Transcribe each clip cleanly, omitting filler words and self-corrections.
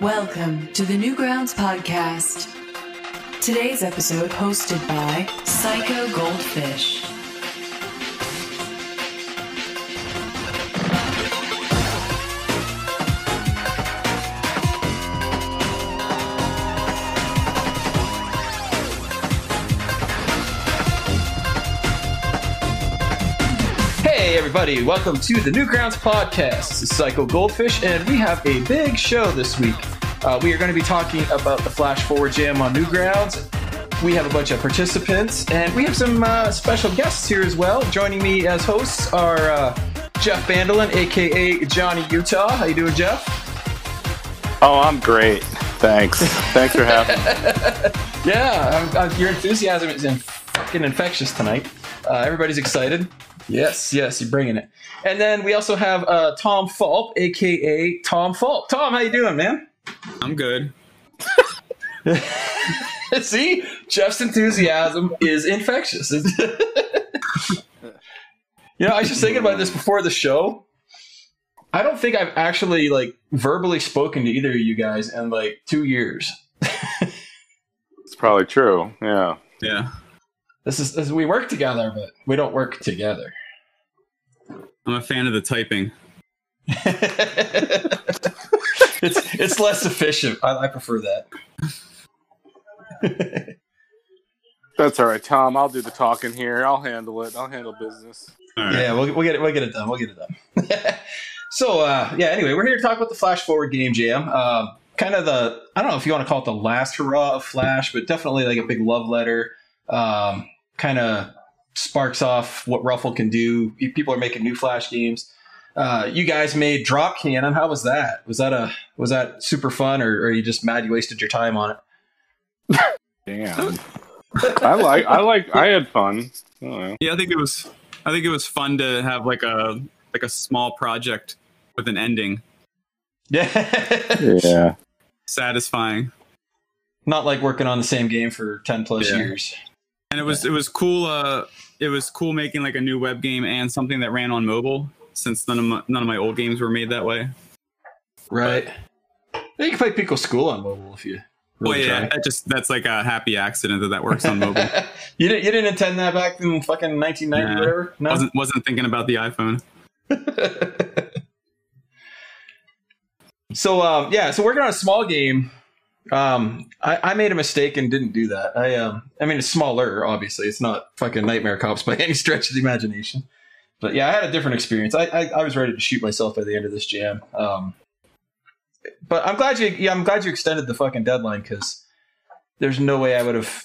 Welcome to the Newgrounds podcast. Today's episode hosted by PsychoGoldfish. Hey everybody, welcome to the Newgrounds podcast. This is PsychoGoldfish, and we have a big show this week. We are going to be talking about the Flash Forward Jam on Newgrounds. We have a bunch of participants, and we have some special guests here as well. Joining me as hosts are Jeff Bandelin, aka JohnnyUtah. How you doing, Jeff? Oh, I'm great. Thanks. Thanks for having me. Yeah, your enthusiasm is fucking infectious tonight. Everybody's excited. Yes, you're bringing it. And then we also have TomFulp, aka TomFulp. Tom, how you doing, man? I'm good. See, Jeff's enthusiasm is infectious. You know, I was just thinking about this before the show. I don't think I've actually verbally spoken to either of you guys in 2 years. It's probably true. Yeah. Yeah. This is we work together, but we don't work together. I'm a fan of the typing. It's less efficient. I prefer that. That's all right, Tom. I'll do the talking here. I'll handle it. I'll handle business. All right. Yeah, we'll get it done. We'll get it done. So anyway, we're here to talk about the Flash Forward Game Jam. Kind of I don't know if you want to call it the last hurrah of Flash, but definitely a big love letter. Kind of sparks off what Ruffle can do. People are making new Flash games. You guys made Drop Cannon. How was that? Was that super fun, or are you just mad you wasted your time on it? Damn. I had fun. I don't know. Yeah, I think it was fun to have a small project with an ending. Yeah. Satisfying. Not like working on the same game for 10 plus years. And it was cool. It was cool making a new web game and something that ran on mobile, since none of my old games were made that way. Right. You can play Pico School on mobile if you really try. That's a happy accident that works on mobile. You didn't intend that back in fucking 1990 or whatever? No? Wasn't thinking about the iPhone. So so working on a small game. I made a mistake and didn't do that. I mean, it's smaller, obviously. It's not fucking Nightmare Cops by any stretch of the imagination. But yeah, I had a different experience. I was ready to shoot myself by the end of this jam. But I'm glad you extended the fucking deadline, because there's no way I would have.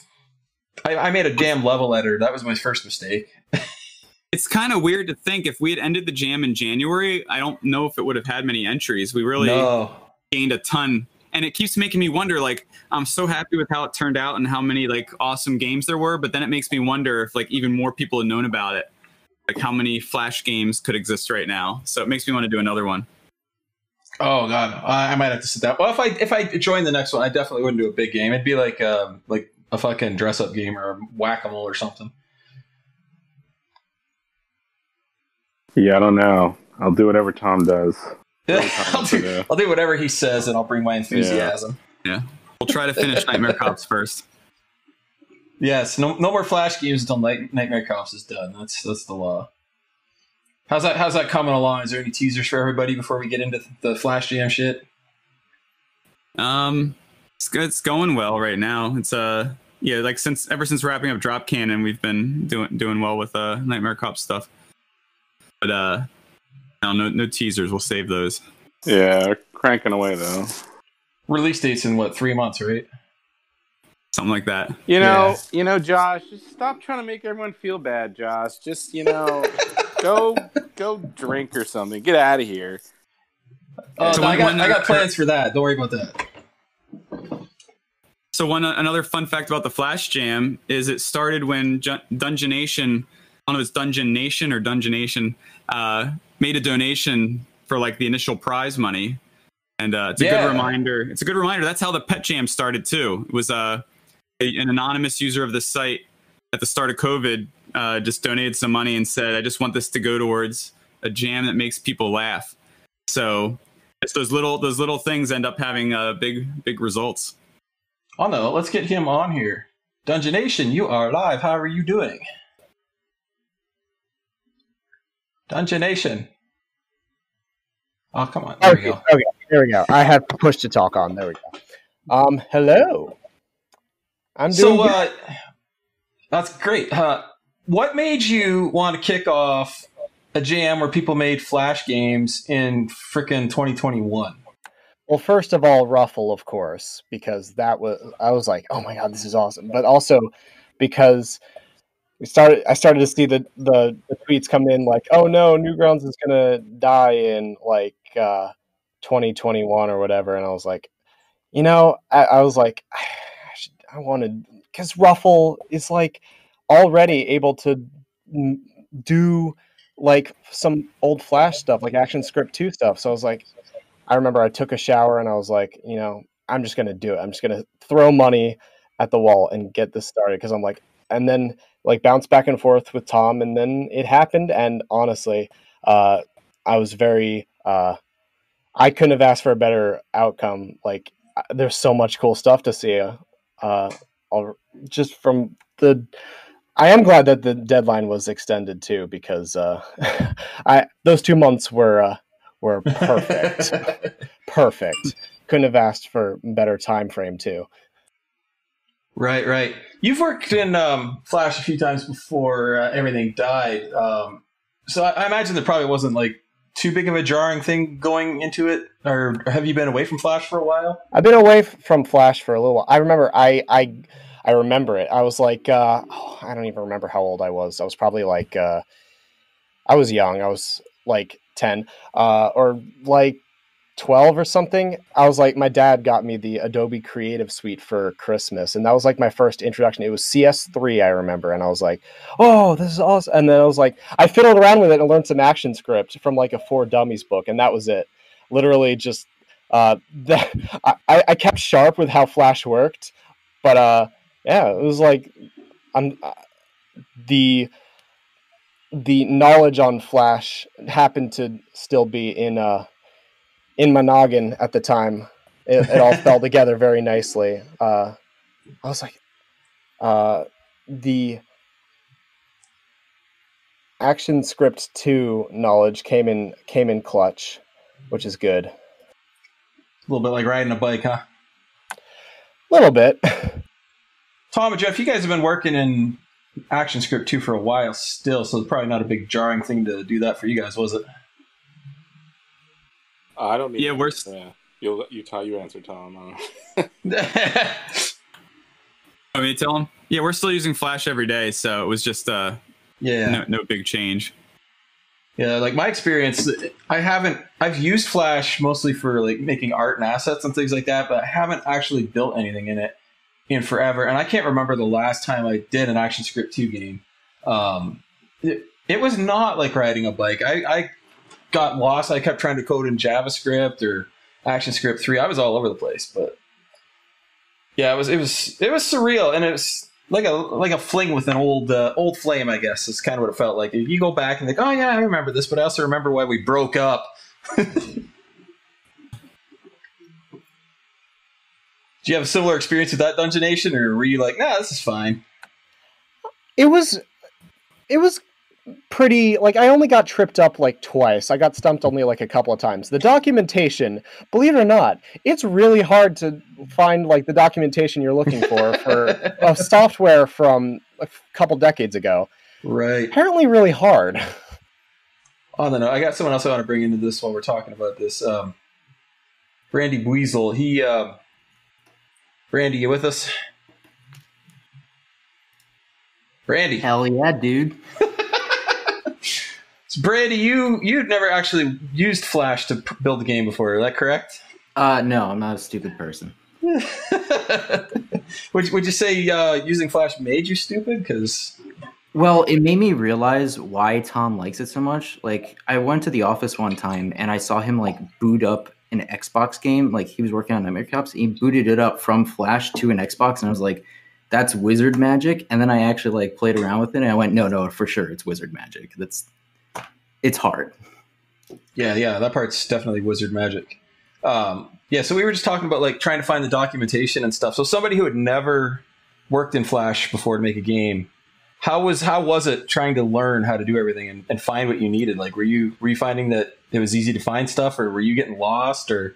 I made a damn level editor. That was my first mistake. It's kind of weird to think if we had ended the jam in January, I don't know if it would have had many entries. We really gained a ton. And it keeps making me wonder, I'm so happy with how it turned out and how many awesome games there were, but then it makes me wonder if even more people had known about it, how many Flash games could exist right now. So it makes me want to do another one. Oh god, I might have to sit down. Well, if I join the next one, I definitely wouldn't do a big game. It'd be like a fucking dress up game or whack-a-mole or something. Yeah, I don't know. I'll do whatever Tom does. I'll do whatever he says, and I'll bring my enthusiasm. Yeah. We'll try to finish Nightmare Cops first. Yes, no more Flash games until Nightmare Cops is done. That's the law. How's that coming along? Is there any teasers for everybody before we get into the Flash Jam shit? It's going well right now. It's ever since wrapping up Drop Cannon, we've been doing well with Nightmare Cops stuff. But no teasers. We'll save those. Yeah, they're cranking away though. Release date's in 3 months, right? Something like that. You know, Josh, just stop trying to make everyone feel bad, Josh. Just go drink or something. Get out of here. So I got plans for that. Don't worry about that. So another fun fact about the Flash Jam is it started when Dungeon Nation, I don't know if it's Dungeon Nation or Dungeon Nation, made a donation for the initial prize money, and it's a good reminder. It's a good reminder. That's how the Pet Jam started too. It was an anonymous user of the site at the start of COVID just donated some money and said, "I just want this to go towards a jam that makes people laugh." So It's those little things end up having big results. Oh no, let's get him on here. Dungeonation, you are live. How are you doing? Dungeonation. Oh, come on. There we go. Okay, there we go. I have push to talk on. There we go. Hello. I'm doing good. That's great. What made you want to kick off a jam where people made Flash games in frickin' 2021? Well, first of all, Ruffle, of course, because I was like, oh my god, this is awesome. But also because I started to see the tweets come in like, oh no, Newgrounds is gonna die in like 2021 or whatever, and I was like, I was like, I wanted, because Ruffle is like already able to do like some old Flash stuff, like ActionScript 2 stuff. So I was like, I remember I took a shower and I was like, I'm just going to do it. I'm just going to throw money at the wall and get this started. Because I'm like, and then like bounce back and forth with Tom. And then it happened. And honestly, I was very, I couldn't have asked for a better outcome. Like there's so much cool stuff to see. Just from I am glad that the deadline was extended too, because those 2 months were perfect. Perfect. Couldn't have asked for a better time frame too. Right. You've worked in Flash a few times before everything died. So I imagine there probably wasn't like too big of a jarring thing going into it, or have you been away from Flash for a while? I've been away from Flash for a little while. I remember I remember it. I was like, I don't even remember how old I was. I was probably like, I was young. I was like 10 or like 12 or something. I was like, my dad got me the Adobe Creative Suite for Christmas. And that was like my first introduction. It was CS3, I remember. And I was like, oh, this is awesome. And then I was like, I fiddled around with it and learned some ActionScript from like a For Dummies book. And that was it. Literally just, I kept sharp with how Flash worked. But yeah, it was like the knowledge on Flash happened to still be in my noggin at the time. It all fell together very nicely. I was like, the ActionScript 2 knowledge came in clutch, which is good. A little bit like riding a bike, huh? A little bit. Tom and Jeff, you guys have been working in ActionScript 2 for a while still, so it's probably not a big jarring thing to do that for you guys, was it? I don't need. Yeah, we're. You answer, Tom. Want me to tell him? Yeah, we're still using Flash every day, so it was just no big change. Yeah, like my experience, I've used Flash mostly for like making art and assets and things like that, but I haven't actually built anything in it in forever. And I can't remember the last time I did an ActionScript 2 game. It was not like riding a bike. I got lost. I kept trying to code in JavaScript or ActionScript 3. I was all over the place, but yeah, it was surreal, and it was like a fling with an old flame, I guess. Is kind of what it felt like. You go back and think, oh yeah, I remember this, but I also remember why we broke up. Do you have a similar experience with that Dungeonation, or were you like, nah, this is fine? It was pretty, like, I only got tripped up like twice. I got stumped only like a couple of times. The documentation, believe it or not, it's really hard to find like the documentation you're looking for a software from a couple decades ago. Right. Apparently really hard. On the note, I got someone else I want to bring into this while we're talking about this. Randy Buizel, Randy, you with us? Randy. Hell yeah, dude. So Brandy, you'd never actually used Flash to build the game before, is that correct? No, I'm not a stupid person. Would you say using Flash made you stupid? Because well, it made me realize why Tom likes it so much. Like, I went to the office one time and I saw him like boot up an Xbox game. Like, he was working on Nightmare Cops. He booted it up from Flash to an Xbox, and I was like, that's wizard magic. And then I actually like played around with it, and I went, no, for sure, it's wizard magic. It's hard. Yeah, that part's definitely wizard magic. Yeah, so we were just talking about like trying to find the documentation and stuff. So somebody who had never worked in Flash before to make a game, how was it trying to learn how to do everything and find what you needed? Like, were you finding that it was easy to find stuff, or were you getting lost? Or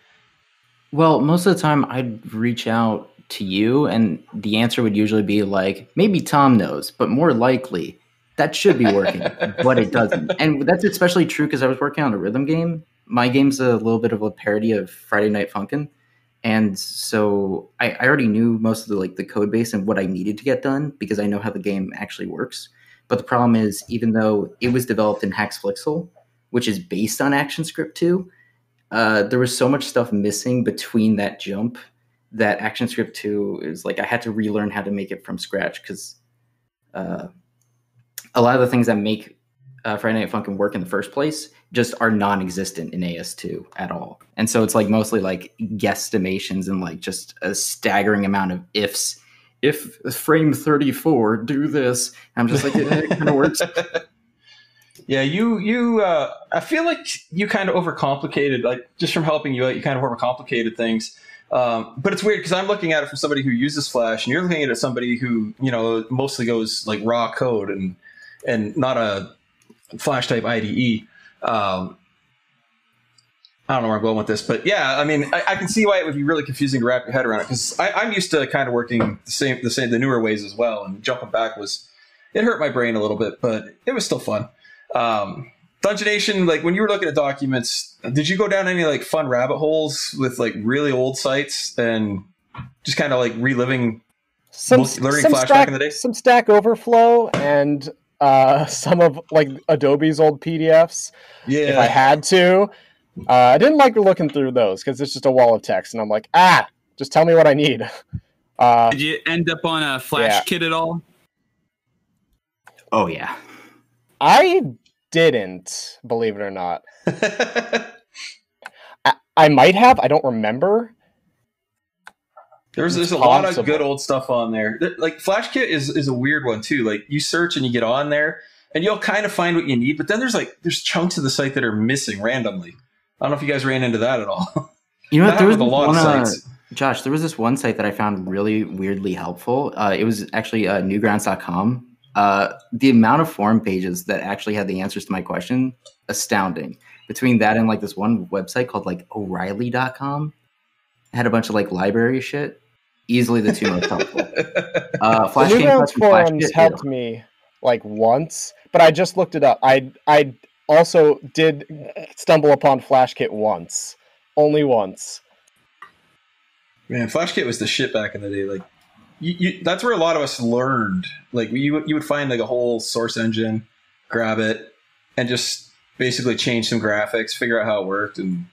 Well, most of the time I'd reach out to you, and the answer would usually be like, maybe Tom knows, but more likely that should be working, but it doesn't. And that's especially true because I was working on a rhythm game. My game's a little bit of a parody of Friday Night Funkin'. And so I already knew most of the code base and what I needed to get done because I know how the game actually works. But the problem is, even though it was developed in Haxflixel, which is based on ActionScript 2, there was so much stuff missing between that jump that ActionScript 2 is like I had to relearn how to make it from scratch because a lot of the things that make Friday Night Funkin' work in the first place just are non-existent in AS2 at all. And so it's like mostly like guesstimations and like just a staggering amount of ifs. If frame 34, do this. I'm just like, it kind of works. yeah, you I feel like you kind of overcomplicated, like just from helping you out, you kind of overcomplicated things. But it's weird because I'm looking at it from somebody who uses Flash, and you're looking at it as somebody who, mostly goes like raw code and not a Flash type IDE. I don't know where I'm going with this, but yeah, I mean, I can see why it would be really confusing to wrap your head around it because I'm used to kind of working the newer ways as well, and jumping back it hurt my brain a little bit, but it was still fun. Dungeonation, like when you were looking at documents, did you go down any like fun rabbit holes with like really old sites and just kind of like reliving learning Flash back in the day? Some Stack Overflow and some of like Adobe's old PDFs. Yeah, if I had to. I didn't like looking through those because it's just a wall of text, and I'm like, just tell me what I need. Did you end up on a Flash kit at all? Oh yeah, I didn't, believe it or not. I might have. I don't remember. There's a lot of good old stuff on there. Like FlashKit is a weird one too. Like you search and you get on there and you'll kind of find what you need, but then there's chunks of the site that are missing randomly. I don't know if you guys ran into that at all. You know what? There was a lot of sites. Josh, there was this one site that I found really weirdly helpful. It was actually Newgrounds.com. The amount of forum pages that actually had the answers to my question, astounding. Between that and like this one website called like O'Reilly.com, had a bunch of like library shit. Easily the two most helpful. Flash Newgrounds forums helped me like once, but I just looked it up. I also did stumble upon FlashKit once, only once. Man, FlashKit was the shit back in the day. Like, that's where a lot of us learned. Like, you would find like a whole source engine, grab it, and just basically change some graphics, figure out how it worked. And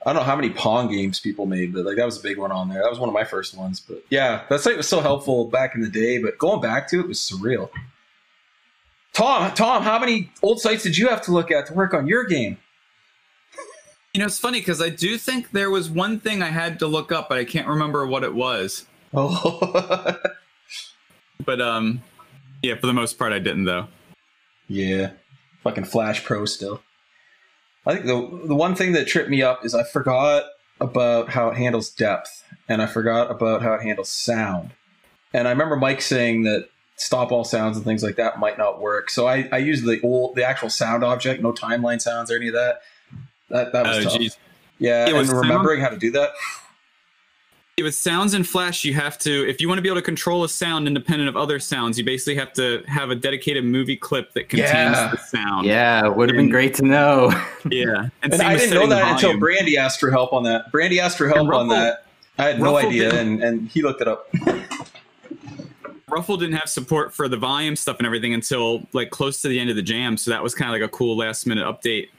I don't know how many Pong games people made, but like that was a big one on there. That was one of my first ones. But yeah, that site was so helpful back in the day. But going back to it was surreal. Tom, how many old sites did you have to look at to work on your game? You know, it's funny because I do think there was one thing I had to look up, but I can't remember what it was. Oh. But yeah, for the most part, I didn't though. Yeah, fucking Flash Pro still. I think the one thing that tripped me up is I forgot about how it handles depth, and I forgot about how it handles sound. And I remember Mike saying that stop all sounds and things like that might not work. So I used the actual sound object, no timeline sounds or any of that. That was tough. Geez. Yeah, and remembering how to do that. With sounds in Flash, you have to, if you want to be able to control a sound independent of other sounds, you basically have to have a dedicated movie clip that contains the sound. Yeah, it would have been great to know. Yeah. And I didn't know that until Brandy asked for help on that. Brandy asked for help on that. I had no idea, and he looked it up. Ruffle didn't have support for the volume stuff and everything until like close to the end of the jam, so that was kind of like a cool last minute update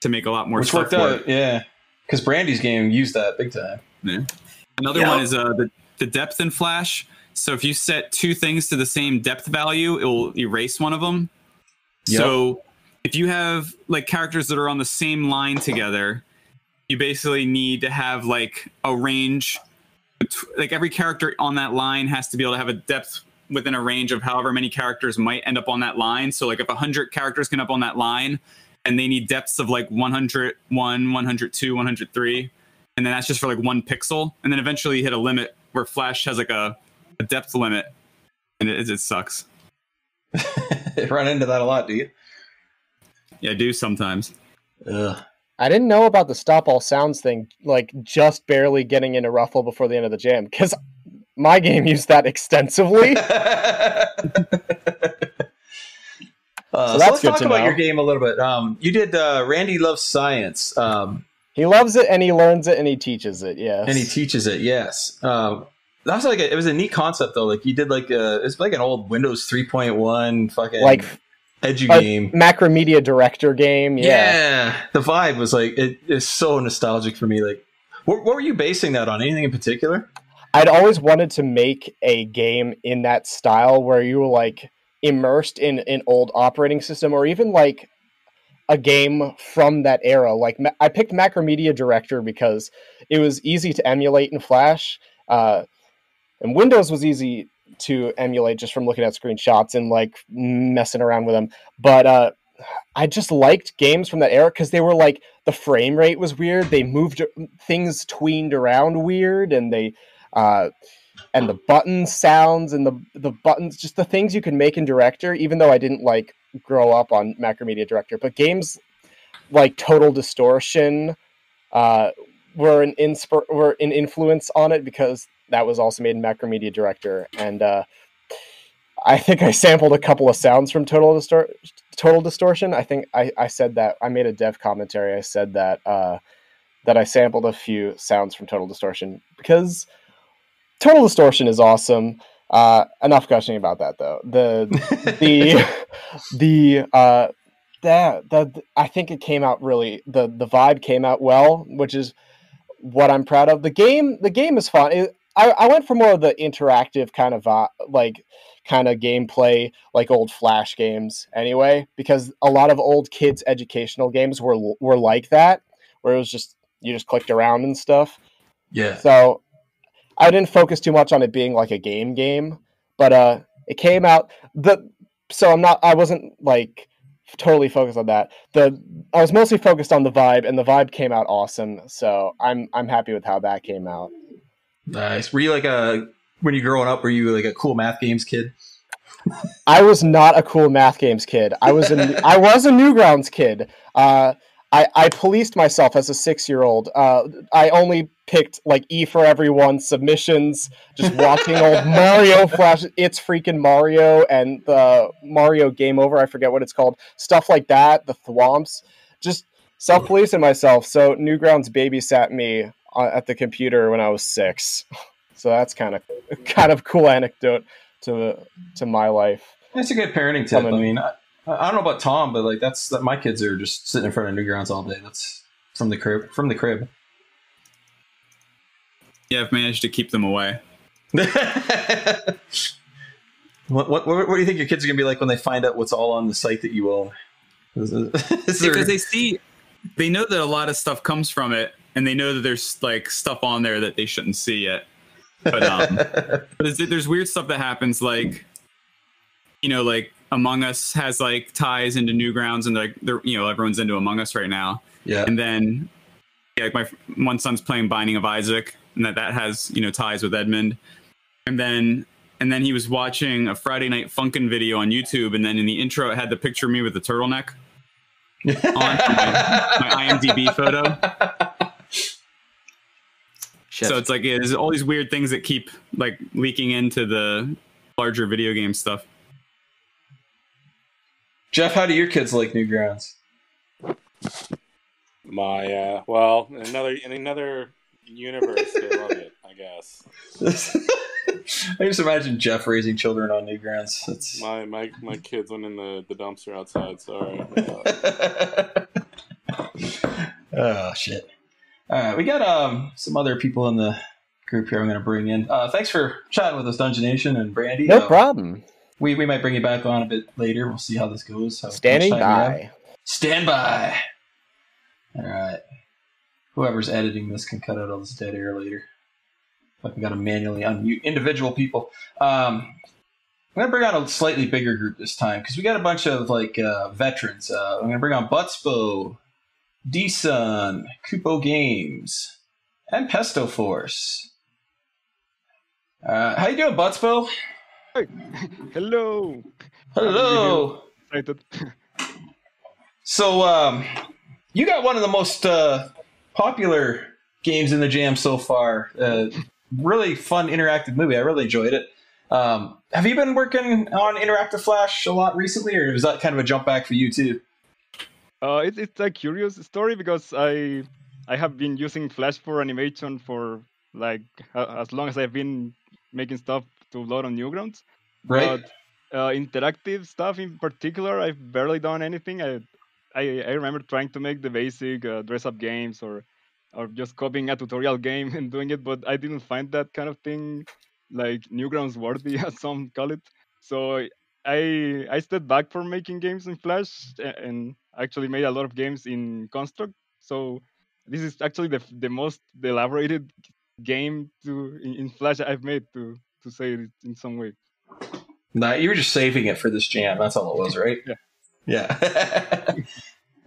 to make a lot more stuff. Which worked out, yeah. Because Brandy's game used that big time. Yeah. Another one is the depth in Flash. So if you set two things to the same depth value, it will erase one of them. Yep. So if you have like characters that are on the same line together, you basically need to have like a range. Like every character on that line has to be able to have a depth within a range of however many characters might end up on that line. So like if 100 characters can up on that line and they need depths of like 101, 102, 103, and then that's just for like 1 pixel, and then eventually you hit a limit where Flash has like a depth limit, and it sucks. Run into that a lot, do you? Yeah, I do sometimes. Ugh. I didn't know about the stop all sounds thing, like just barely getting into Ruffle before the end of the jam, because my game used that extensively. So let's talk about your game a little bit. You did Randy Loves Science. He loves it and he learns it and he teaches it. Yes, and he teaches it. Yes. That was like it was a neat concept though. Like you did like it's like an old Windows 3.1 fucking like edgy game, Macromedia Director game. Yeah, the vibe was like it is so nostalgic for me. Like, what were you basing that on? Anything in particular? I'd always wanted to make a game in that style where you were like immersed in an old operating system, or even like a game from that era. Like I picked Macromedia Director because it was easy to emulate in Flash, and Windows was easy to emulate just from looking at screenshots and like messing around with them. But I just liked games from that era because they were like, the frame rate was weird, they moved things, tweened around weird, and they and the button sounds and the buttons, just the things you can make in Director, even though I didn't like grow up on Macromedia Director. But games like Total Distortion were an influence on it because that was also made in Macromedia Director. And I think I sampled a couple of sounds from Total Distortion. I think I said that. I made a dev commentary. I said that that I sampled a few sounds from Total Distortion because Total Distortion is awesome. Enough gushing about that, though. I think it came out really. The vibe came out well, which is what I'm proud of. The game is fun. I went for more of the interactive kind of gameplay, like old Flash games. Anyway, because a lot of old kids' educational games were like that, where it was just you just clicked around and stuff. Yeah. So I didn't focus too much on it being like a game, but it came out I wasn't like totally focused on that. I was mostly focused on the vibe, and the vibe came out awesome. So I'm happy with how that came out. Nice. Were you like when you growing up, were you like a cool math games kid? I was not a cool math games kid. I was a Newgrounds kid. I policed myself as a 6-year-old. I only picked like E for Everyone submissions, just watching old Mario Flash, It's Freaking Mario, and the Mario Game Over, I forget what it's called. Stuff like that, the thwomps. Just self-policing myself. So Newgrounds babysat me at the computer when I was 6. So that's kind of cool anecdote to my life. That's a good parenting tip. I mean, I don't know about Tom, but like my kids are just sitting in front of Newgrounds all day. That's from the crib. Yeah, I've managed to keep them away. What do you think your kids are gonna be like when they find out what's all on the site that you own? Because they know that a lot of stuff comes from it, and they know that there's like stuff on there that they shouldn't see yet. But there's weird stuff that happens, like like Among Us has like ties into Newgrounds, and like everyone's into Among Us right now. Yeah. And then like my one son's playing Binding of Isaac, and that has ties with Edmund. And then he was watching a Friday Night Funkin' video on YouTube, and then in the intro it had the picture of me with the turtleneck on my IMDb photo. Shit. So it's like there's all these weird things that keep like leaking into the larger video game stuff. Jeff, how do your kids like Newgrounds? In another universe, they love it, I guess. I just imagine Jeff raising children on Newgrounds. That's... My kids went in the dumpster outside. Sorry. Oh shit! All right, we got some other people in the group here. I'm going to bring in. Thanks for chatting with us, Dungeon Nation and Brandy. No problem. We might bring you back on a bit later. We'll see how this goes. Standing by. Stand by. All right. Whoever's editing this can cut out all this dead air later. Like we got to manually unmute individual people. I'm going to bring on a slightly bigger group this time because we got a bunch of like veterans. I'm going to bring on Butspo, D-Sun, Kupo Games, and Pesto Force. How you doing, Buttsville? Hey. Hello. Hello. I'm really excited. So, you got one of the most popular games in the jam so far. Really fun interactive movie. I really enjoyed it. Have you been working on Interactive Flash a lot recently, or was that kind of a jump back for you too? It's a curious story because I have been using Flash for animation for like as long as I've been making stuff to load on Newgrounds. Right. But interactive stuff in particular, I've barely done anything. I remember trying to make the basic dress up games or just copying a tutorial game and doing it, but I didn't find that kind of thing like Newgrounds worthy, as some call it. So I stepped back from making games in Flash and actually made a lot of games in Construct. So this is actually the most elaborated game in Flash I've made, to say it in some way. Nah, you were just saving it for this jam. That's all it was, right? Yeah.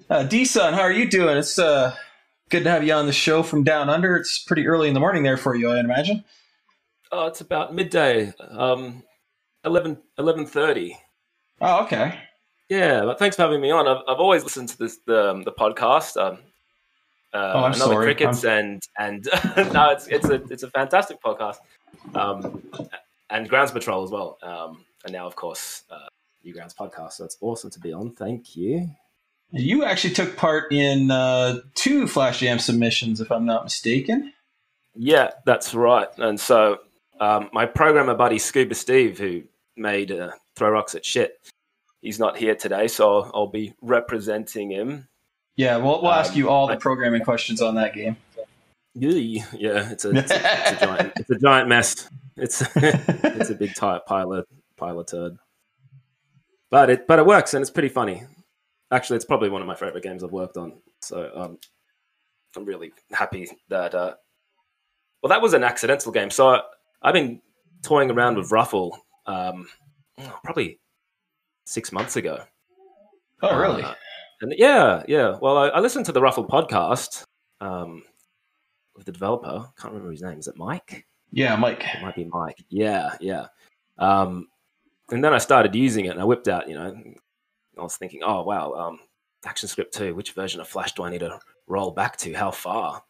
Yeah. D-Sun, how are you doing? It's good to have you on the show from down under. It's pretty early in the morning there for you, I imagine. Oh, it's about midday, 11:30. Oh, okay. Yeah, but thanks for having me on. I've always listened to the podcast. I'm Another sorry. Crickets and no, it's a fantastic podcast. And Grounds Patrol as well. And now, of course, Newgrounds podcast. So it's awesome to be on. Thank you. You actually took part in 2 Flash Jam submissions, if I'm not mistaken. Yeah, that's right. And so my programmer buddy Scuba Steve, who made Throw Rocks at Shit, he's not here today, so I'll be representing him. Yeah, we'll ask you all the programming questions on that game. Yeah, it's a giant mess. It's a big pile of turd. But it works and it's pretty funny. Actually, it's probably one of my favorite games I've worked on. So I'm really happy that. Well, that was an accidental game. So I've been toying around with Ruffle probably 6 months ago. Oh, really? And yeah. Well, I listened to the Ruffle podcast with the developer. Can't remember his name. Is it Mike? Yeah, Mike. It might be Mike. Yeah. And then I started using it, and I whipped out. I was thinking, oh wow, ActionScript 2. Which version of Flash do I need to roll back to? How far?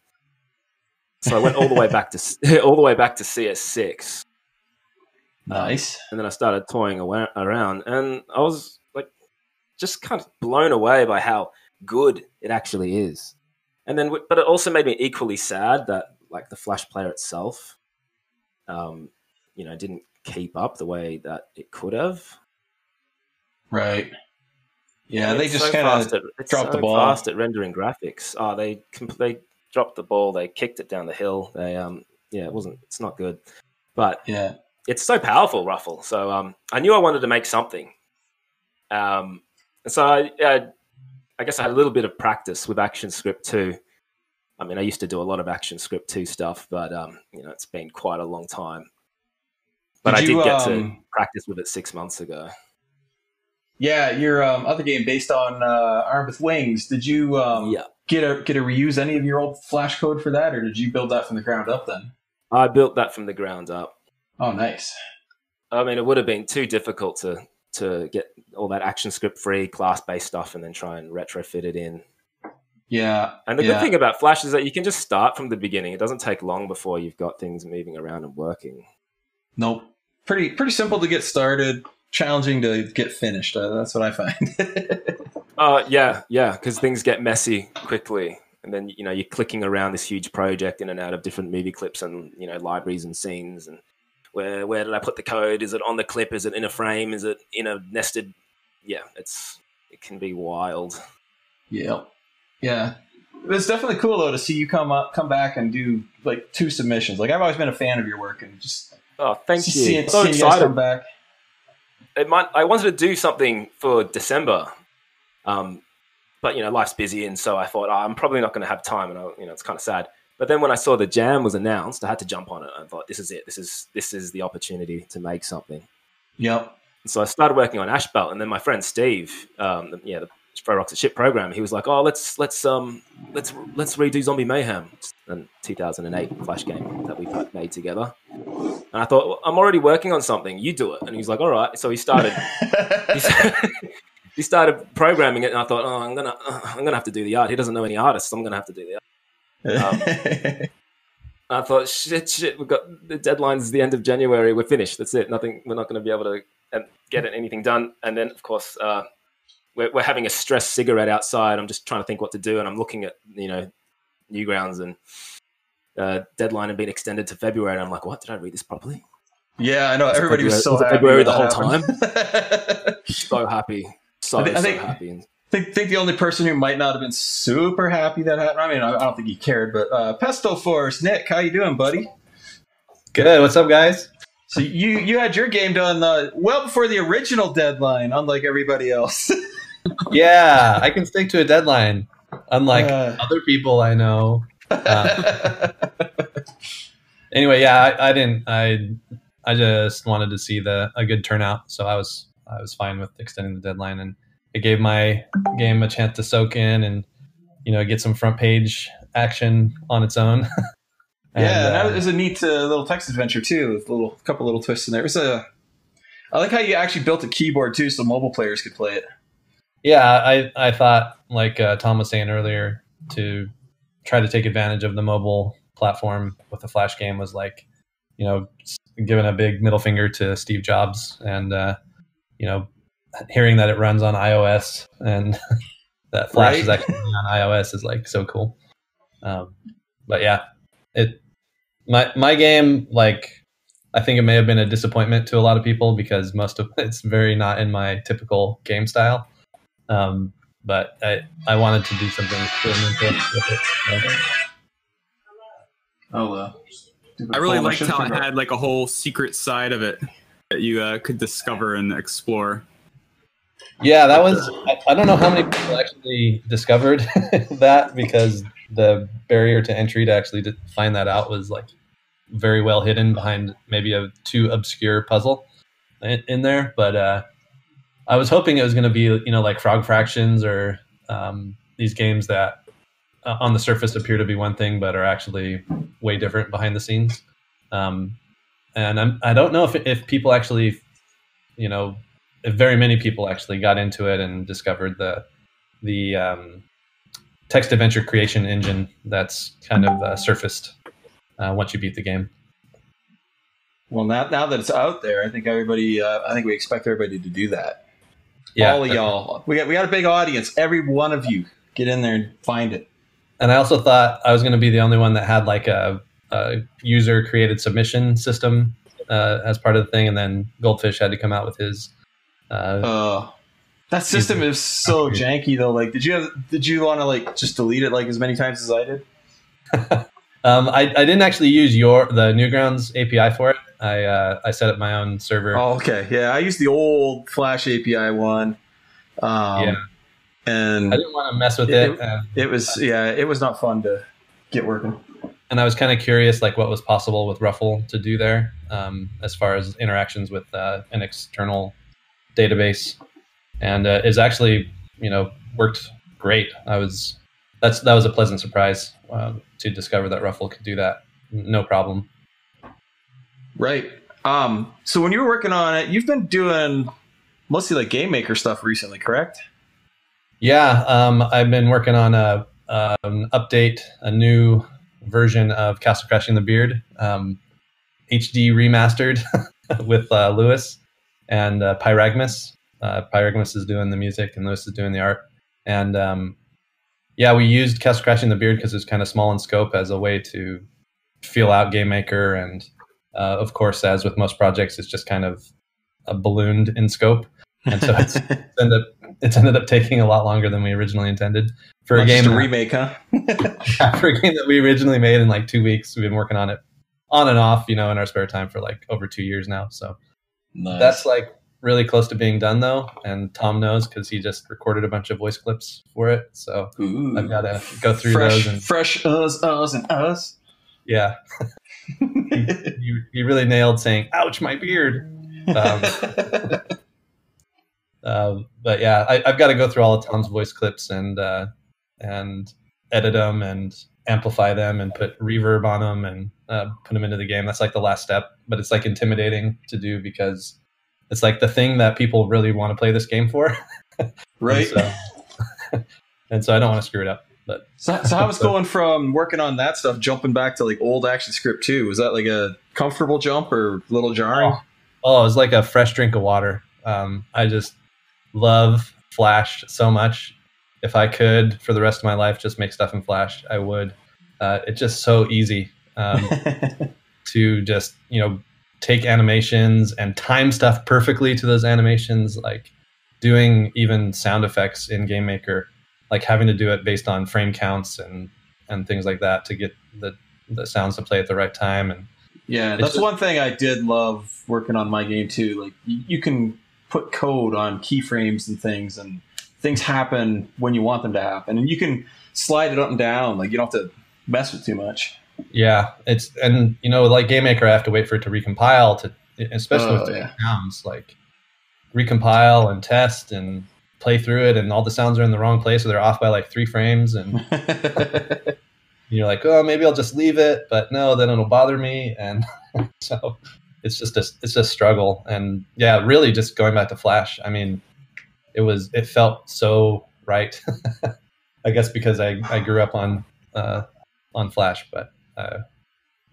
So I went all the way back to CS6. Nice. And then I started toying around, and I was like, just kind of blown away by how good it actually is. And then, but it also made me equally sad that like the Flash player itself, didn't keep up the way that it could have. Right. Yeah, And they it's just so kind fast of it's dropped so the ball. fast at rendering graphics. Oh, they dropped the ball. They kicked it down the hill. They it's not good. But Yeah. it's so powerful, Ruffle. So I knew I wanted to make something. And so I guess I had a little bit of practice with ActionScript 2. I mean, I used to do a lot of ActionScript 2 stuff, but it's been quite a long time. But I did get to practice with it 6 months ago. Yeah, your other game based on Armed with Wings. Did you get to reuse any of your old Flash code for that, or did you build that from the ground up then? I built that from the ground up. Oh, nice. I mean, it would have been too difficult to get all that ActionScript free class-based stuff and then try and retrofit it in. Yeah. And the good thing about Flash is that you can just start from the beginning. It doesn't take long before you've got things moving around and working. Nope. Pretty simple to get started, challenging to get finished. That's what I find. Yeah, because things get messy quickly. And then, you're clicking around this huge project in and out of different movie clips and, libraries and scenes. And where did I put the code? Is it on the clip? Is it in a frame? Is it in a nested? Yeah, it can be wild. Yeah. It's definitely cool though to see you come back and do like 2 submissions. Like I've always been a fan of your work and just thank you. Seeing So you guys excited. come back. I wanted to do something for December, but life's busy, and so I thought I'm probably not going to have time, and it's kind of sad. But then when I saw the jam was announced, I had to jump on it. I thought, this is it. This is the opportunity to make something. Yep. And so I started working on Ashbelt, and then my friend Steve, the Rock's a shit program. He was like, "Oh, let's redo Zombie Mayhem," a 2008 Flash game that we made together. And I thought, well, I'm already working on something. You do it. And he's like, "All right." So he started. He started programming it, and I thought, "Oh, I'm gonna have to do the art." He doesn't know any artists, so I'm gonna have to do the art. I thought, shit, we've got the deadline's the end of January. We're finished. That's it. Nothing. We're not going to be able to get anything done. And then, of course, we're having a stressed cigarette outside. I'm just trying to think what to do, and I'm looking at Newgrounds and deadline had been extended to February. And I'm like, what? Did I read this properly? Yeah, I know. Everybody was so happy February the whole happened. time. So happy. So happy. I think the only person who might not have been super happy that happened, I mean, I don't think he cared, but Pesto Force, Nick, how you doing, buddy? Good. What's up, guys? So you had your game done well before the original deadline, unlike everybody else. Yeah, I can stick to a deadline, unlike other people I know. Anyway, yeah, I didn't. I just wanted to see a good turnout, so I was fine with extending the deadline, and it gave my game a chance to soak in and get some front page action on its own. And that was a neat little text adventure too, with a couple little twists in there. I like how you actually built a keyboard too, so mobile players could play it. Yeah, I thought, like Tom was saying earlier, to try to take advantage of the mobile platform with the Flash game was like, giving a big middle finger to Steve Jobs, and hearing that it runs on iOS and that Flash is actually on iOS is like so cool. But yeah, my game, like, I think it may have been a disappointment to a lot of people because most of it's very not in my typical game style. But I wanted to do something experimental with it. I really liked how it had like a whole secret side of it that you could discover and explore. Yeah, that was. I don't know how many people actually discovered that, because the barrier to entry to actually find that out was like very well hidden behind maybe a too obscure puzzle in there. But I was hoping it was going to be like Frog Fractions or these games that on the surface appear to be one thing but are actually way different behind the scenes. And I don't know if people actually, if very many people actually got into it and discovered the text adventure creation engine that's kind of surfaced once you beat the game. Well, now that it's out there, I think we expect everybody to do that. Yeah, all of y'all. We got a big audience. Every one of you, get in there and find it. And I also thought I was going to be the only one that had like a user created submission system as part of the thing, and then Goldfish had to come out with his. That system is so janky though. Like, did you want to like just delete it like as many times as I did? I didn't actually use the Newgrounds API for it. I set up my own server. Oh, okay. Yeah, I used the old Flash API one. And I didn't want to mess with it. It was not fun to get working. And I was kind of curious, like, what was possible with Ruffle to do there, as far as interactions with an external database, and it's actually worked great. That was a pleasant surprise to discover that Ruffle could do that, no problem. Right. So when you were working on it, you've been doing mostly like game maker stuff recently, correct? Yeah, I've been working on an update, a new version of Castle Crashing the Beard, HD remastered with Lewis and Pyragmus. Pyragmus is doing the music and Lewis is doing the art. And we used Castle Crashing the Beard because it's kind of small in scope as a way to feel out Game Maker. And of course, as with most projects, it's just kind of ballooned in scope. And so it's ended up taking a lot longer than we originally intended. For a game, just a remake, huh? For a game that we originally made in like 2 weeks, we've been working on it on and off, in our spare time for like over 2 years now. So nice. That's like really close to being done though. And Tom knows because he just recorded a bunch of voice clips for it. So I've got to go through those and fresh us and us. Yeah. He really nailed saying, "Ouch, my beard." But yeah, I've got to go through all of Tom's voice clips and edit them and amplify them and put reverb on them and put them into the game. That's like the last step, but it's like intimidating to do because it's like the thing that people really want to play this game for. Right. And so I don't want to screw it up. But so how was going from working on that stuff, jumping back to like old ActionScript 2? Was that like a comfortable jump or a little jarring? Oh, it was like a fresh drink of water. I just love Flash so much. If I could, for the rest of my life, just make stuff in Flash, I would. It's just so easy to just, take animations and time stuff perfectly to those animations, like doing even sound effects in GameMaker, like having to do it based on frame counts and things like that to get the sounds to play at the right time. And yeah, that's one thing I did love working on my game too. Like you can put code on keyframes and things happen when you want them to happen, and you can slide it up and down. Like you don't have to mess with too much. Yeah, like GameMaker, I have to wait for it to recompile especially with the sounds, like recompile and test and play through it, and all the sounds are in the wrong place, so they're off by like 3 frames, and you're like, oh, maybe I'll just leave it, but no, then it'll bother me, and so it's just a struggle. And yeah, really, just going back to Flash, I mean, it felt so right. I guess because I grew up on Flash, but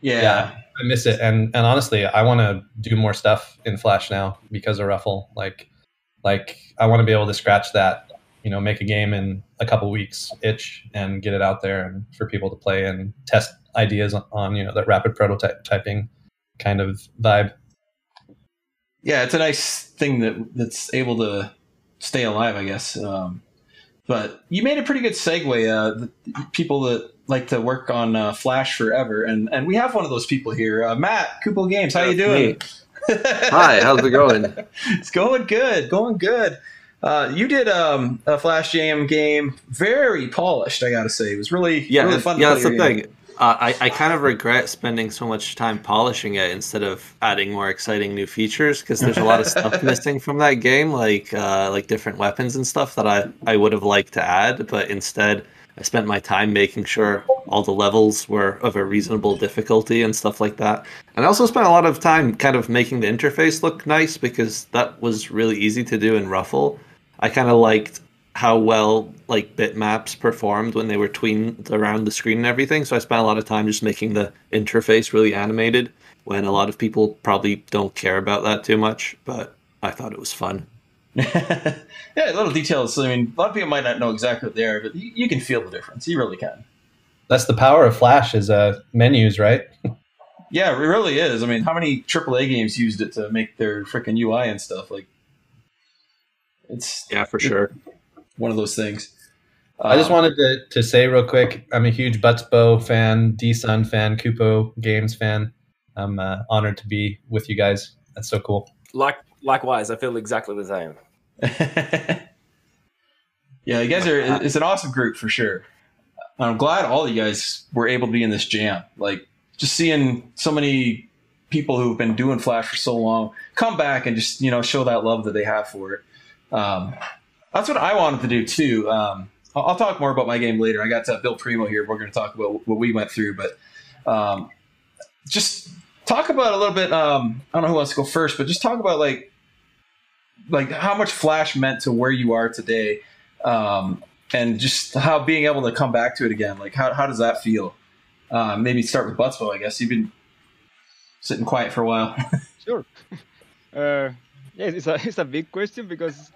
yeah, I miss it. And honestly, I want to do more stuff in Flash now because of Ruffle. Like I want to be able to scratch that, make a game in a couple weeks itch and get it out there and for people to play and test ideas on that rapid prototyping kind of vibe. Yeah, it's a nice thing that's able to stay alive, I guess. But you made a pretty good segue. The people that like to work on Flash forever, and we have one of those people here, Matt, Kupo Games. How you doing? Hi, how's it going? It's going good. You did a Flash Jam game, very polished, I gotta say. It was really fun. Yeah, that's the thing. I kind of regret spending so much time polishing it instead of adding more exciting new features, because there's a lot of stuff missing from that game, like different weapons and stuff that I would have liked to add, but instead I spent my time making sure all the levels were of a reasonable difficulty and stuff like that. And I also spent a lot of time kind of making the interface look nice, because that was really easy to do in Ruffle. I kind of liked how well bitmaps performed when they were tweened around the screen and everything. So I spent a lot of time just making the interface really animated, when a lot of people probably don't care about that too much, but I thought it was fun. Yeah, little details. I mean, a lot of people might not know exactly what they are, but you can feel the difference. You really can. That's the power of Flash, is menus, right? Yeah, it really is. I mean, how many AAA games used it to make their freaking UI and stuff? Like, for sure. One of those things. I just wanted to say real quick, I'm a huge Butsbo fan, D-Sun fan, Kupo Games fan. I'm honored to be with you guys. That's so cool. Likewise, I feel exactly the same. Yeah, you guys it's an awesome group for sure. I'm glad all of you guys were able to be in this jam. Like, just seeing so many people who've been doing Flash for so long come back and just show that love that they have for it. That's what I wanted to do too. I'll talk more about my game later. I got Bill Primo here. We're going to talk about what we went through, but just talk about a little bit. I don't know who wants to go first, but just talk about like how much Flash meant to where you are today, and just how being able to come back to it again. Like how does that feel? Maybe start with Butsbo. I guess you've been sitting quiet for a while. Sure. Yeah, it's a big question, because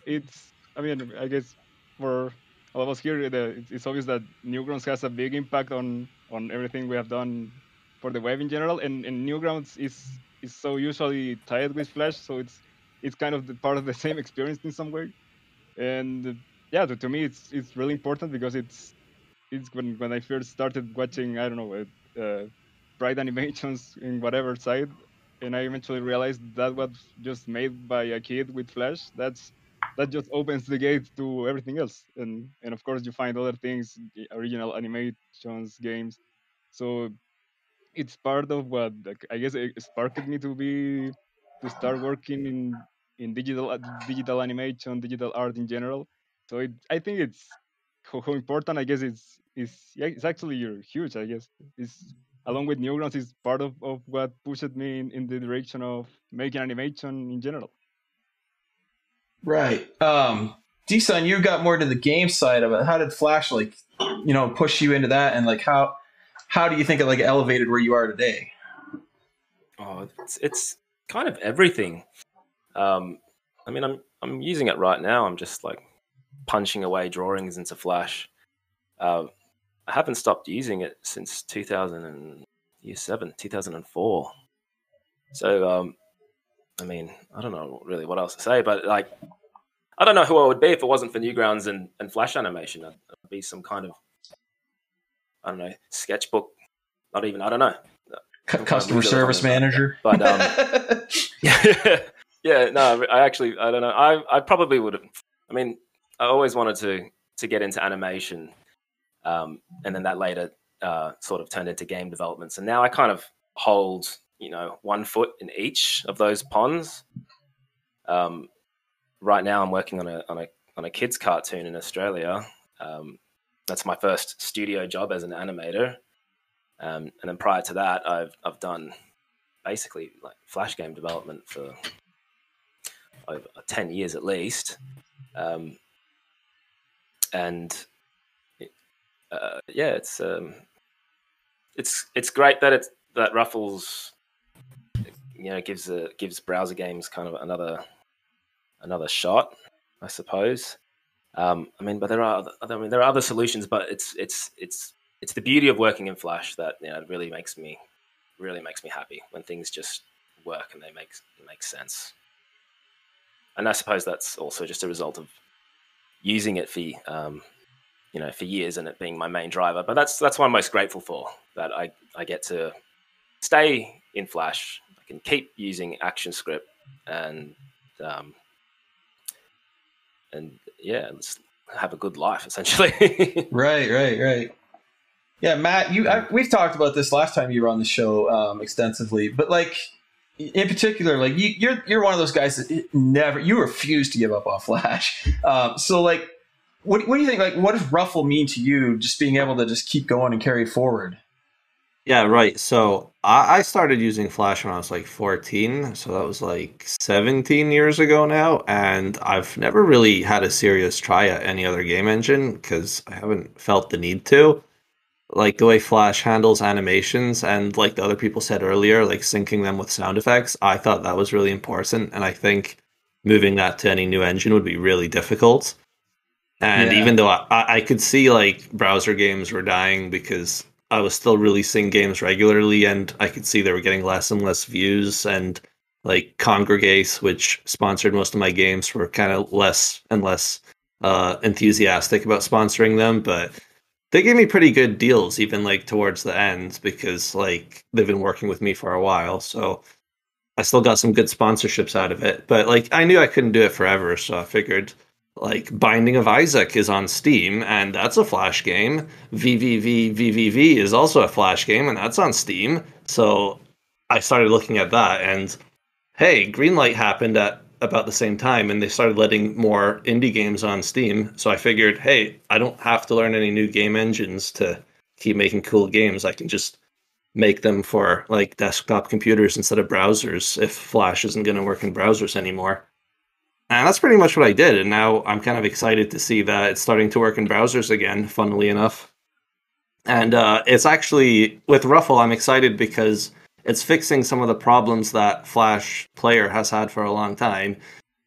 I guess for all of us here, it's obvious that Newgrounds has a big impact on everything we have done for the web in general, and Newgrounds is so usually tied with Flash, so it's kind of part of the same experience in some way. And yeah, to me it's really important, because it's when I first started watching, I don't know, Pride animations in whatever side, and I eventually realized that was just made by a kid with Flash. That just opens the gate to everything else, and of course you find other things, original animations, games. So it's part of what I guess it sparked me to start working in digital animation, digital art in general. So I think it's how important, I guess, yeah, it's actually huge, I guess. It's, along with Newgrounds, is part of what pushed me in the direction of making animation in general. Right. D-Sun, you got more to the game side of it. How did Flash push you into that, and like how do you think it like elevated where you are today? Oh, it's kind of everything. I mean, I'm using it right now. I'm just like punching away drawings into Flash. I haven't stopped using it since 2004. So, I mean, I don't know really what else to say, but like, I don't know who I would be if it wasn't for Newgrounds and Flash animation. I'd be some kind of, I don't know, sketchbook. Not even, I don't know. Customer service manager. But yeah, no, I don't know. I probably would have. I mean, I always wanted to get into animation, and then that later sort of turned into game development. So now I kind of hold, 1 foot in each of those ponds. Right now, I'm working on a kids cartoon in Australia. That's my first studio job as an animator. And then prior to that, I've done basically like Flash game development for over 10 years at least. Yeah, it's great that that Ruffles gives browser games kind of another shot, I suppose. I mean, but there are other solutions, but it's the beauty of working in Flash that it really makes me happy when things just work and they make sense. And I suppose that's also just a result of using it for years and it being my main driver. But that's what I'm most grateful for, that I get to stay in Flash. I can keep using ActionScript and yeah, let's have a good life essentially. Right. Yeah, Matt, we've talked about this last time you were on the show extensively, but like in particular, like you're one of those guys that you refuse to give up on Flash. So like, what do you think? Like, what does Ruffle mean to you? Just being able to just keep going and carry forward. Yeah, right. So I started using Flash when I was like 14, so that was like 17 years ago now, and I've never really had a serious try at any other game engine because I haven't felt the need to. Like the way Flash handles animations and like the other people said earlier, like syncing them with sound effects, I thought that was really important, and I think moving that to any new engine would be really difficult. And even though I could see like browser games were dying because I was still releasing games regularly, and I could see they were getting less and less views, and like Congregate, which sponsored most of my games, were kind of less and less enthusiastic about sponsoring them, but they gave me pretty good deals even like towards the end because like they've been working with me for a while, so I still got some good sponsorships out of it. But like I knew I couldn't do it forever, so I figured like Binding of Isaac is on Steam, and that's a Flash game. VVV is also a Flash game, and that's on Steam. So I started looking at that, and hey, Greenlight happened at about the same time, and they started letting more indie games on Steam. So I figured, hey, I don't have to learn any new game engines to keep making cool games. I can just make them for like desktop computers instead of browsers if Flash isn't going to work in browsers anymore. And that's pretty much what I did. And now I'm kind of excited to see that it's starting to work in browsers again, funnily enough. And it's actually, with Ruffle, I'm excited because it's fixing some of the problems that Flash Player has had for a long time,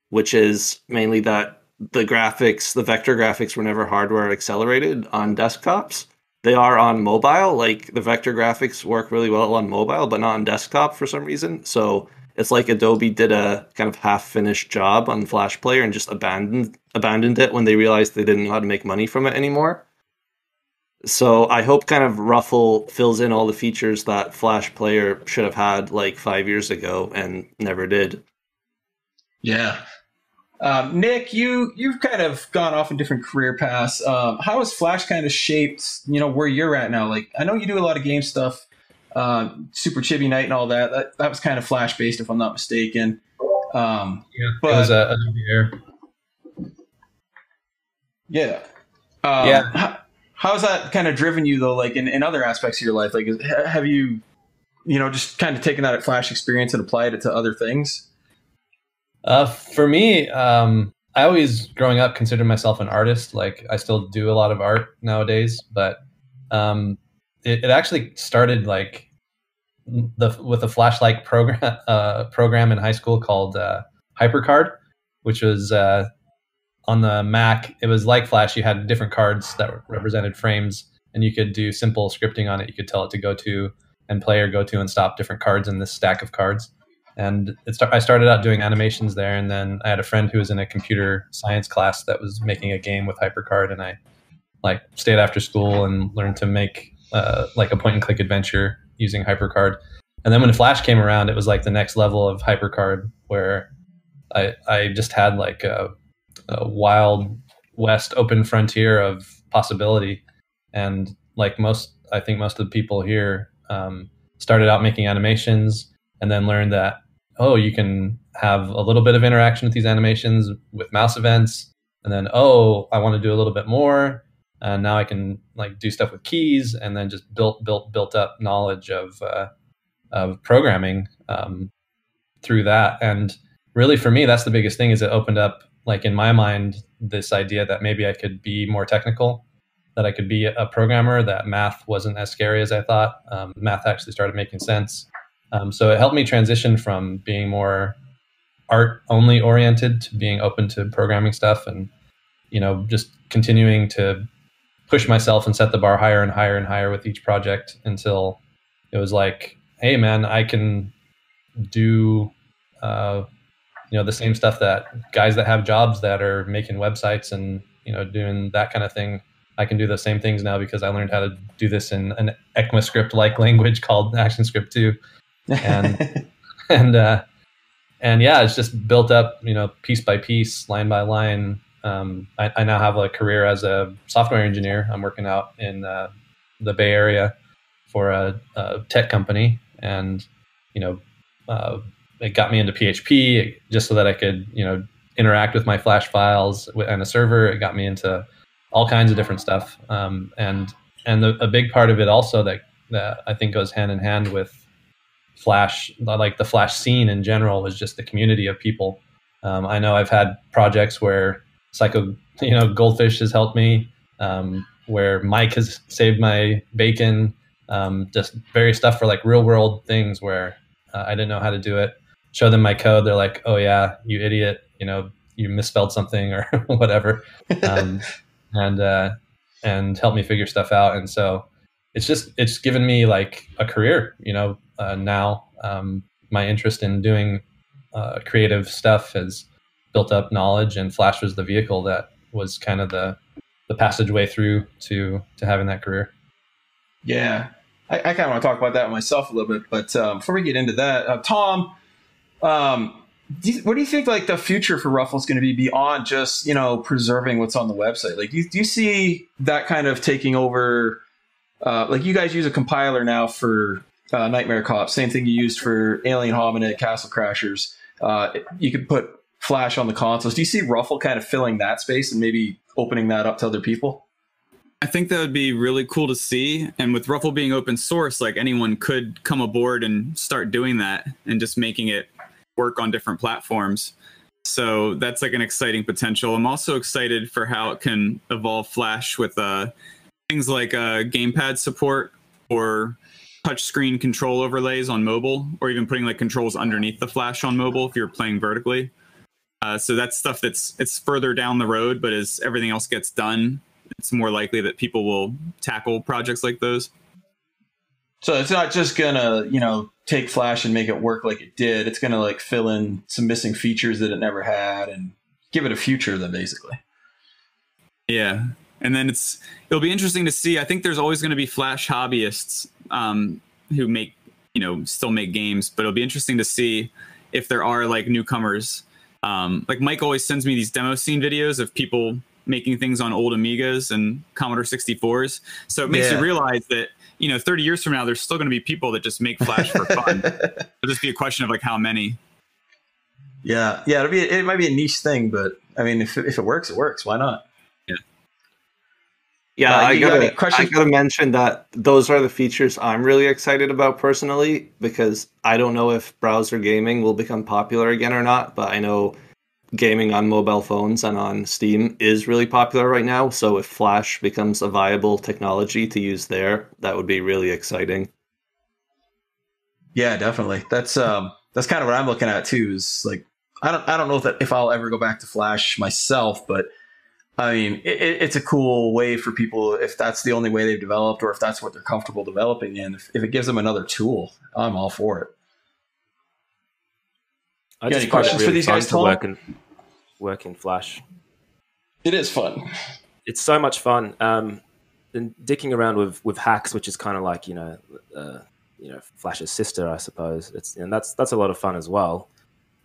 which is mainly that the vector graphics were never hardware accelerated on desktops. They are on mobile. Like the vector graphics work really well on mobile, but not on desktop for some reason. So it's like Adobe did a kind of half-finished job on Flash Player and just abandoned it when they realized they didn't know how to make money from it anymore. So I hope kind of Ruffle fills in all the features that Flash Player should have had like 5 years ago and never did. Yeah. Nick, you've kind of gone off in different career paths. How has Flash kind of shaped, where you're at now? Like, I know you do a lot of game stuff. Super Chibi Night and all that. That was kind of Flash based, if I'm not mistaken. It was a Air. Yeah. Yeah. How's that kind of driven you though? Like in other aspects of your life, like have you, just kind of taken that Flash experience and applied it to other things? For me, I always growing up considered myself an artist. Like I still do a lot of art nowadays, but it actually started like with a Flash-like program in high school called HyperCard, which was on the Mac. It was like Flash. You had different cards that represented frames, and you could do simple scripting on it. You could tell it to go to and play or go to and stop different cards in this stack of cards. And I started out doing animations there, and then I had a friend who was in a computer science class that was making a game with HyperCard, and I like stayed after school and learned to make like a point and click adventure using HyperCard. And then when Flash came around, it was like the next level of HyperCard, where I just had like a wild west open frontier of possibility. And like I think most of the people here started out making animations and then learned that, you can have a little bit of interaction with these animations with mouse events. And then, I want to do a little bit more. And now I can like do stuff with keys, and then just built up knowledge of programming through that. And really for me, that's the biggest thing, is it opened up, like in my mind, this idea that maybe I could be more technical, that I could be a programmer, that math wasn't as scary as I thought. Math actually started making sense. So it helped me transition from being more art only oriented to being open to programming stuff, and, just continuing to push myself and set the bar higher and higher and higher with each project until it was like, hey man, I can do, the same stuff that guys that have jobs that are making websites and, doing that kind of thing. I can do the same things now because I learned how to do this in an ECMAScript-like language called ActionScript 2. And, and yeah, it's just built up, piece by piece, line by line. I now have a career as a software engineer. I'm working out in the Bay Area for a tech company, and it got me into PHP just so that I could interact with my Flash files and a server. It got me into all kinds of different stuff, and a big part of it also that I think goes hand in hand with Flash, like the Flash scene in general, was just the community of people. I know I've had projects where Goldfish has helped me, where Mike has saved my bacon, just various stuff for like real world things where I didn't know how to do it. Show them my code. They're like, oh yeah, you idiot, you misspelled something or whatever. And help me figure stuff out. And so it's given me like a career, now. My interest in doing creative stuff has built up knowledge, and Flash was the vehicle that was kind of the passageway through to having that career. Yeah. I kind of want to talk about that myself a little bit, but before we get into that, Tom, what do you think like the future for Ruffle is going to be beyond just preserving what's on the website? Like, do you see that kind of taking over? Like, you guys use a compiler now for Nightmare Cop, same thing you used for Alien Hominid, Castle Crashers. You could put Flash on the consoles. Do you see Ruffle kind of filling that space and maybe opening that up to other people? I think that would be really cool to see. And with Ruffle being open source, like anyone could come aboard and start doing that and just making it work on different platforms. So that's like an exciting potential. I'm also excited for how it can evolve Flash with things like gamepad support or touchscreen control overlays on mobile, or even putting like controls underneath the Flash on mobile if you're playing vertically. So that's stuff it's further down the road, but as everything else gets done, it's more likely that people will tackle projects like those. So it's not just gonna, take Flash and make it work like it did. It's gonna like fill in some missing features that it never had and give it a future then, basically. Yeah. And then it'll be interesting to see. I think there's always going to be Flash hobbyists who make, still make games, but it'll be interesting to see if there are like newcomers. Like Mike always sends me these demo scene videos of people making things on old Amigas and Commodore 64s. So it makes you realize that, 30 years from now, there's still going to be people that just make Flash for fun. It'll just be a question of like how many. Yeah, it might be a niche thing, but I mean, if it works, it works. Why not? Yeah, I you got any gotta, questions? I gotta mention that those are the features I'm really excited about personally, because I don't know if browser gaming will become popular again or not, but I know gaming on mobile phones and on Steam is really popular right now. So if Flash becomes a viable technology to use there, that would be really exciting. Yeah, definitely. That's kind of what I'm looking at too. Is like I don't know if I'll ever go back to Flash myself, but I mean, it's a cool way for people if that's the only way they've developed, or if that's what they're comfortable developing in. If it gives them another tool, I'm all for it. I You got just any find it questions for really these fun guys, to Tom? work in Flash. It is fun. It's so much fun. And dicking around with hacks, which is kind of like Flash's sister, I suppose. That's a lot of fun as well.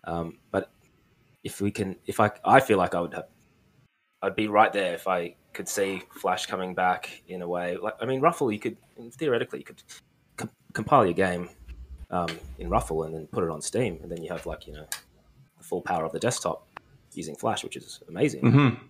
But I feel like I'd be right there if I could see Flash coming back in a way. Like, I mean, Ruffle, theoretically you could compile your game in Ruffle and then put it on Steam, and then you have the full power of the desktop using Flash, which is amazing. Mm-hmm.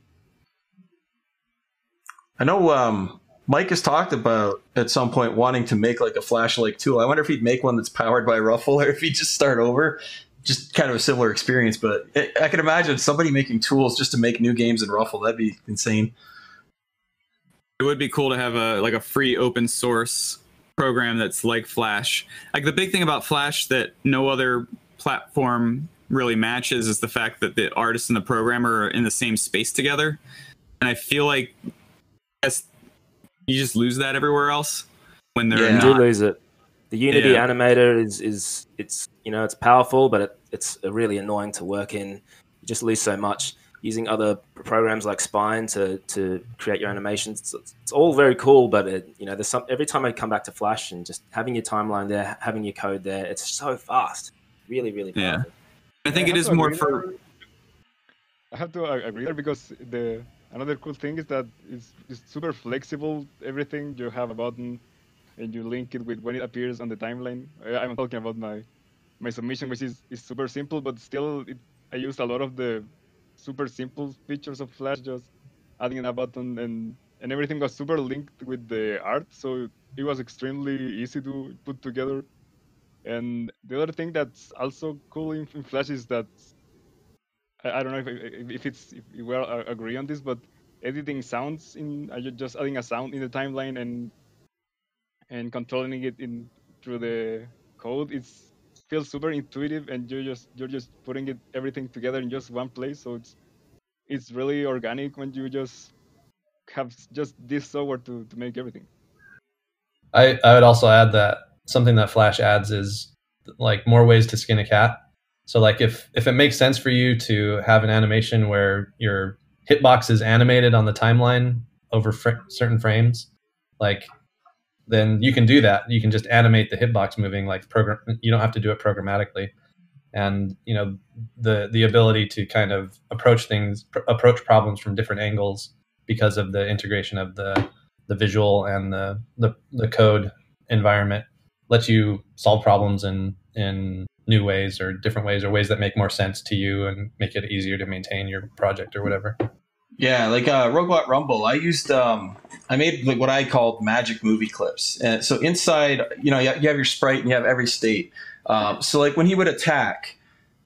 I know Mike has talked about at some point wanting to make like a Flash-like tool. I wonder if he'd make one that's powered by Ruffle, or if he'd just start over. Just kind of a similar experience, but I can imagine somebody making tools just to make new games in Ruffle. That'd be insane. It would be cool to have a free open source program that's like Flash. Like the big thing about Flash that no other platform really matches is the fact that the artist and the programmer are in the same space together. And I feel like you just lose that everywhere else when they're You do lose it. The Unity animator is it's powerful, but it's really annoying to work in. You just lose so much. Using other programs like Spine to create your animations, it's all very cool. But there's every time I come back to Flash and just having your timeline there, having your code there, it's so fast. Really, really powerful. Yeah. I think it is more for. I have to agree there, because another cool thing is that it's super flexible. Everything, you have a button and you link it with when it appears on the timeline. I'm talking about my submission, which is super simple, but still I used a lot of the super simple features of Flash, just adding a button, and everything was super linked with the art, so it was extremely easy to put together. And the other thing that's also cool in Flash is that I don't know if we all agree on this, but editing sounds just adding a sound in the timeline and controlling it through the code, feels super intuitive, and you're just putting everything together in just one place. So it's really organic when you just have just this software to make everything. I would also add that something that Flash adds is like more ways to skin a cat. So like if it makes sense for you to have an animation where your hitbox is animated on the timeline over certain frames, like then you can do that. You can just animate the hitbox moving you don't have to do it programmatically. And the ability to kind of approach problems from different angles because of the integration of the visual and the code environment lets you solve problems in new ways or different ways, or ways that make more sense to you and make it easier to maintain your project or whatever. Yeah, like Robot Rumble, I used I made like what I called magic movie clips. And so inside, you have your sprite and you have every state. So like when he would attack,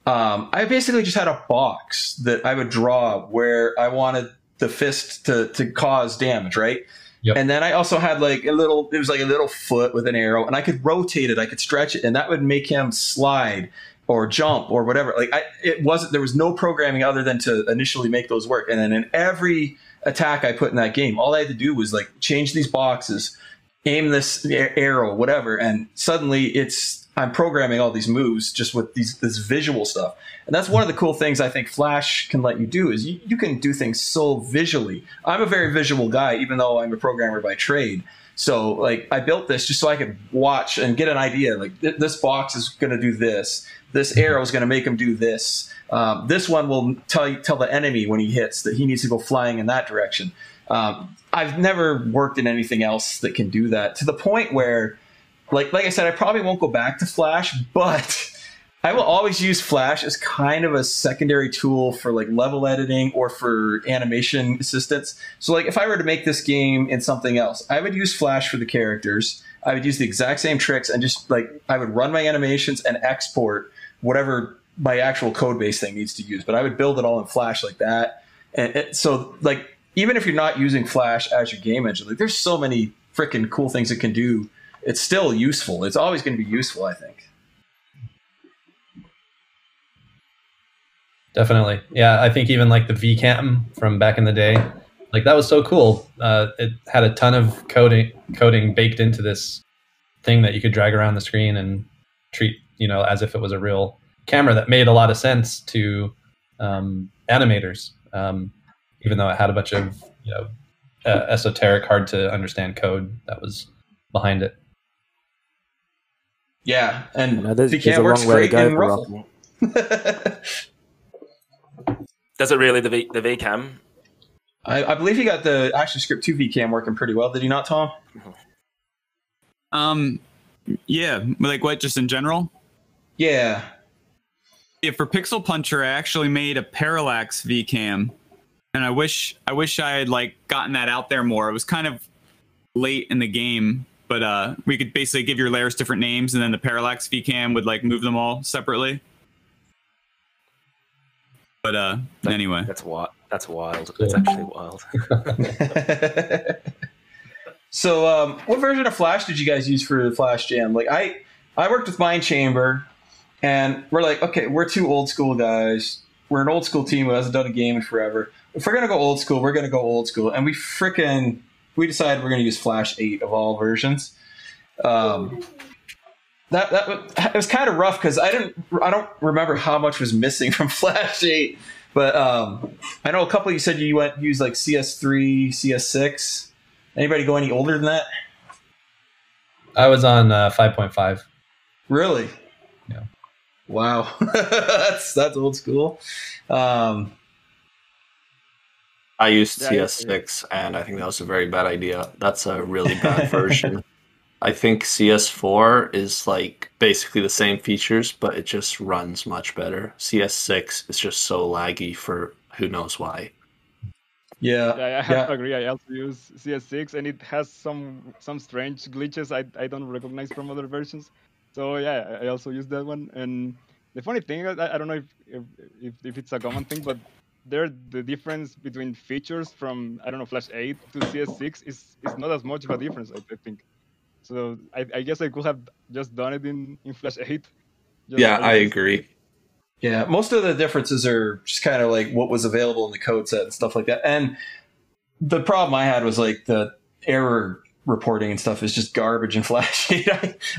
I basically just had a box that I would draw where I wanted the fist to cause damage, right? Yep. And then I also had like it was like a little foot with an arrow, and I could rotate it, I could stretch it, and that would make him slide or jump or whatever. Like there was no programming other than to initially make those work. And then in every attack I put in that game, all I had to do was like change these boxes, aim this arrow, whatever, and suddenly I'm programming all these moves just with this visual stuff. And that's one of the cool things I think Flash can let you do is you can do things so visually. I'm a very visual guy, even though I'm a programmer by trade. So like I built this just so I could watch and get an idea. Like this box is going to do this. This arrow is going to make him do this. This one will tell the enemy when he hits that he needs to go flying in that direction. I've never worked in anything else that can do that, to the point where, like I said, I probably won't go back to Flash, but I will always use Flash as kind of a secondary tool for like level editing or for animation assistance. So like if I were to make this game in something else, I would use Flash for the characters. I would use the exact same tricks and just like I would run my animations and export whatever my actual code base thing needs to use. But I would build it all in Flash like that. And so like even if you're not using Flash as your game engine, like there's so many freaking cool things it can do. It's still useful. It's always going to be useful, I think. Definitely. Yeah, I think even like the VCam from back in the day, like that was so cool. It had a ton of coding baked into this thing that you could drag around the screen and treat, as if it was a real camera. That made a lot of sense to animators, even though it had a bunch of esoteric, hard to understand code that was behind it. Yeah, and VCam works great in Ruffle. Does it really, the VCam? I believe he got the ActionScript 2 VCam working pretty well. Did he not, Tom? Yeah, like what, just in general? Yeah. Yeah, for Pixel Puncher, I actually made a parallax VCam, and I wish I had like gotten that out there more. It was kind of late in the game, but we could basically give your layers different names, and then the parallax VCam would like move them all separately. But anyway, that's wild. That's wild. That's actually wild. So, what version of Flash did you guys use for the Flash Jam? Like, I worked with Mind Chamber, and we're like, okay, we're two old school guys. We're an old school team who hasn't done a game in forever. If we're gonna go old school, we're gonna go old school, and we decided we're gonna use Flash 8 of all versions. It was kind of rough because I don't remember how much was missing from Flash 8, but I know a couple of you said you use like CS3, CS6. Anybody go any older than that? I was on 5.5. Really? Yeah. Wow, that's old school. I used CS6, and I think that was a very bad idea. That's a really bad version. I think CS4 is like basically the same features, but it just runs much better. CS6 is just so laggy for who knows why. Yeah, I have to agree. I also use CS6, and it has some strange glitches I don't recognize from other versions. So yeah, I also use that one. And the funny thing, I don't know if it's a common thing, but the difference between features from Flash 8 to CS6 is not as much of a difference. I think. So I guess I could have just done it in Flash 8. Yeah, I agree. Yeah, most of the differences are just kind of like what was available in the code set and stuff like that. And the problem I had was like the error reporting and stuff is just garbage in Flash 8.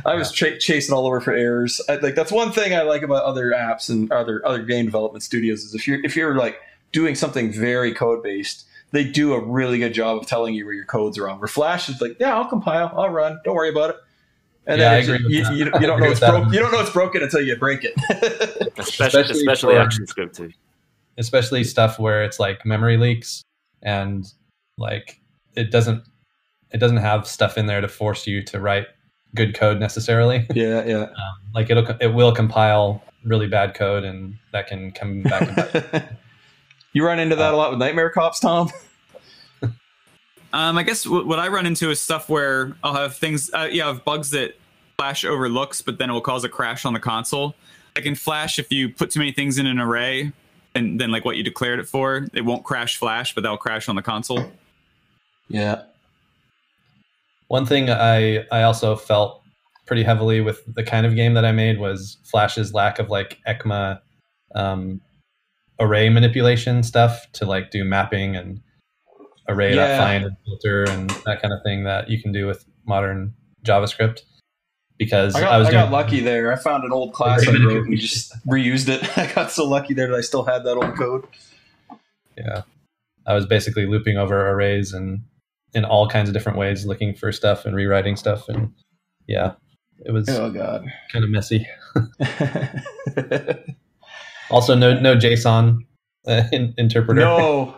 I was chasing all over for errors. That's one thing I like about other apps and other game development studios is if you're like doing something very code based, they do a really good job of telling you where your code's wrong. Where Flash is like, yeah, I'll compile, I'll run, don't worry about it. And yeah, then you don't know it's broken. You don't know it's broken until you break it. especially ActionScript too. Especially stuff where it's like memory leaks and like it doesn't have stuff in there to force you to write good code necessarily. Yeah. Like it will compile really bad code, and that can come back and back. You run into that a lot with Nightmare Cops, Tom? I guess what I run into is stuff where I'll have things, I have bugs that Flash overlooks, but then it will cause a crash on the console. Like in Flash, if you put too many things in an array, and then like what you declared it for, it won't crash Flash, but that'll crash on the console. Yeah. One thing I also felt pretty heavily with the kind of game that I made was Flash's lack of like ECMA array manipulation stuff to like do mapping and array.find and filter and that kind of thing that you can do with modern JavaScript. Because I got lucky there. I found an old class I wrote and just reused it. I got so lucky there that I still had that old code. Yeah. I was basically looping over arrays and in all kinds of different ways, looking for stuff and rewriting stuff. And yeah, it was kind of messy. Also, no JSON interpreter. No.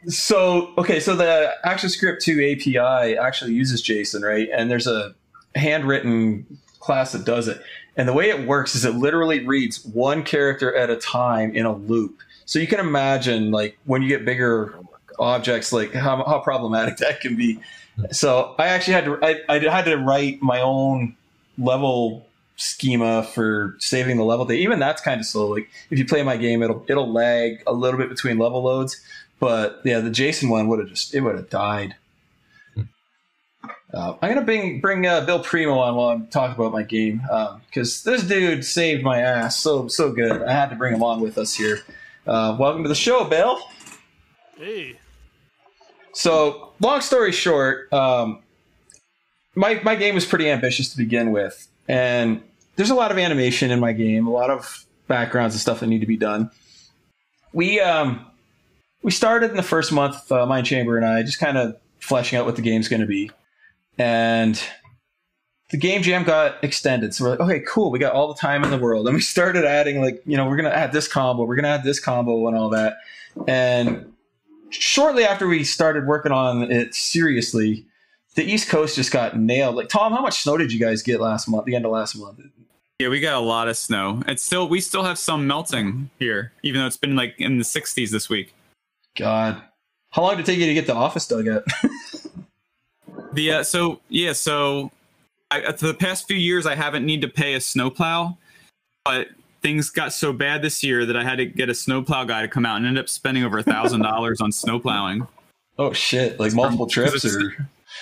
So the ActionScript 2 API actually uses JSON, right? And there's a handwritten class that does it. And the way it works is it literally reads one character at a time in a loop. So you can imagine, like, when you get bigger objects, like how problematic that can be. So I actually had to I had to write my own level schema for saving the level data. Even that's kind of slow. Like if you play my game, it'll lag a little bit between level loads. But yeah, the Jason one would have died. I'm gonna bring Bill Primo on while I'm talking about my game because this dude saved my ass so good. I had to bring him on with us here. Welcome to the show, Bill. Hey. So, long story short, my game was pretty ambitious to begin with, and there's a lot of animation in my game, a lot of backgrounds and stuff that need to be done. We started in the first month, Mind Chamber and I, just kind of fleshing out what the game's going to be, and the game jam got extended. So we're like, okay, cool, we got all the time in the world, and we started adding, like, we're going to add this combo, we're going to add this combo, and all that, and shortly after we started working on it seriously, the East Coast just got nailed. Like, Tom, how much snow did you guys get the end of last month? Yeah, we got a lot of snow. We still have some melting here, even though it's been like in the 60s this week. God, how long did it take you to get the office dug at? So for the past few years, I haven't needed to pay a snowplow, but things got so bad this year that I had to get a snowplow guy to come out and ended up spending over $1,000 on snowplowing. Oh shit! Like multiple trips, or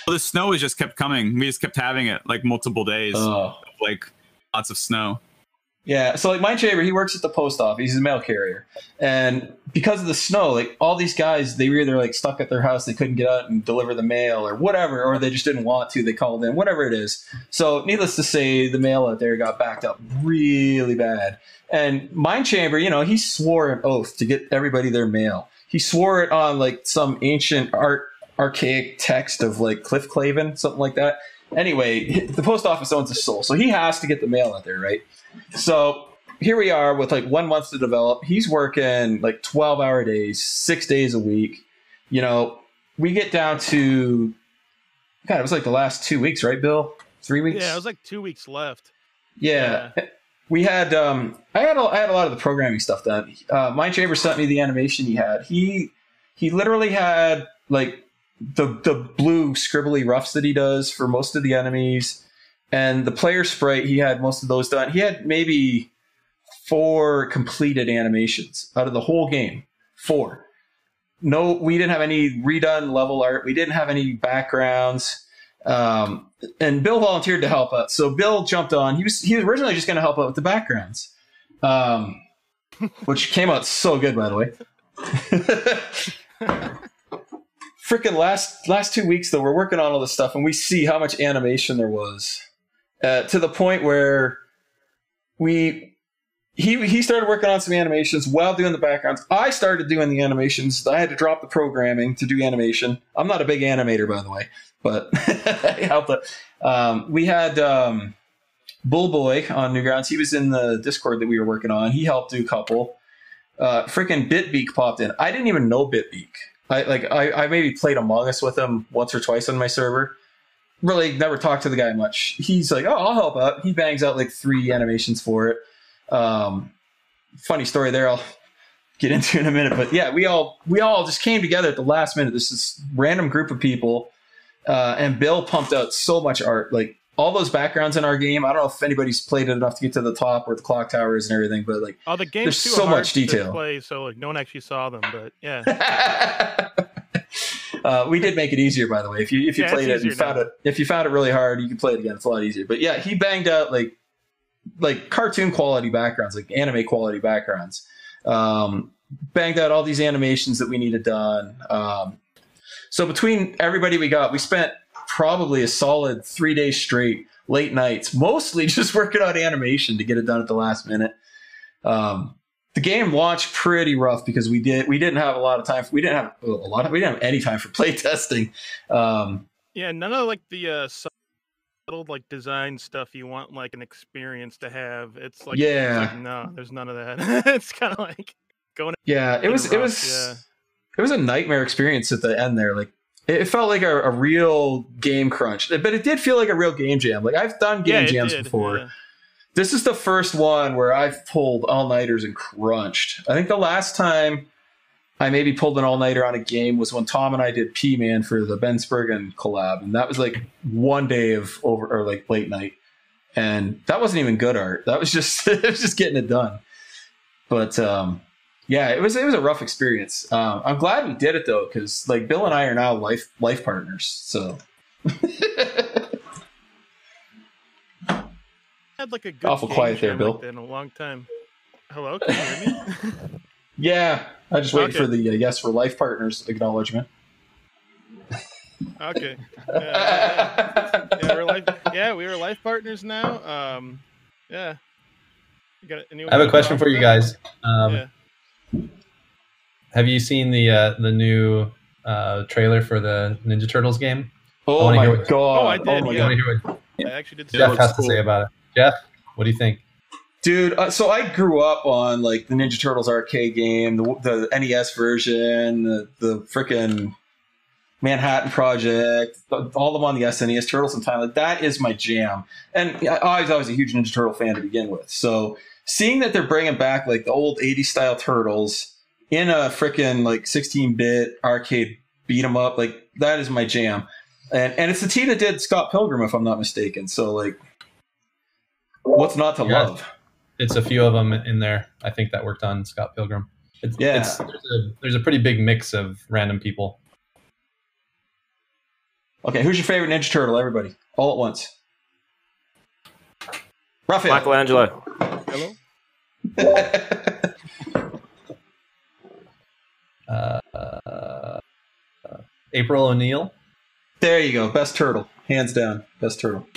well, the snow has just kept coming. We just kept having it like multiple days, like lots of snow. Yeah, so like Mind Chamber, he works at the post office. He's a mail carrier, and because of the snow, like all these guys, they were either like stuck at their house, they couldn't get out and deliver the mail, or whatever, or they just didn't want to. They called in, whatever it is. So, needless to say, the mail out there got backed up really bad. And Mind Chamber, he swore an oath to get everybody their mail. He swore it on like some ancient archaic text of like Cliff Clavin, something like that. Anyway, the post office owns a soul, so he has to get the mail out there, right? So here we are with like 1 month to develop. He's working like 12-hour days, 6 days a week. We get down to, God, it was like the last 2 weeks, right, Bill? 3 weeks? Yeah, it was like 2 weeks left. Yeah. We had, I had a lot of the programming stuff done. Mind Chamber sent me the animation he had. He literally had like the blue scribbly roughs that he does for most of the enemies. And the player sprite, he had most of those done. He had maybe 4 completed animations out of the whole game. 4. No, we didn't have any redone level art. We didn't have any backgrounds. And Bill volunteered to help out. So Bill jumped on. He was originally just going to help out with the backgrounds, which came out so good, by the way. Freaking last 2 weeks, though, we're working on all this stuff, and we see how much animation there was. To the point where he started working on some animations while doing the backgrounds. I started doing the animations. I had to drop the programming to do animation. I'm not a big animator, by the way, but I helped it. We had Bullboy on Newgrounds. He was in the Discord that we were working on. He helped do a couple. Freaking Bitbeak popped in. I didn't even know Bitbeak. I maybe played Among Us with him once or twice on my server. Really never talked to the guy much. He's like, oh, I'll help out. He bangs out like 3 animations for it. Funny story there I'll get into in a minute. But yeah, we all just came together at the last minute. This random group of people. And Bill pumped out so much art. Like all those backgrounds in our game. I don't know if anybody's played it enough to get to the top where the clock tower is and everything, but like the game's there's too so hard much detail. To play, so like no one actually saw them, but yeah. We did make it easier, by the way. If you played it and if you found it really hard, you can play it again. It's a lot easier. But yeah, he banged out like cartoon quality backgrounds, like anime quality backgrounds. Banged out all these animations that we needed done. So between everybody we spent probably a solid 3 days straight, late nights, mostly just working on animation to get it done at the last minute. The game launched pretty rough because we didn't have a lot of time. We didn't have any time for play testing. Yeah, none of like the subtle like design stuff you want like an experience to have. It's like no, there's none of that. It's kind of like going. Yeah, it was a nightmare experience at the end there. Like it felt like a real game crunch, but it did feel like a real game jam. Like I've done game jams before. Yeah. This is the first one where I've pulled all-nighters and crunched. I think the last time I maybe pulled an all-nighter on a game was when Tom and I did P-Man for the Ben Spurgeon collab, and that was like one day of like late night, and that wasn't even good art. That was just it was just getting it done. But yeah, it was a rough experience. I'm glad we did it though, because like Bill and I are now life partners. So had like a good awful quiet there, Bill. like that in a long time. Hello, can you hear me? Yeah, I just waiting for the yes, we're life partners acknowledgement. Okay. Yeah, we are life partners now. Yeah. I have a question for you guys. Have you seen the new trailer for the Ninja Turtles game? Oh my god! Oh, I did. I want to hear what I actually did. Jeff has to say about it. Jeff, what do you think? Dude, so I grew up on like the Ninja Turtles arcade game, the NES version, the frickin' Manhattan Project, all of them on the SNES, Turtles in Time. Like, that is my jam. And I was always a huge Ninja Turtle fan to begin with. So seeing that they're bringing back like the old 80s style Turtles in a frickin' like 16-bit arcade beat 'em up, like that is my jam. And it's the team that did Scott Pilgrim, if I'm not mistaken. So like, what's not to love? It's a few of them in there, I think, that worked on Scott Pilgrim. There's a pretty big mix of random people. Okay, who's your favorite Ninja Turtle, everybody? All at once. Raphael. Michelangelo. Hello? April O'Neil. There you go. Best turtle. Hands down. Best turtle.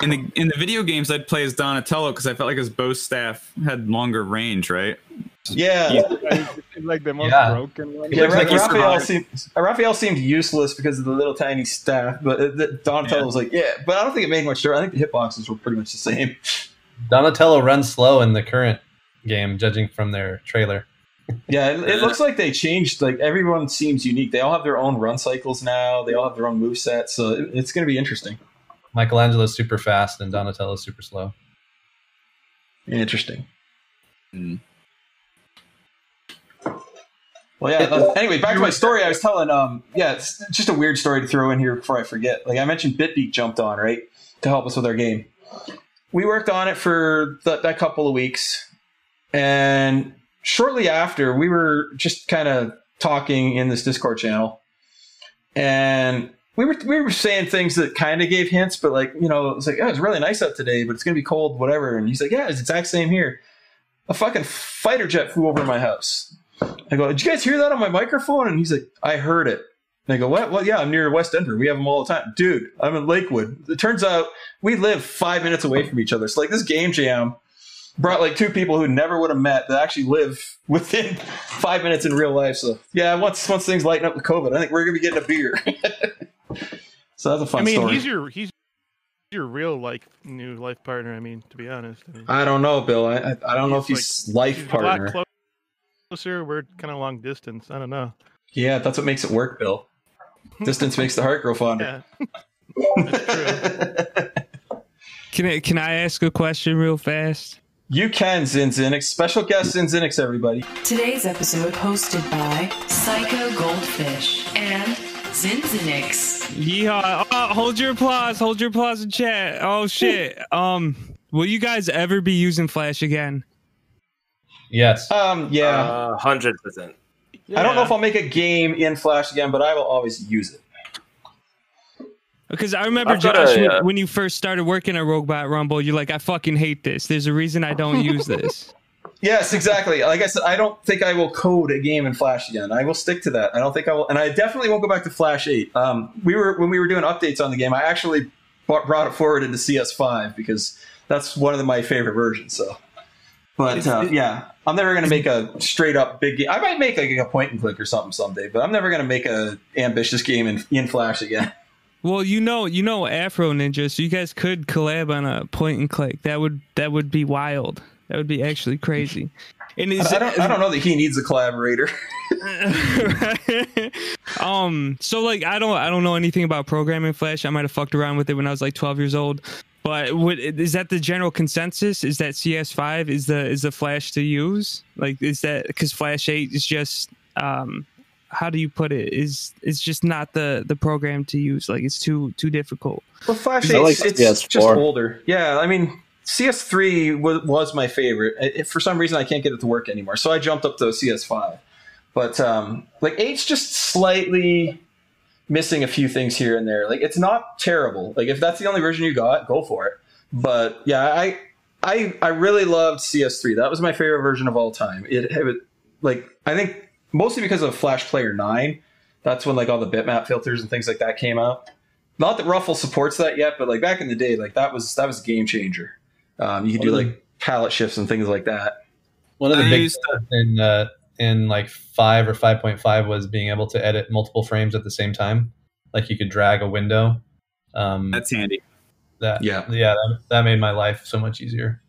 In the video games, I'd play as Donatello because I felt like his bow staff had longer range, right? Yeah. Like the most broken one. Yeah, Raphael seemed useless because of the little tiny staff, but Donatello was like, yeah, but I don't think it made much difference. I think the hitboxes were pretty much the same. Donatello runs slow in the current game, judging from their trailer. Yeah, it looks like they changed. Like everyone seems unique. They all have their own run cycles now. They all have their own movesets, so it's going to be interesting. Michelangelo's super fast and Donatello's super slow. Interesting. Well, yeah. Anyway, back to my story. I was telling. It's just a weird story to throw in here before I forget. Like I mentioned, Bitbeat jumped on right to help us with our game. We worked on it for that couple of weeks, and shortly after, we were just kind of talking in this Discord channel, and we were saying things that kind of gave hints, but like, you know, it was like, oh, it's really nice out today, but it's gonna be cold, whatever. And he's like, yeah, it's the exact same here. A fucking fighter jet flew over my house. I go, did you guys hear that on my microphone? And he's like, I heard it. And I go, what? Well, yeah, I'm near West Denver. We have them all the time. Dude, I'm in Lakewood. It turns out we live 5 minutes away from each other. So like this game jam brought like two people who never would have met that actually live within 5 minutes in real life. So yeah, once things lighten up with COVID, I think we're gonna be getting a beer. So that's a fun story. He's your real new life partner. I mean, to be honest. I don't know, Bill. I don't know if he's life partner. A lot closer. We're kind of long distance. I don't know. Yeah, that's what makes it work, Bill. Distance makes the heart grow fonder. Yeah. That's true. Can I ask a question real fast? You can, Xinxinix. Special guest Xinxinix, everybody. Today's episode hosted by PsychoGoldfish and Xinxinix. Yeehaw. Oh, hold your applause in chat. Oh shit. Will you guys ever be using Flash again? Yes. Yeah. 100%. I don't know if I'll make a game in Flash again, but I will always use it. Because I remember, Josh, when you first started working at Robot Rumble, you're like, I fucking hate this. There's a reason I don't use this. Yes, exactly. Like I said, I don't think I will code a game in Flash again. I will stick to that. I don't think I will, and I definitely won't go back to Flash 8. When we were doing updates on the game, I actually brought it forward into CS5 because that's one of my favorite versions. So, but yeah, I'm never going to make a straight up big game. I might make like a point and click or something someday, but I'm never going to make a ambitious game in Flash again. Well, you know Afro Ninja, so you guys could collab on a point and click. That would be wild. That would be actually crazy. And I don't know that he needs a collaborator. So like I don't know anything about programming Flash. I might have fucked around with it when I was like 12 years old. But is that the general consensus? Is that CS5 is the Flash to use? Like, is that because Flash 8 is just how do you put it? Is just not the program to use? Like, it's too difficult. Well, Flash 8, it's just older. Yeah, I mean, CS3 was my favorite. For some reason, I can't get it to work anymore, so I jumped up to CS5. But like 8's just slightly missing a few things here and there. Like, it's not terrible. Like, if that's the only version you got, go for it. But yeah, I really loved CS3. That was my favorite version of all time. It like, I think mostly because of Flash Player 9. That's when like all the bitmap filters and things like that came out. Not that Ruffle supports that yet, but like back in the day, like that was a game changer. You could do like palette shifts and things like that. One of the big stuff in like 5 or 5.5 was being able to edit multiple frames at the same time. Like you could drag a window. That's handy. That made my life so much easier.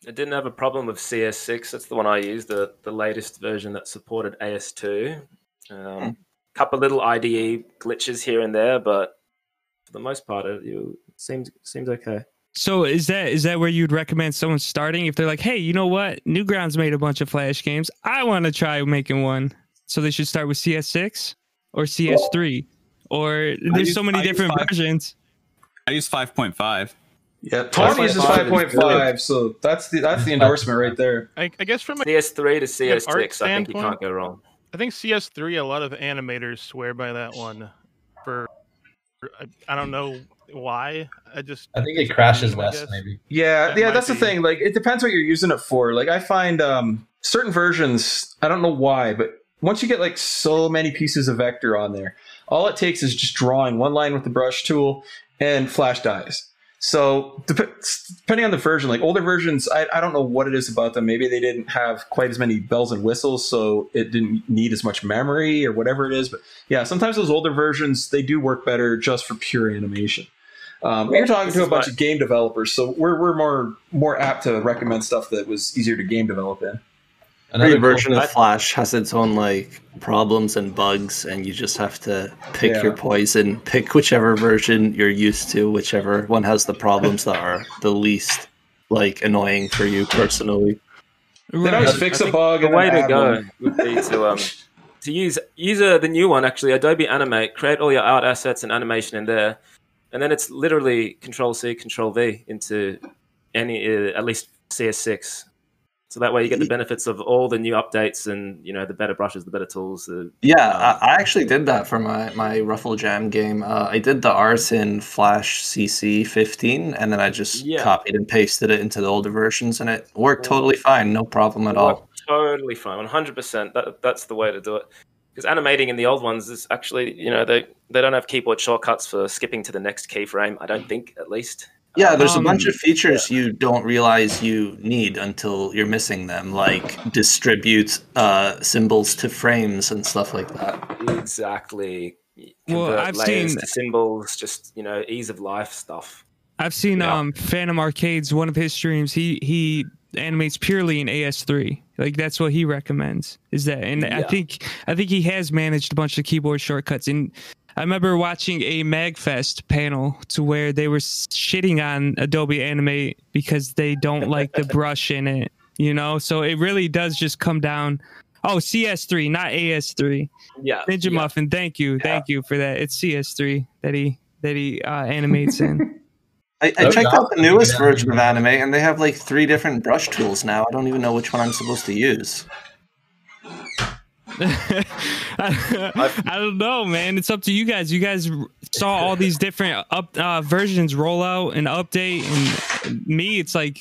I didn't have a problem with CS6. That's the one I used, the latest version that supported AS2. Couple little IDE glitches here and there, but for the most part, it seems okay. So is that where you'd recommend someone starting if they're like, hey, you know what? Newgrounds made a bunch of Flash games. I want to try making one. So they should start with CS6 or CS3, or there's so many different versions. I use 5.5 Yeah, Tom uses 5.5, so that's the endorsement right there. I guess from CS3 to CS6, I think you standpoint, can't go wrong. I think CS3, a lot of animators swear by that one. I don't know why. I think it crashes less, maybe. Yeah, that's the thing. Like, it depends what you're using it for. Like, I find certain versions, I don't know why, but once you get like so many pieces of vector on there, all it takes is just drawing one line with the brush tool and Flash dies. So depending on the version, like older versions, I don't know what it is about them. Maybe they didn't have quite as many bells and whistles, so it didn't need as much memory or whatever it is. But yeah, sometimes those older versions, they do work better just for pure animation. You're talking to a bunch of game developers, so we're more apt to recommend stuff that was easier to game develop in. Every version of Flash has its own like problems and bugs, and you just have to pick your poison. Pick whichever version you're used to, whichever one has the problems that are the least like annoying for you personally. They always fix a bug. The way to go would be to use the new one, actually, Adobe Animate. Create all your art assets and animation in there, and then it's literally Control-C, Control-V into any at least CS6. So that way you get the benefits of all the new updates and, you know, the better brushes, the better tools. I actually did that for my Ruffle Jam game. I did the art in Flash CC 15, and then I just copied and pasted it into the older versions, and it worked totally fine. No problem at all. Totally fine. 100%. That's the way to do it. Because animating in the old ones is actually, you know, they don't have keyboard shortcuts for skipping to the next keyframe, I don't think, at least. Yeah, there's a bunch of features you don't realize you need until you're missing them, like distribute symbols to frames and stuff like that. Exactly. Convert layers to symbols, just, you know, ease of life stuff. I've seen Phantom Arcade's one of his streams. He animates purely in AS3. Like, that's what he recommends. Is that, and I think he has managed a bunch of keyboard shortcuts. And I remember watching a MagFest panel to where they were shitting on Adobe Animate because they don't like the brush in it, you know? So it really does just come down. Oh, CS3, not AS3. Yeah. Ninja Muffin, thank you for that. It's CS3 that he animates in. I checked out the newest version of Animate, and they have like 3 different brush tools now. I don't even know which one I'm supposed to use. I don't know, man. It's up to you guys. You guys saw all these different versions roll out and update, and me, it's like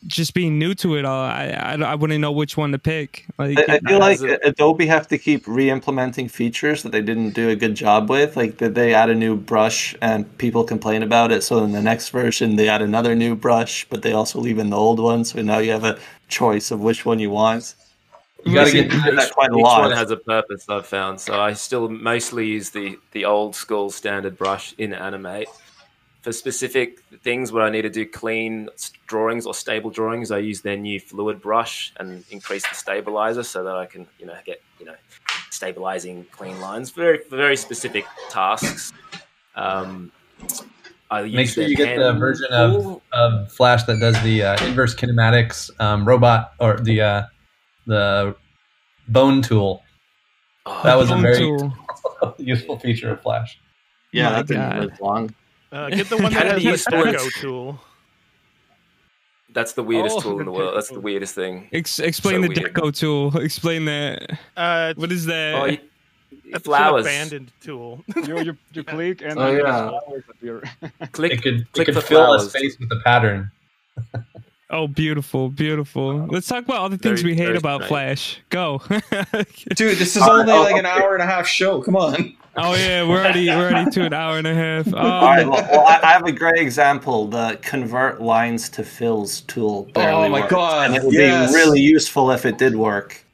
just being new to it all. I wouldn't know which one to pick. Like, I feel like Adobe have to keep re-implementing features that they didn't do a good job with. Like, did they add a new brush and people complain about it? So in the next version, they add another new brush, but they also leave in the old one. So now you have a choice of which one you want. You got to get that quite a lot. Each one has a purpose, I've found. So I still mostly use the old school standard brush in Animate. For specific things where I need to do clean drawings or stable drawings, I use their new fluid brush and increase the stabilizer so that I can, you know, get, you know, stabilizing clean lines. Very, very specific tasks. I Make use sure their you get the pen version tool. of Flash that does the inverse kinematics robot or the bone tool. That was a Bone very tool. useful feature of Flash. Yeah, My that didn't God. live long. Get the one that Can it has be the used for it? deco tool. That's the weirdest Oh, tool in the the world. That's deco. the weirdest thing. Explain So the weird. deco tool. Explain that. What is that? Oh, That's an flowers. abandoned tool. You click and Oh, then yeah. flowers appear. Click. It click could for fill a flowers. space with a pattern. Oh, beautiful, beautiful. Let's talk about all the things Very, we hate very about strange. Flash. Go. Dude, this is only like an hour and a half show. Come on. Oh yeah, we're already to an hour and a half. All right, well, I have a great example. The convert lines to fills tool barely Oh my works, God, and it would yes. be really useful if it did work.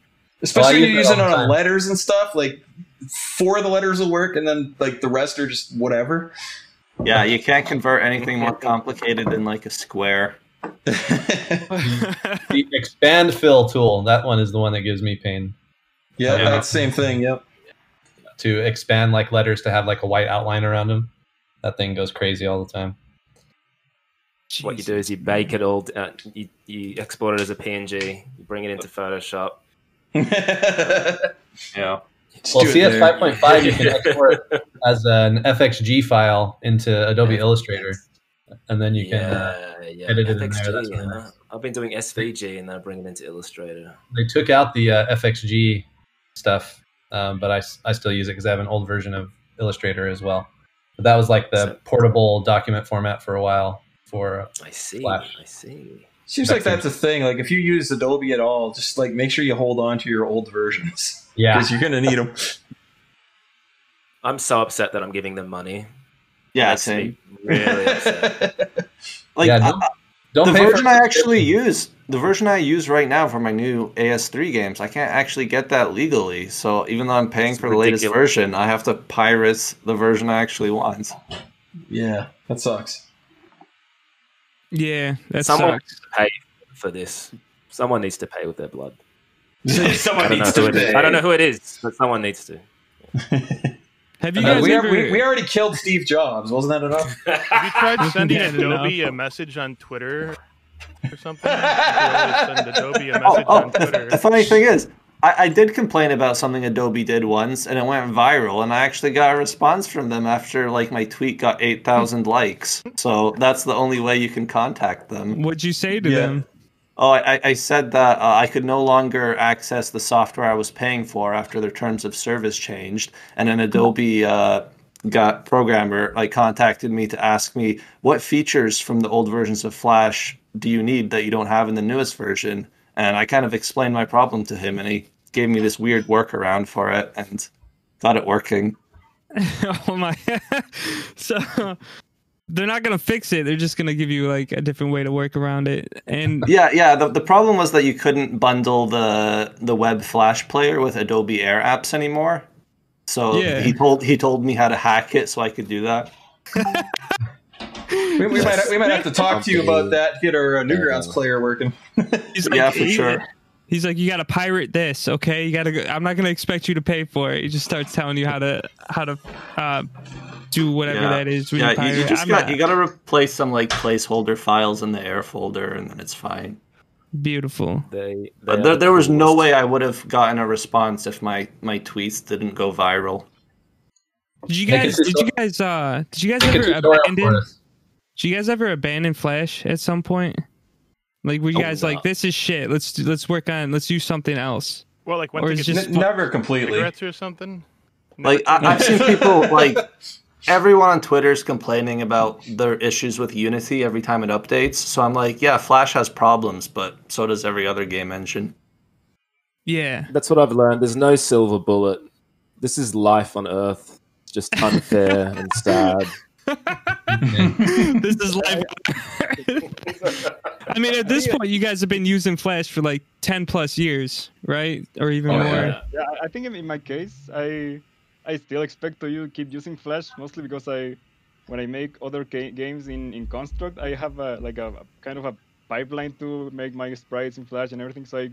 Especially I when use you're it all using the it on time. letters and stuff. Like 4 of the letters will work, and then like the rest are just whatever. Yeah, you can't convert anything more complicated than like a square. The expand fill tool, that one is the one that gives me pain. Yeah, that's the same thing. Yep. To expand like letters to have like a white outline around them. That thing goes crazy all the time. What you do is you bake it all. You export it as a PNG. You bring it into Photoshop. Yeah. Well, CS 5.5 you can export as an FXG file into Adobe Illustrator, and then you can edit it in there. That's FXG, really huh? nice. I've been doing SVG and then I bring it into Illustrator. They took out the FXG stuff, but I still use it because I have an old version of Illustrator as well. But that was like the portable document format for a while for Flash. I see. Seems like that's a thing. Like if you use Adobe at all, just like make sure you hold on to your old versions. Yeah, because you're gonna need them. I'm so upset that I'm giving them money. Yeah, Makes same. me really upset. Like Yeah, don't the pay for version I actually use, the version I use right now for my new AS3 games, I can't actually get that legally. So even though I'm paying for the latest version, I have to pirate the version I actually want. Yeah, that sucks. Yeah, that Someone sucks. needs to pay for this. Someone needs to pay with their blood. Someone needs to pay. I don't know who it is, but someone needs to. Have you guys we already killed Steve Jobs. Wasn't that enough? Have you tried sending Yeah, Adobe a message on Twitter or something? You can always send Adobe a message on Twitter. The funny thing is, I did complain about something Adobe did once, and it went viral, and I actually got a response from them after like my tweet got 8,000 likes. So that's the only way you can contact them. What'd you say to them? Oh, I said that I could no longer access the software I was paying for after their terms of service changed, and then Adobe programmer contacted me to ask me what features from the old versions of Flash do you need that you don't have in the newest version, and I kind of explained my problem to him, and he gave me this weird workaround for it, and got it working. Oh my! So they're not gonna fix it. They're just gonna give you like a different way to work around it. And yeah. The problem was that you couldn't bundle the web Flash player with Adobe Air apps anymore. So he told me how to hack it so I could do that. we might have to talk to you about that. Get our Newgrounds player working. He's like, for sure. He's like, you got to pirate this, okay? You got to. I'm not gonna expect you to pay for it. He just starts telling you how to do whatever that is. When you pirate. You got to replace some like placeholder files in the Air folder, and then it's fine. Beautiful. There was no way I would have gotten a response if my tweets didn't go viral. Did you guys ever abandon Flash at some point? Like were you guys like, this is shit, let's do something else? Well, like or when just never completely cigarettes or something. Like I've seen people like everyone on Twitter is complaining about their issues with Unity every time it updates. So I'm like, yeah, Flash has problems, but so does every other game engine. Yeah, that's what I've learned. There's no silver bullet. This is life on Earth. It's just unfair and sad. This is life. I mean, at this point, you guys have been using Flash for like 10 plus years, right? Or even more. Yeah, I think in my case, I still expect to keep using Flash, mostly because when I make other games in Construct, I have a kind of a pipeline to make my sprites in Flash and everything. So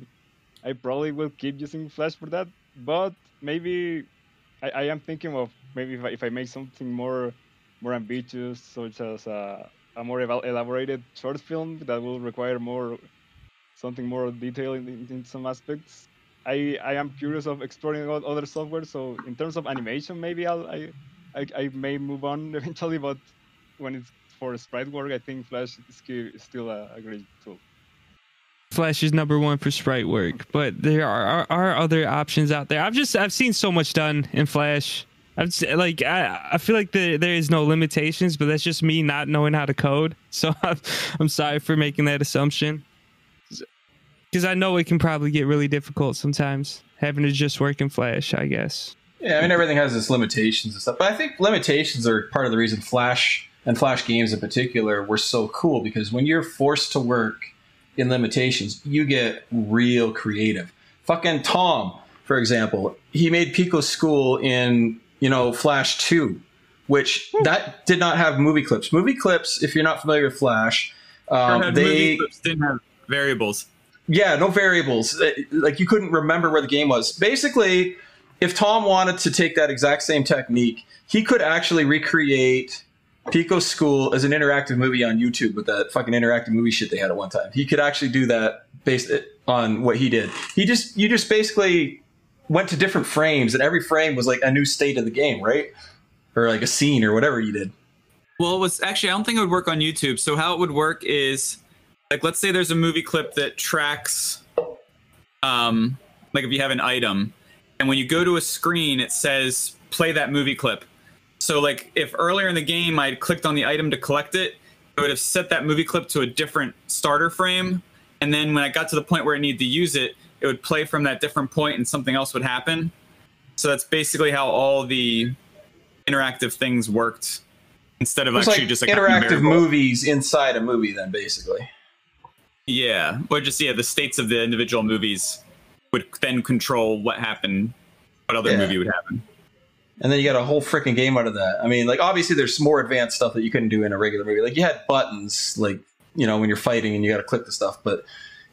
I probably will keep using Flash for that. But maybe I am thinking of maybe if I make something more more ambitious, such as a more elaborated short film that will require something more detailed in some aspects. I am curious of exploring other software. So in terms of animation, maybe I may move on eventually. But when it's for sprite work, I think Flash is still a great tool. Flash is #1 for sprite work, but there are other options out there. I've seen so much done in Flash. I feel like there is no limitations, but that's just me not knowing how to code. So I'm sorry for making that assumption, because I know it can probably get really difficult sometimes having to just work in Flash, I guess. Yeah, I mean, everything has its limitations and stuff, but I think limitations are part of the reason Flash and Flash games in particular were so cool, because when you're forced to work in limitations, you get real creative. Fucking Tom, for example, he made Pico School in, Flash 2, which that did not have movie clips. Movie clips, if you're not familiar with Flash, movie clips didn't have variables. Yeah, no variables. Like, you couldn't remember where the game was. Basically, if Tom wanted to take that exact same technique, he could actually recreate Pico School as an interactive movie on YouTube with that fucking interactive movie shit they had at one time. He could actually do that based on what he did. You just basically went to different frames, and every frame was like a new state of the game, right? Or like a scene or whatever you did. Well, it was actually, I don't think it would work on YouTube. So how it would work is, like, let's say there's a movie clip that tracks, like if you have an item, and when you go to a screen, it says play that movie clip. So like if earlier in the game I'd clicked on the item to collect it, I would have set that movie clip to a different starter frame. And then when I got to the point where I needed to use it, it would play from that different point and something else would happen. So that's basically how all the interactive things worked, instead of actually just like interactive movies inside a movie then, basically. Yeah, or just, the states of the individual movies would then control what happened, what other movie would happen. And then you got a whole freaking game out of that. I mean, like, obviously there's more advanced stuff that you couldn't do in a regular movie. Like, you had buttons, like, when you're fighting and you got to click the stuff. But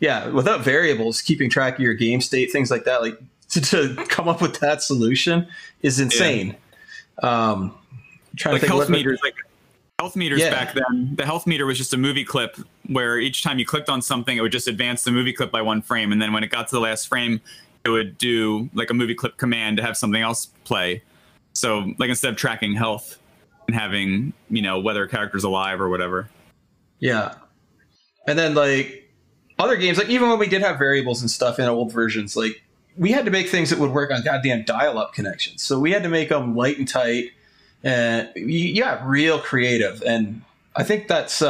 yeah, without variables, keeping track of your game state, things like that, like to come up with that solution is insane. Trying to think health meters, health meters back then. The health meter was just a movie clip where each time you clicked on something, it would just advance the movie clip by one frame. And then when it got to the last frame, it would do like a movie clip command to have something else play. So, like, instead of tracking health and having, whether a character's alive or whatever. Yeah. And then, like, other games, like, even when we did have variables and stuff in old versions, like, we had to make things that would work on goddamn dial-up connections. So we had to make them light and tight. And, real creative. And I think that's,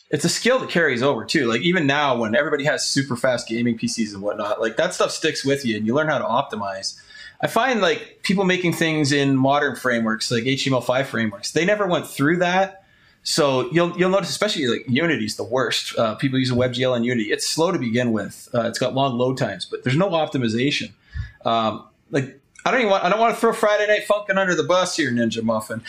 it's a skill that carries over, too. Like, even now, when everybody has super fast gaming PCs and whatnot, like, that stuff sticks with you and you learn how to optimize. I find, like, people making things in modern frameworks, like HTML5 frameworks, they never went through that. So you'll notice, especially like Unity's the worst. People using WebGL and Unity, it's slow to begin with. It's got long load times, but there's no optimization. Like, I don't want to throw Friday Night Funkin' under the bus here, Ninja Muffin.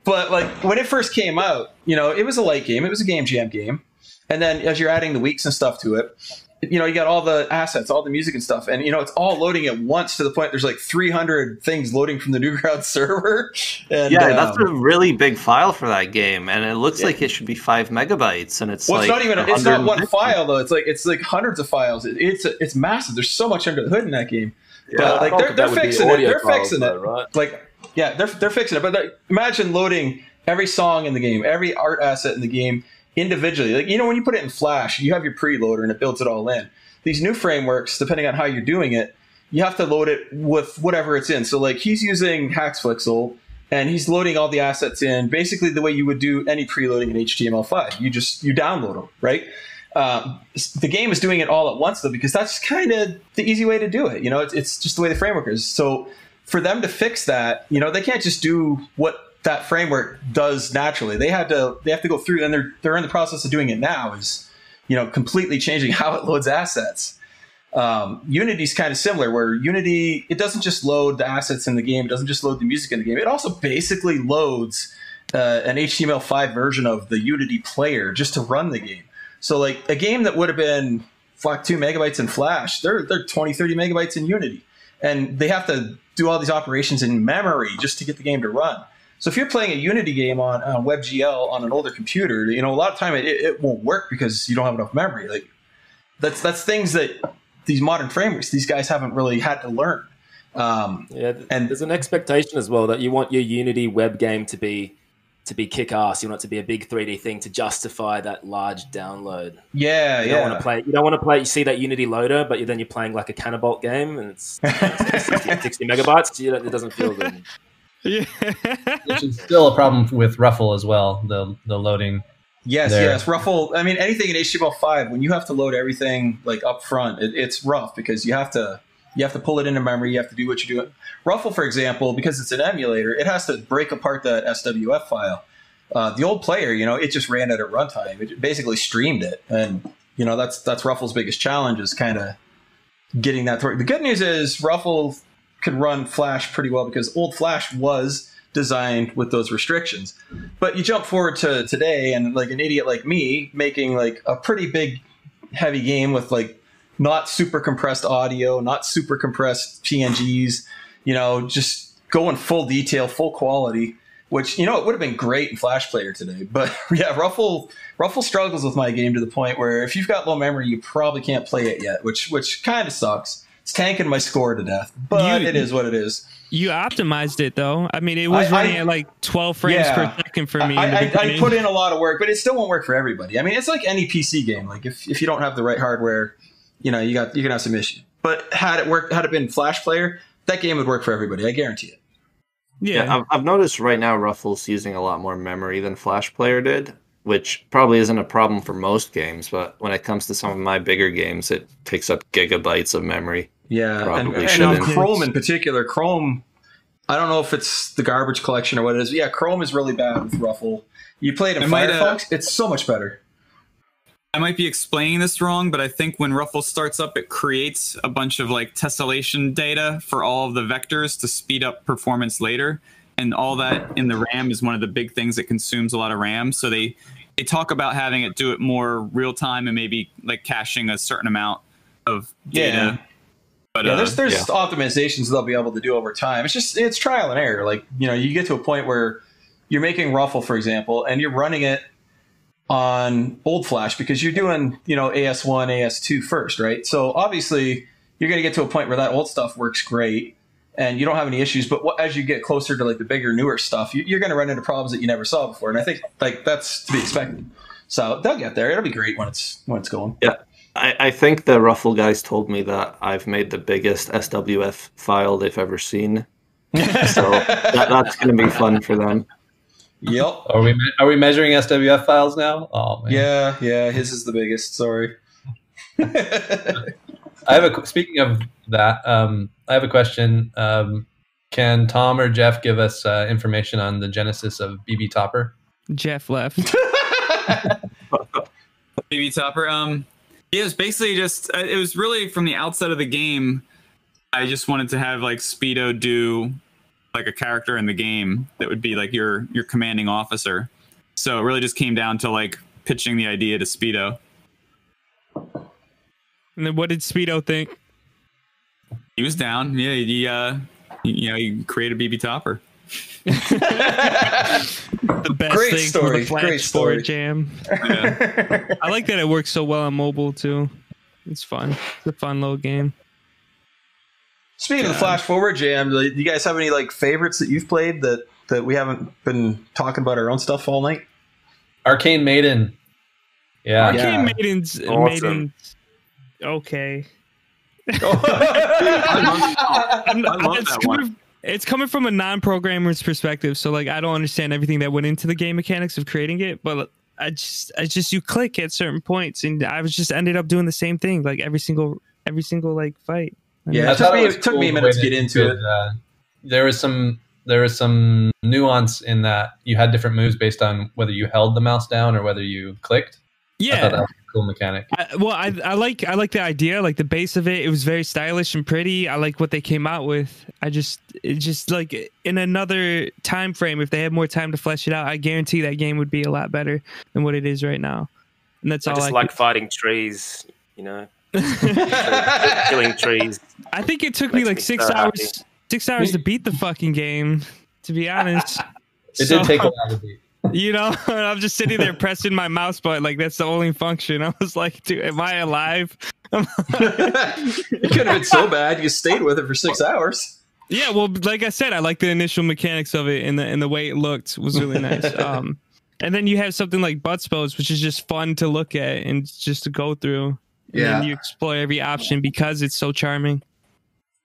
But like when it first came out, it was a light game. It was a game jam game. And then as you're adding the weeks and stuff to it, you got all the assets, all the music and stuff. And, it's all loading at once to the point there's like 300 things loading from the Newgrounds server. And, that's a really big file for that game. And it looks like it should be 5 megabytes. And it's it's not one file though. It's like hundreds of files. It's massive. There's so much under the hood in that game. Yeah, but like they're fixing it. They're fixing it. Right? Like, yeah, they're fixing it. But imagine loading every song in the game, every art asset in the game individually. Like, when you put it in Flash, you have your preloader and it builds it all in. These new frameworks, depending on how you're doing it, you have to load it with whatever it's in. So like he's using Haxflixel and he's loading all the assets in basically the way you would do any preloading in HTML5. You download them, right? The game is doing it all at once though, because that's kind of the easy way to do it. It's just the way the framework is. So for them to fix that, they can't just do what that framework does naturally. They have to go through, and they're in the process of doing it now, is completely changing how it loads assets. Unity's kind of similar, where Unity, it doesn't just load the assets in the game, it doesn't just load the music in the game, it also basically loads an HTML5 version of the Unity player just to run the game. So like a game that would have been 2 megabytes in Flash, they're 20, 30 megabytes in Unity, and they have to do all these operations in memory just to get the game to run. So if you're playing a Unity game on WebGL on an older computer, a lot of time it won't work because you don't have enough memory. Like that's things that these modern frameworks, these guys haven't really had to learn. And there's an expectation as well that you want your Unity web game to be kick-ass. You want it to be a big 3D thing to justify that large download. Yeah, you don't want to play. You see that Unity loader, but then you're playing like a Cannibalt game, and it's 60 megabytes. It doesn't feel good. Yeah, which is still a problem with Ruffle as well. The loading. Yes. Ruffle. I mean, anything in HTML5 when you have to load everything like up front, it's rough because you have to pull it into memory. You have to do what you're doing. Ruffle, for example, because it's an emulator, it has to break apart that SWF file. The old player, it just ran at a runtime. It basically streamed it, and that's Ruffle's biggest challenge is kind of getting that through. The good news is Ruffle could run Flash pretty well because old Flash was designed with those restrictions. But you jump forward to today, and like an idiot like me making like a pretty big, heavy game with like not super compressed audio, not super compressed PNGs, just going full detail, full quality, which, it would have been great in Flash Player today. But yeah, Ruffle struggles with my game to the point where if you've got low memory, you probably can't play it yet, which kind of sucks. It's tanking my score to death, but it is what it is. You optimized it though. I mean, it was running at like 12 frames per second for me. I put in a lot of work, but it still won't work for everybody. I mean, it's like any PC game. Like if you don't have the right hardware, you can have some issues. But had it been Flash Player, that game would work for everybody. I guarantee it. Yeah, I've noticed right now Ruffle's using a lot more memory than Flash Player did, which probably isn't a problem for most games, but when it comes to some of my bigger games, it takes up gigabytes of memory. Yeah, and on Chrome in particular, Chrome, I don't know if it's the garbage collection or what it is, but yeah, Chrome is really bad with Ruffle. You play it in Firefox, it's so much better. I might be explaining this wrong, but I think when Ruffle starts up, it creates a bunch of like tessellation data for all of the vectors to speed up performance later. And all that in the RAM is one of the big things that consumes a lot of RAM. So they talk about having it do it more real time and maybe like caching a certain amount of data. Yeah. But there's optimizations they'll be able to do over time. It's trial and error. Like, you get to a point where you're making Ruffle, for example, and you're running it on old Flash because you're doing, AS1, AS2 first, right? So obviously you're going to get to a point where that old stuff works great and you don't have any issues. But as you get closer to like the bigger, newer stuff, you're going to run into problems that you never saw before. And I think like that's to be expected. So they'll get there. It'll be great when it's going. Yeah. I think the Ruffle guys told me that I've made the biggest SWF file they've ever seen. So that's going to be fun for them. Yep. Are we measuring SWF files now? Oh man. Yeah. His is the biggest. Sorry. Speaking of that, I have a question. Can Tom or Jeff give us information on the genesis of BB Topper? Jeff left. BB Topper. It was basically just, it was really from the outset of the game, I just wanted to have like Speedo do like a character in the game that would be like your commanding officer. So it really just came down to like pitching the idea to Speedo. And then what did Speedo think? He was down. Yeah, he created BB Topper. The best great thing story. for the Flash Great story. Sport Jam. Yeah. I like that it works so well on mobile too. It's fun. It's a fun little game. Speaking of the Flash Forward Jam, do you guys have any like favorites that you've played that we haven't been talking about our own stuff all night? Arcane Maiden. Yeah. Arcane Maiden's Awesome. Okay. I love that one. It's coming from a non-programmer's perspective, so like I don't understand everything that went into the game mechanics of creating it, but I just you click at certain points, and I was just ended up doing the same thing like every single like fight. Yeah, it took me a minute to get into it. There was some nuance in that you had different moves based on whether you held the mouse down or whether you clicked. Yeah, I thought that was a cool mechanic. I like the idea, like the base of it. It was very stylish and pretty. I like what they came out with. It's just like in another time frame, if they had more time to flesh it out, I guarantee that game would be a lot better than what it is right now. And that's I all. just like fighting trees, killing trees. I think it took me like 6 hours. 6 hours to beat the fucking game. To be honest. It did take a while to beat. You know, I'm just sitting there pressing my mouse button like that's the only function. I was like, dude, am I alive? It could have been so bad you stayed with it for 6 hours. Yeah, well, like I said, I like the initial mechanics of it, and the way it looked was really nice. And then you have something like Buttspose, which is just fun to look at and just to go through. And then you explore every option because it's so charming.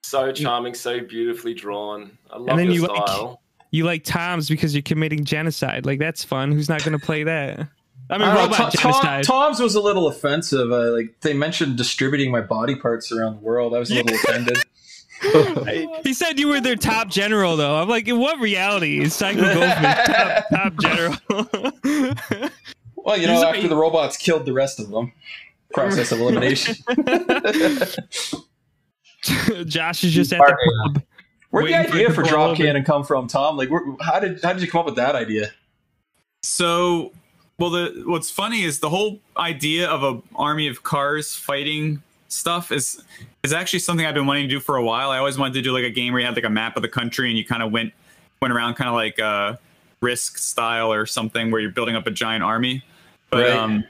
So charming, so beautifully drawn. I love your style. You like Tom's because you're committing genocide. Like, that's fun. Who's not going to play that? I mean, robot genocide. Tom's was a little offensive. Like, they mentioned distributing my body parts around the world. I was a little offended. He said you were their top general, though. I'm like, in what reality is PsychoGoldfish top general? Well, you know, after the robots killed the rest of them, process of elimination. Josh is just at the pub. Where'd the idea for Drop Cannon come from, Tom? Like, how did you come up with that idea? So, well, what's funny is the whole idea of an army of cars fighting stuff is actually something I've been wanting to do for a while. I always wanted to do like a game where you had like a map of the country and you kind of went around kind of like Risk style or something where you're building up a giant army. But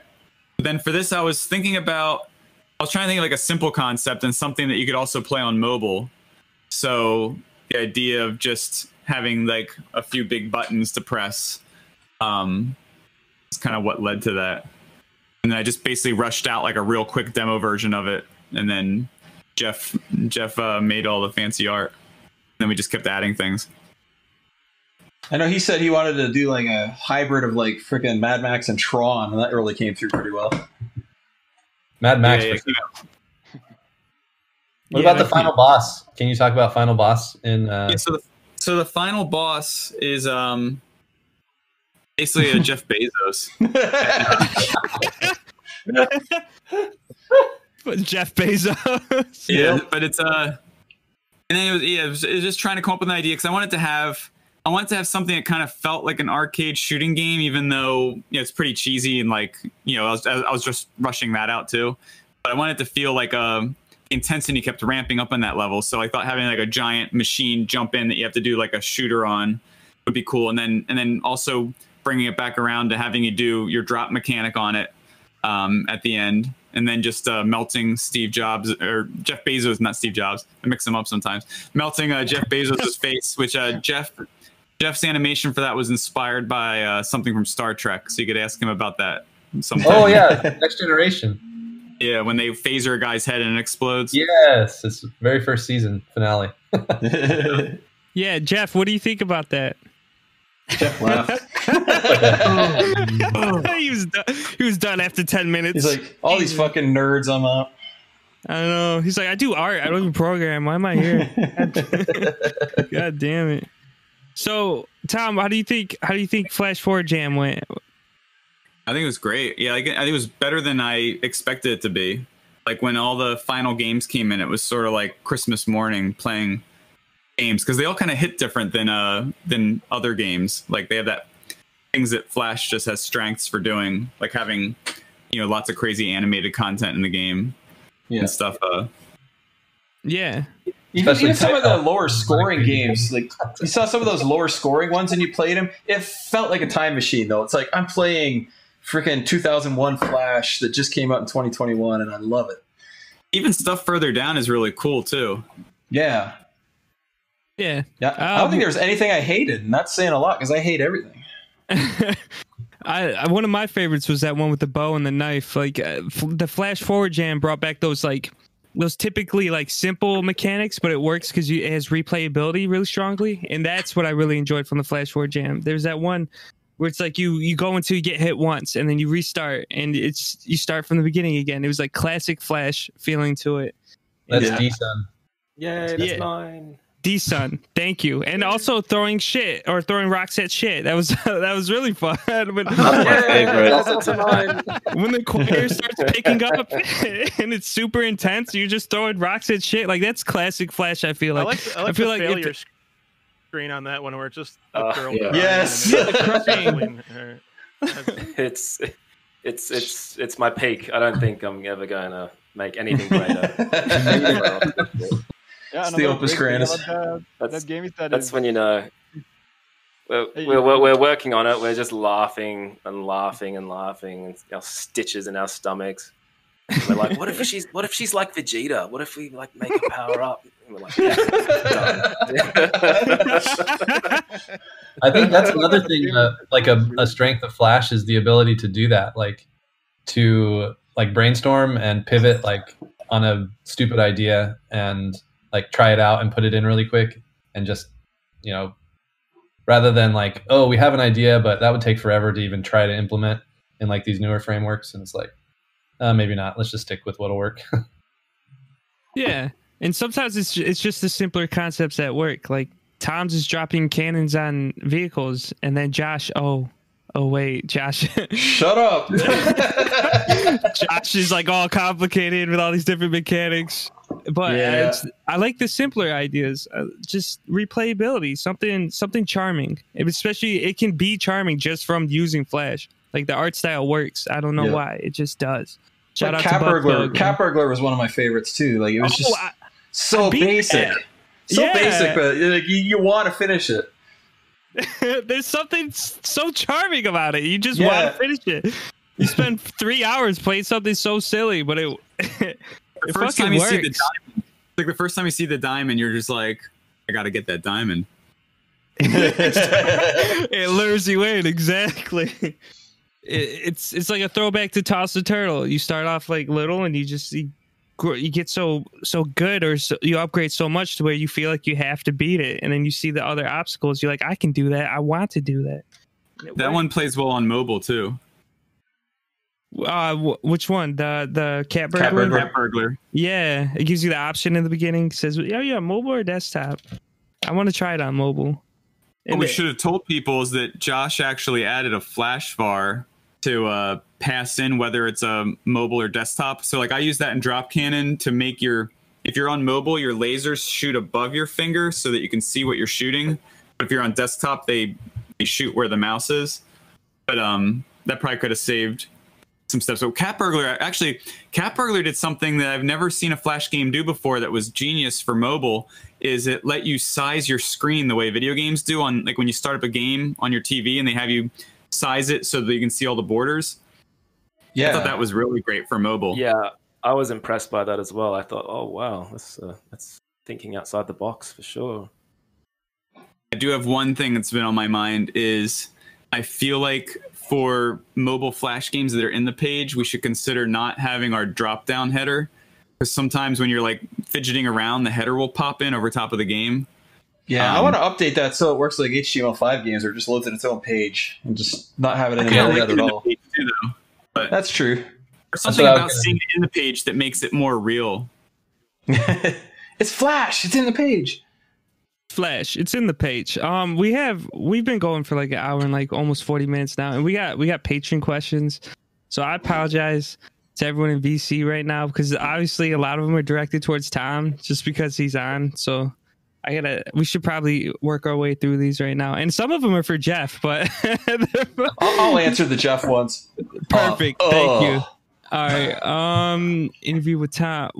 then for this, I was trying to think of like a simple concept and something that you could also play on mobile. So the idea of just having like a few big buttons to press is kind of what led to that. And then I just basically rushed out like a real quick demo version of it. And then Jeff made all the fancy art. And then we just kept adding things. I know he said he wanted to do like a hybrid of like freaking Mad Max and Tron, and that really came through pretty well. Mad Max. What about the final boss? Can you talk about final boss in? So the final boss is basically a Jeff Bezos. Jeff Bezos. Yeah, but it's and then it was just trying to come up with an idea because I wanted to have something that kind of felt like an arcade shooting game, even though it's pretty cheesy and like I was just rushing that out too. But I wanted to feel like intensity kept ramping up on that level. So I thought having like a giant machine jump in that you have to do like a shooter on would be cool. And then also bringing it back around to having you do your drop mechanic on it at the end. And then just melting Steve Jobs or Jeff Bezos, not Steve Jobs. I mix them up sometimes. Melting Jeff Bezos' face, which Jeff's animation for that was inspired by something from Star Trek. So you could ask him about that sometime. Oh yeah, Next Generation. Yeah, when they phaser a guy's head and it explodes. Yes, it's the very first season finale. Yeah, Jeff, what do you think about that? Jeff laughed. He was done after 10 minutes. He's like, all these fucking nerds I'm up. I don't know. He's like, I do art. I don't even program. Why am I here? God damn it. So, Tom, how do you think Flash 4 Jam went? I think it was great. Yeah, I think it was better than I expected it to be. Like when all the final games came in, it was sort of like Christmas morning playing games because they all kind of hit different than other games. Like they have that things that Flash just has strengths for doing, like having lots of crazy animated content in the game and stuff. Yeah. Even some of the lower scoring games, like you saw some of those lower scoring ones and you played them, it felt like a time machine though. It's like I'm playing freaking 2001 Flash that just came out in 2021 and I love it. Even stuff further down is really cool too. Yeah. Yeah. I don't think there was anything I hated, and that's saying a lot because I hate everything. One of my favorites was that one with the bow and the knife. Like the Flash Forward Jam brought back those typically like simple mechanics, but it works because it has replayability really strongly, and that's what I really enjoyed from the Flash Forward Jam. There's that one where it's like you go until you get hit once, and then you restart, and you start from the beginning again. It was like classic Flash feeling to it. That's D-Sun. Yay, that's mine. D-Sun, thank you. And also throwing rocks at shit. That was really fun. When the choir starts picking up and it's super intense, you're just throwing rocks at shit. Like that's classic Flash. I feel like. I like the failure screen on that one where it's just a girl. Yeah. Yes. It's my peak. I don't think I'm ever going to make anything greater. Yeah, it's the Opus Granus. That game is that that's when you know. We're working on it. We're just laughing and laughing and laughing, and our stitches in our stomachs. And we're like, what if she's like Vegeta? What if we like make her power up? And we're like, yeah, I think that's another thing. Like a strength of Flash is the ability to do that, like to like brainstorm and pivot like on a stupid idea and like try it out and put it in really quick and just rather than like, oh, we have an idea, but that would take forever to even try to implement in like these newer frameworks. And it's like, maybe not. Let's just stick with what'll work. Yeah. And sometimes it's just the simpler concepts that work. Like Tom's is dropping cannons on vehicles, and then Josh, oh wait, Josh. Shut up. Josh is like all complicated with all these different mechanics. But I like the simpler ideas, just replayability, something charming. Especially, it can be charming just from using Flash. Like the art style works. I don't know why, it just does. Shout out to Burglar. Cat Burglar was one of my favorites too. Like it was just so basic, basic, but like, you want to finish it. There's something so charming about it. You just want to finish it. You spend 3 hours playing something so silly, but it first time you see the diamond, like the first time you see the diamond, you're just like, I gotta get that diamond. It lures you in, exactly. It's like a throwback to Toss the Turtle. You start off like little, and you get so good, or you upgrade so much to where you feel like you have to beat it, and then you see the other obstacles. You're like, I can do that. I want to do that. That one plays well on mobile too. Which one? The Cat Burglar? Cat Burglar. Yeah, it gives you the option in the beginning. It says, yeah, mobile or desktop. I want to try it on mobile. What we should have told people is that Josh actually added a flash bar to pass in whether it's a mobile or desktop. So like I use that in Drop Cannon to make if you're on mobile, your lasers shoot above your finger so that you can see what you're shooting. But if you're on desktop, they shoot where the mouse is. But that probably could have saved some steps. So Cat Burglar did something that I've never seen a Flash game do before that was genius for mobile. Is it let you size your screen the way video games do on like when you start up a game on your TV and they have you size it so that you can see all the borders. Yeah, I thought that was really great for mobile. Yeah, I was impressed by that as well. I thought, oh wow, that's thinking outside the box for sure. I do have one thing that's been on my mind is I feel like for mobile Flash games that are in the page, we should consider not having our drop down header, because sometimes when you're like fidgeting around, the header will pop in over top of the game. Yeah, I want to update that so it works like HTML5 games, or just loads in its own page and just not have it in the middle at all. Too, though, but that's true. There's something about seeing it in the page that makes it more real. It's Flash. It's in the page. Flash. It's in the page. We've been going for like an hour and like almost 40 minutes now, and we got patron questions. So I apologize to everyone in VC right now because obviously a lot of them are directed towards Tom just because he's on. So we should probably work our way through these right now. And some of them are for Jeff, but I'll answer the Jeff ones. Perfect. Thank you. All right. Interview with Tom.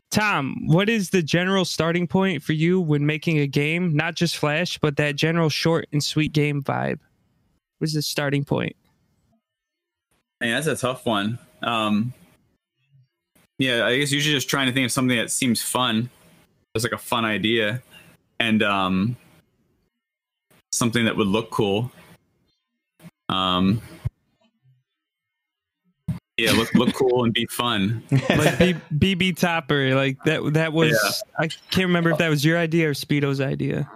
Tom, what is the general starting point for you when making a game? Not just Flash, but that general short and sweet game vibe. What's the starting point? Man, that's a tough one. Yeah, I guess usually just trying to think of something that seems fun. It's like a fun idea, and something that would look cool. Yeah, look cool and be fun. Like BB Topper, like that was. Yeah. I can't remember if that was your idea or Speedo's idea.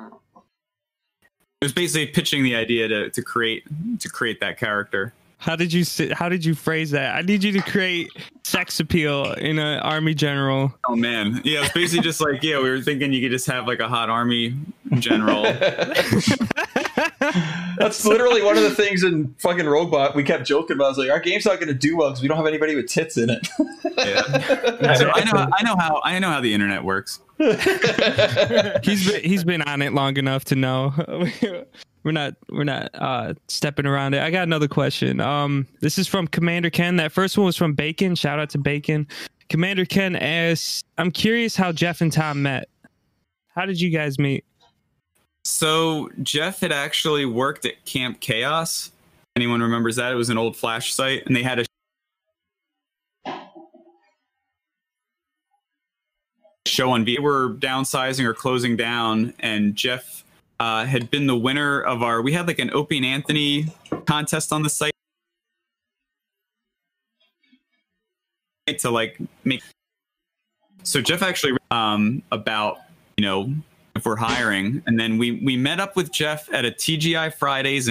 It was basically pitching the idea to create that character. How did you phrase that? I need you to create sex appeal in an army general. Oh man, yeah, it's basically just like we were thinking you could just have like a hot army general. That's literally one of the things in fucking Roguebot we kept joking about. I was like, our game's not going to do well because we don't have anybody with tits in it. Yeah. So I know how the internet works. He's been on it long enough to know. We're not stepping around it. I got another question. This is from Commander Ken. That first one was from Bacon. Shout out to Bacon. Commander Ken asks, I'm curious how Jeff and Tom met. How did you guys meet? So Jeff had actually worked at Camp Chaos. Anyone remembers that? It was an old Flash site, and they had a show on. We were downsizing or closing down, and Jeff had been the winner of our. We had like an Opie and Anthony contest on the site to like make. So Jeff actually about if we're hiring, and then we met up with Jeff at a TGI Fridays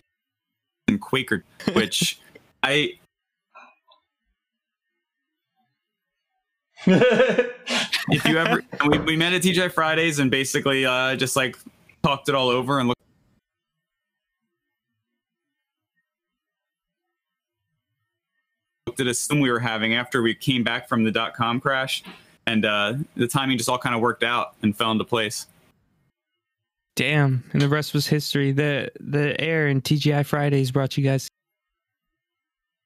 in Quaker, which I. If you ever, we met at TGI Fridays and basically just like talked it all over and looked at a sim we were having after we came back from the .com crash, and the timing just all kind of worked out and fell into place. Damn, and the rest was history. The air and TGI Fridays brought you guys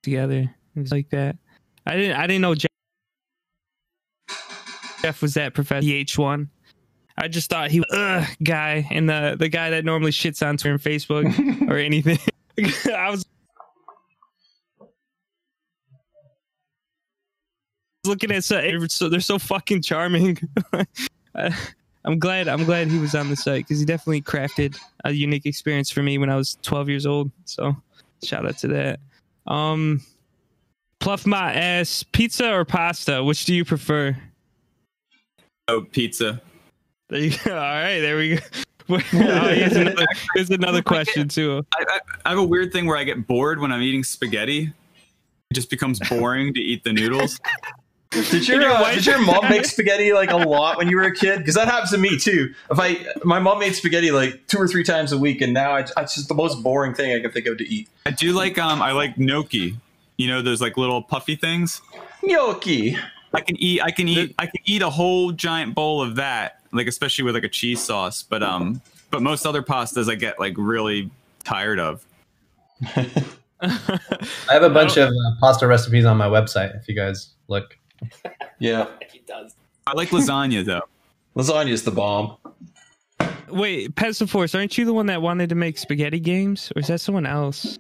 together. It was like that. I didn't know Jeff was that professional. H1. I just thought he was guy, and the guy that normally shits on Twitter and Facebook or anything. I was looking at so they're so fucking charming. I'm glad he was on the site because he definitely crafted a unique experience for me when I was 12 years old. So shout out to that. Pluff my ass, pizza or pasta? Which do you prefer? Oh, pizza. There you go. All right, there we go. Here's another question too. I have a weird thing where I get bored when I'm eating spaghetti. It just becomes boring to eat the noodles. Did your mom make spaghetti like a lot when you were a kid? Because that happens to me too. My mom made spaghetti like 2 or 3 times a week, and now it's just the most boring thing I can think of to eat. I do like I like gnocchi. You know those like little puffy things. Gnocchi. I can eat a whole giant bowl of that, like especially with like a cheese sauce. But most other pastas I get like really tired of. I have a bunch of pasta recipes on my website. If you guys look. Yeah, He does. I like lasagna though. Lasagna's the bomb. Wait, Pesiforce, aren't you the one that wanted to make spaghetti games, or is that someone else?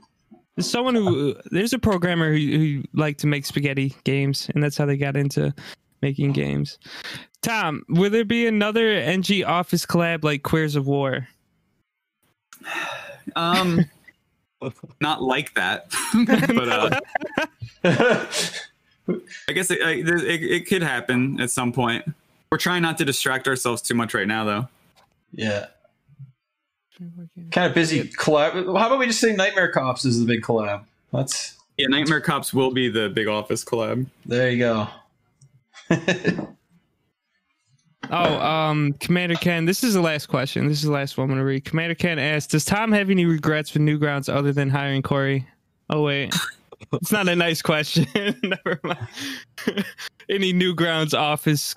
There's a programmer who liked to make spaghetti games, and that's how they got into making games. Tom, will there be another NG Office collab like Queers of War? Not like that, but I guess it could happen at some point. We're trying not to distract ourselves too much right now, though. Yeah. Kind of busy collab. How about we just say Nightmare Cops is the big collab? Yeah, Nightmare Cops will be the big Office collab. There you go. Commander Ken, this is the last question. This is the last one I'm going to read. Commander Ken asks, does Tom have any regrets with Newgrounds other than hiring Corey? Oh, wait. It's not a nice question. Never mind. Any Newgrounds office?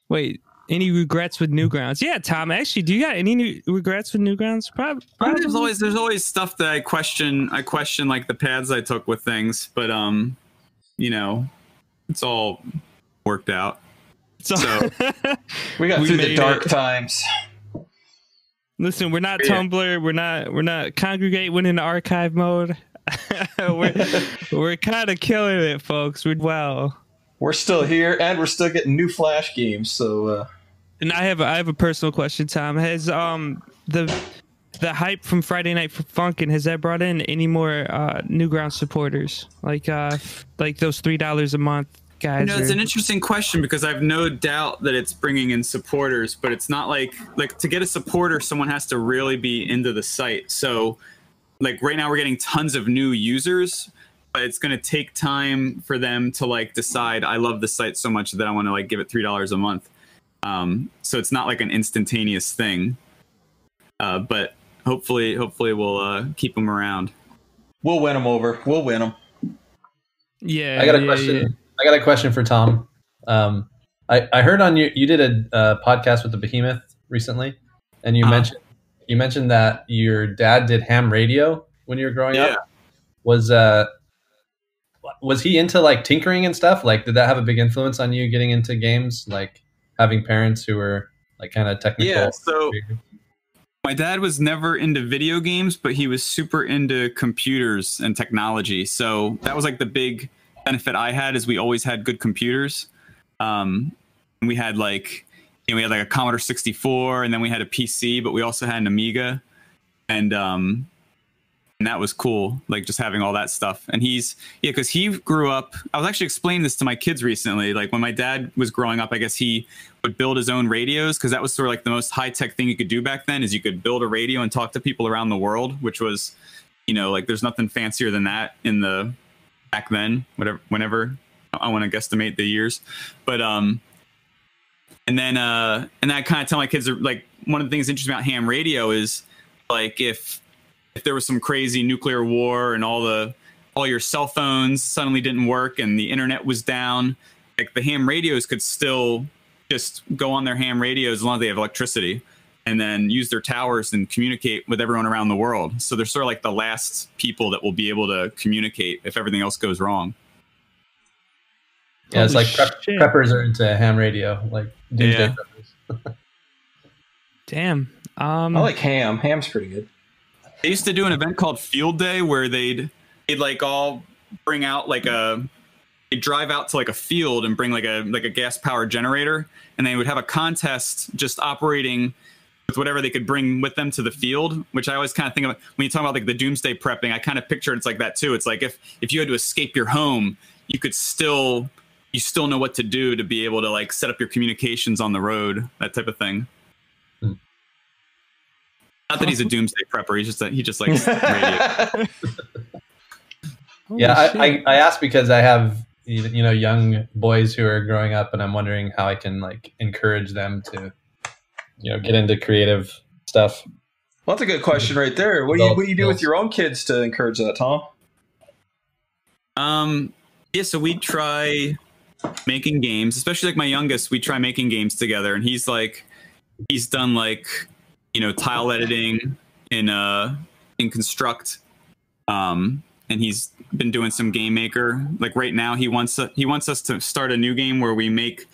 Wait, any regrets with Newgrounds? Yeah, Tom, actually, do you got any regrets with Newgrounds? Probably. There's always stuff that I question like the paths I took with things, but it's all worked out. So we got through the dark times. Listen, we're not Tumblr. We're not Congregate went into archive mode. we're kind of killing it, folks. We're still here, and we're still getting new Flash games. So, and I have a personal question, Tom. Has the hype from Friday Night Funkin', has that brought in any more Newgrounds supporters like those $3 a month guys? It's an interesting question because I have no doubt that it's bringing in supporters, but it's not like to get a supporter, someone has to really be into the site. So, like right now, we're getting tons of new users, but it's going to take time for them to like decide. I love the site so much that I want to like give it $3 a month. So it's not like an instantaneous thing. But hopefully we'll keep them around. We'll win them over. We'll win them. Yeah. I got a question. Yeah. I got a question for Tom. I heard on you did a podcast with the Behemoth recently, and you mentioned that your dad did ham radio when you were growing up. Was he into like tinkering and stuff? Like, did that have a big influence on you getting into games? Like having parents who were like kind of technical. Yeah. So My dad was never into video games, but he was super into computers and technology. So that was like the big benefit I had, is we always had good computers. We had like, we had like a Commodore 64, and then we had a PC, but we also had an Amiga, and that was cool, like just having all that stuff. And because he grew up, I was actually explaining this to my kids recently, like when my dad was growing up, I guess he would build his own radios, because that was sort of like the most high-tech thing you could do back then, is you could build a radio and talk to people around the world, which was, like there's nothing fancier than that back then, whenever I want to guesstimate the years. But and I kind of tell my kids, like, one of the things interesting about ham radio is, like, if there was some crazy nuclear war and all your cell phones suddenly didn't work and the internet was down, like the ham radios could still just go on their ham radios as long as they have electricity, and then use their towers and communicate with everyone around the world. So they're sort of like the last people that will be able to communicate if everything else goes wrong. Yeah, it's like preppers are into ham radio, like doomsday preppers. Damn. I like ham. Ham's pretty good. They used to do an event called Field Day where they'd like all bring out like they'd drive out to like a field and bring like a gas powered generator, and they would have a contest just operating with whatever they could bring with them to the field, which I always kind of think of when you talk about like the doomsday prepping. I kind of picture it's like that too. It's like if you had to escape your home, you still know what to do to be able to like set up your communications on the road, that type of thing. Not that he's a doomsday prepper. He just likes radio. Yeah, I asked because I have young boys who are growing up, and I'm wondering how I can like encourage them to get into creative stuff. Well, that's a good question right there. What do you do with your own kids to encourage that, Tom? Yeah, so we try making games, especially like my youngest. We try making games together, and he's done like tile editing in Construct, and he's been doing some Game Maker. Like right now, he wants us to start a new game where we make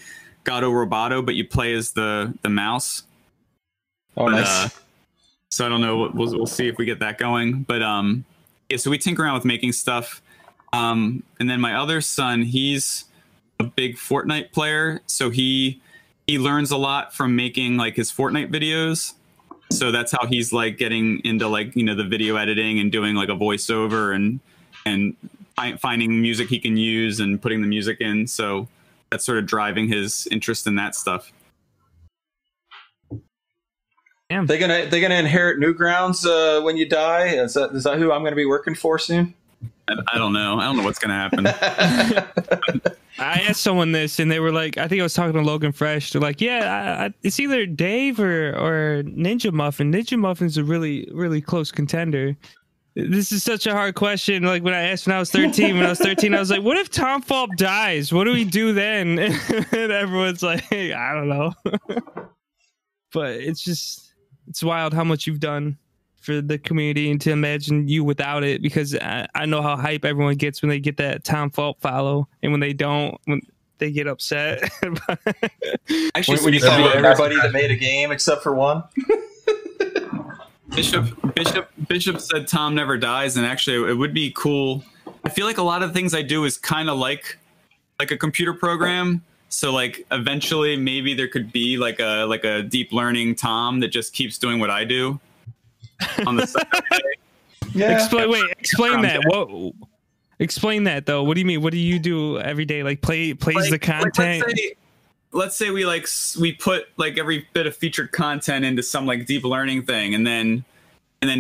Gato Roboto, but you play as the mouse. Oh, nice. So I don't know. We'll see if we get that going. But yeah, so we tinker around with making stuff. And then my other son, he's a big Fortnite player, so he learns a lot from making like his Fortnite videos. So that's how he's like getting into like the video editing and doing like a voiceover and finding music he can use and putting the music in. So that's sort of driving his interest in that stuff. Damn. They gonna inherit Newgrounds when you die? Is that who I'm gonna be working for soon? I don't know. I don't know what's gonna happen. I asked someone this, and they were like, I think I was talking to Logan Fresh. They're like, yeah, it's either Dave or Ninja Muffin. Ninja Muffin's a really, really close contender. This is such a hard question. Like when I asked when I was 13, I was like, what if TomFulp dies? What do we do then? And everyone's like, hey, I don't know. But it's wild how much you've done for the community, and to imagine you without it, because I know how hype everyone gets when they get that TomFulp follow, and when they don't, when they get upset. Actually, when you follow everybody that made a game except for one. Bishop said Tom never dies, and actually it would be cool. I feel like a lot of the things I do is kind of like a computer program. So like eventually maybe there could be like a deep learning Tom that just keeps doing what I do on the side. Yeah. Explain that. What? Explain that though. What do you mean? What do you do every day? Like plays the content. Let's say we put like every bit of featured content into some like deep learning thing, and then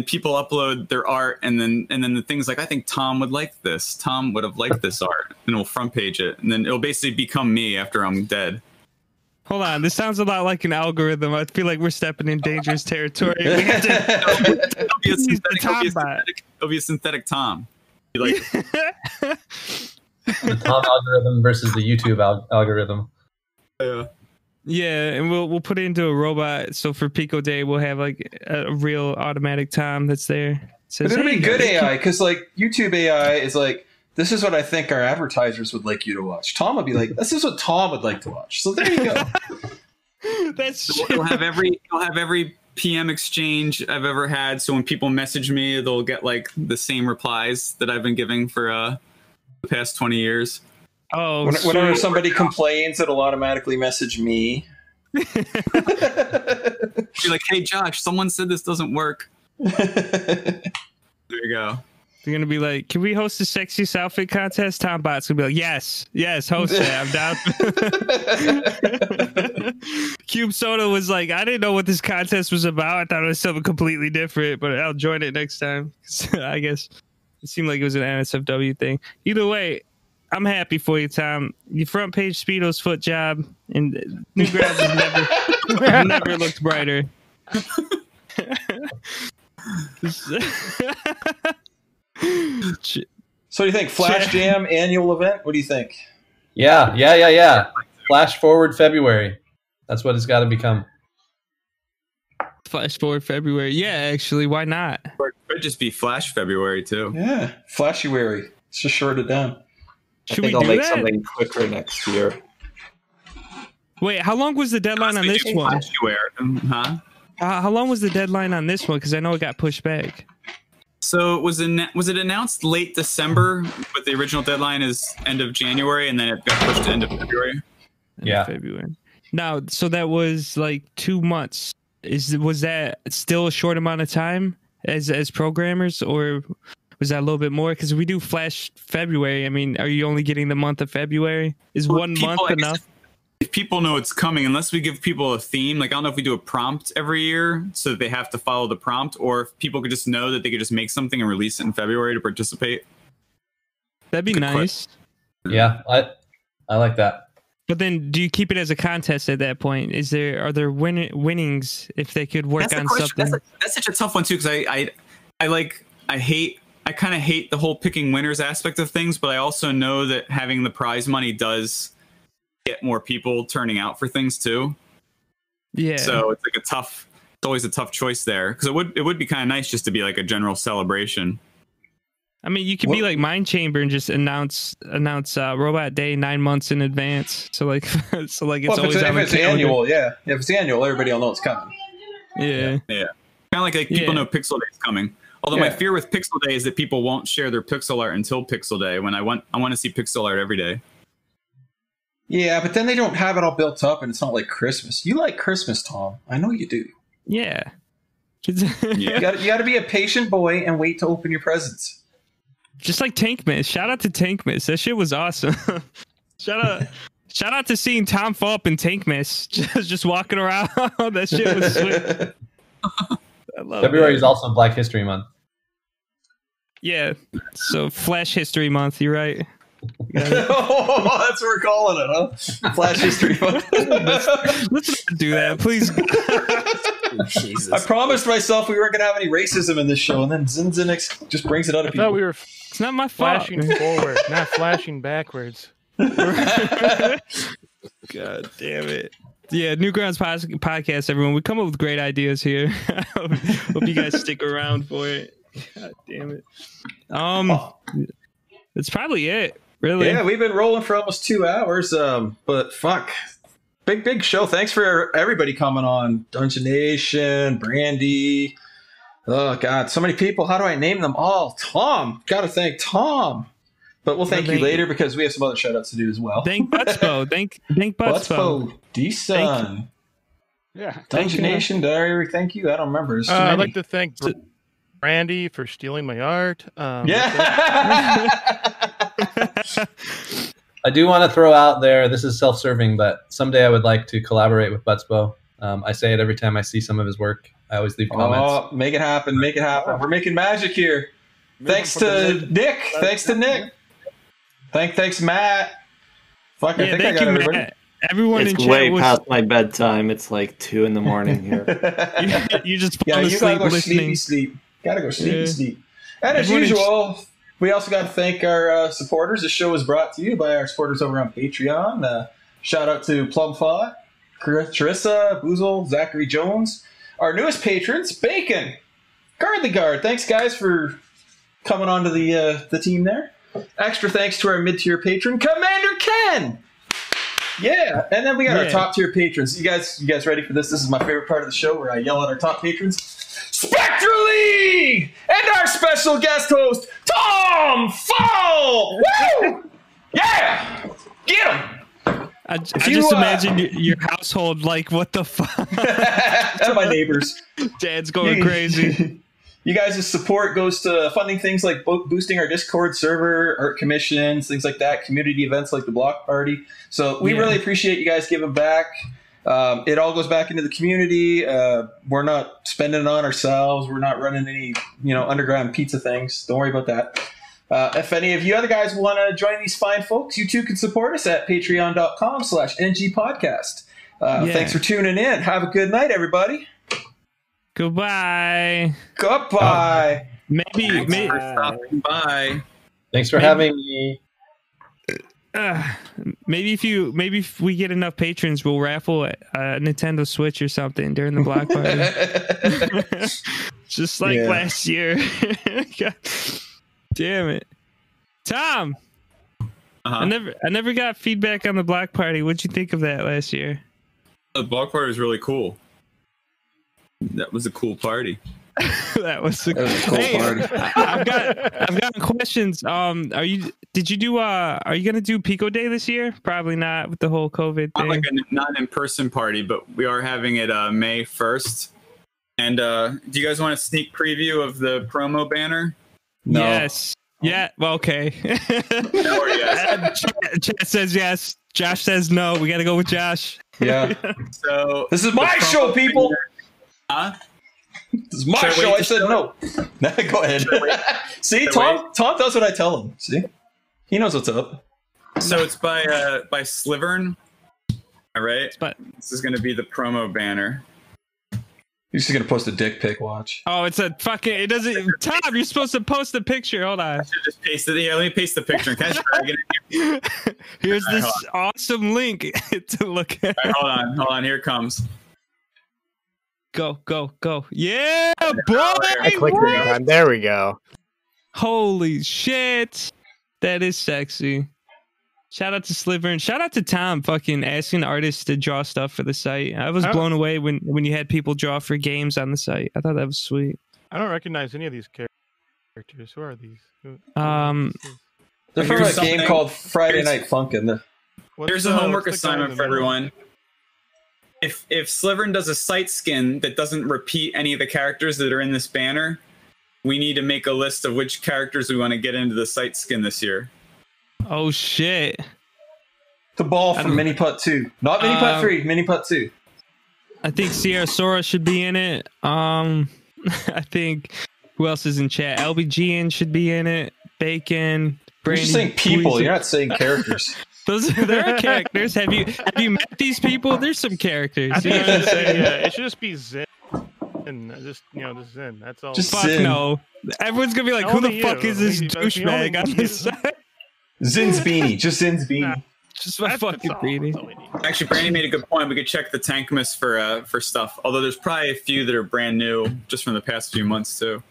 people upload their art, and then the things like, I think Tom would like this. Tom would have liked this art, and we'll front page it, and then it'll basically become me after I'm dead. Hold on, this sounds a lot like an algorithm. I feel like we're stepping in dangerous territory. We have to, it'll be a synthetic Tom. Like the Tom algorithm versus the YouTube algorithm. Yeah, and we'll put it into a robot. So for Pico Day, we'll have like a real automatic Tom that's there. But it'll be good AI, because like YouTube AI is like, this is what I think our advertisers would like you to watch. Tom would be like, this is what Tom would like to watch. So there you go. That's so you'll have every PM exchange I've ever had. So when people message me, they'll get like the same replies that I've been giving for the past 20 years. Oh, whenever somebody complains, it'll automatically message me. Be like, hey, Josh, someone said this doesn't work. There you go. They're gonna be like, "Can we host a sexiest outfit contest?" Tom Bot's gonna be like, "Yes, host it. I'm down." Cube Soda was like, "I didn't know what this contest was about. I thought it was something completely different, but I'll join it next time." I guess it seemed like it was an NSFW thing. Either way, I'm happy for you, Tom. Your front page Speedo's foot job and Newgrounds has never looked brighter. So do you think Flash Jam annual event? What do you think? Yeah. Flash forward February. That's what it's got to become. Flash forward February. Yeah, actually, why not? Or it could just be Flash February too. Yeah, Flashy-wary. Let's just short it down. I think I'll make something quicker next year. Wait, how long was the deadline on this one? Huh? How long was the deadline on this one? Because I know it got pushed back. So was it announced late December, but the original deadline is end of January, and then it got pushed to end of February? February. Now, so that was like 2 months. Was that still a short amount of time as programmers, or was that a little bit more? Because we do Flash February. I mean, are you only getting the month of February? Is 1 month enough? If people know it's coming, unless we give people a theme, like I don't know if we do a prompt every year so that they have to follow the prompt, or if people could just know that they could just make something and release it in February to participate. That'd be nice. Yeah, I like that. But then, do you keep it as a contest at that point? Are there winnings if they could work on something? That's such a tough one too, because I kind of hate the whole picking winners aspect of things, but I also know that having the prize money does get more people turning out for things too. Yeah. So it's like it's always a tough choice there, because it would be kind of nice just to be like a general celebration. I mean, you could be like Mind Chamber and just announce Robot Day 9 months in advance. So like it's always if it's annual, yeah. If it's annual, everybody will know it's coming. Yeah. Kind of like people know Pixel Day is coming. Although my fear with Pixel Day is that people won't share their pixel art until Pixel Day, when I want to see pixel art every day. Yeah, but then they don't have it all built up, and it's not like Christmas. You like Christmas, Tom. I know you do. Yeah. You got to be a patient boy and wait to open your presents. Just like Tank Miss. Shout out to Tank Miss. That shit was awesome. Shout out to seeing TomFulp and Tank Miss just walking around. That shit was sweet. I love February is also Black History Month. Yeah. So Flash History Month. You're right. That's what we're calling it, huh? Flash History Month. Let's not do that, please. Jesus. I promised myself we weren't going to have any racism in this show, and then Xinxinix just brings it out of people. I thought we were it's not my fault. flashing forward, not flashing backwards. God damn it. Yeah, Newgrounds podcast, everyone. We come up with great ideas here. Hope you guys stick around for it. God damn it. That's probably it. Really? Yeah, we've been rolling for almost 2 hours. But fuck, big show. Thanks for everybody coming on. Dungeon Nation, Brandy. Oh God, so many people. How do I name them all? Tom. Got to thank Tom. But we'll thank you later because we have some other shout outs to do as well. Thank Butspo. Thank Butspo. D-Sun. Yeah. Dungeon Nation, Diary. Thank you. I don't remember. I'd like to thank Brandy for stealing my art. I do want to throw out there, this is self-serving, but someday I would like to collaborate with Butspo. I say it every time I see some of his work. I always leave comments. Oh, make it happen. Make it happen. We're making magic here. Thanks to Nick. Thanks, Matt. Fuck, I think I got everybody. Matt. Everyone it's in chat way past my bedtime. It's like 2 a.m. here. you just you gotta go sleep. Gotta go sleep. And as usual, we also got to thank our supporters. This show is brought to you by our supporters over on Patreon. Shout out to Plumfot, Charissa, Boozle, Zachary Jones. Our newest patrons, Bacon, Guard the Guard. Thanks, guys, for coming on to the team there. Extra thanks to our mid-tier patron, Commander Ken. Yeah, and then we got our top tier patrons. You guys ready for this? This is my favorite part of the show where I yell at our top patrons. Spectrally! And our special guest host, TomFulp! Woo! Yeah! Get him! I just imagine your household like, what the fuck? To my neighbors. Dad's going crazy. You guys' support goes to funding things like boosting our Discord server, art commissions, things like that, community events like the block party. So we really appreciate you guys giving back. It all goes back into the community. We're not spending it on ourselves. We're not running any, underground pizza things. Don't worry about that. If any of you other guys want to join these fine folks, you too can support us at patreon.com/NG podcast. Thanks for tuning in. Have a good night, everybody. Goodbye. Goodbye. Maybe for stopping by. Thanks for having me. Maybe if we get enough patrons, we'll raffle a Nintendo Switch or something during the block party. Just like last year. God damn it. Tom. I never got feedback on the block party. What'd you think of that last year? The block party was really cool. That was a cool party. That was a cool party. I've got questions. Are you gonna do Pico Day this year? Probably not with the whole COVID thing. Not an in-person party, but we are having it May 1st. And do you guys want a sneak preview of the promo banner? No. Yes. Yeah. Well, okay. Chat says yes. Josh says no. We got to go with Josh. Yeah. So this is my show, people. Huh? This is my show. I said no. Go ahead. See, Tom does what I tell him. See, he knows what's up. So it's by Slivern. All right. But this is going to be the promo banner. You're just gonna post a dick pic. Watch. Oh, it's a fucking. It doesn't. Tom, you're supposed to post a picture. Hold on. I should just paste it. Yeah, let me paste the picture. Can I drag it? Here's this awesome link to look at. Right, hold on. Here it comes. Go. Yeah, boy. I clicked it again. There we go. Holy shit. That is sexy. Shout out to Sliver and shout out to Tom fucking asking artists to draw stuff for the site. I was blown away when you had people draw for games on the site. I thought that was sweet. I don't recognize any of these characters. Who are these? They're from a game called Friday Night Funkin'. Here's a homework assignment for everyone. If Slivern does a site skin that doesn't repeat any of the characters that are in this banner, we need to make a list of which characters we want to get into the site skin this year. Oh shit! The ball from Mini Putt 2, not Mini Putt 3, Mini Putt 2. I think Sierra Sora should be in it. I think who else is in chat? LBGN should be in it. Bacon. You're just saying people. You're not saying characters. There are characters. Have you met these people? There's some characters. I think it should just be Zin. Just Zin. That's all. Just fuck Zin. no. Everyone's gonna be like, who the fuck is this douchebag on this side? Zin's beanie. Just Zin's beanie. Just my fucking beanie. Actually, Brandy made a good point. We could check the Tankmas for stuff. Although there's probably a few that are brand new, just from the past few months too.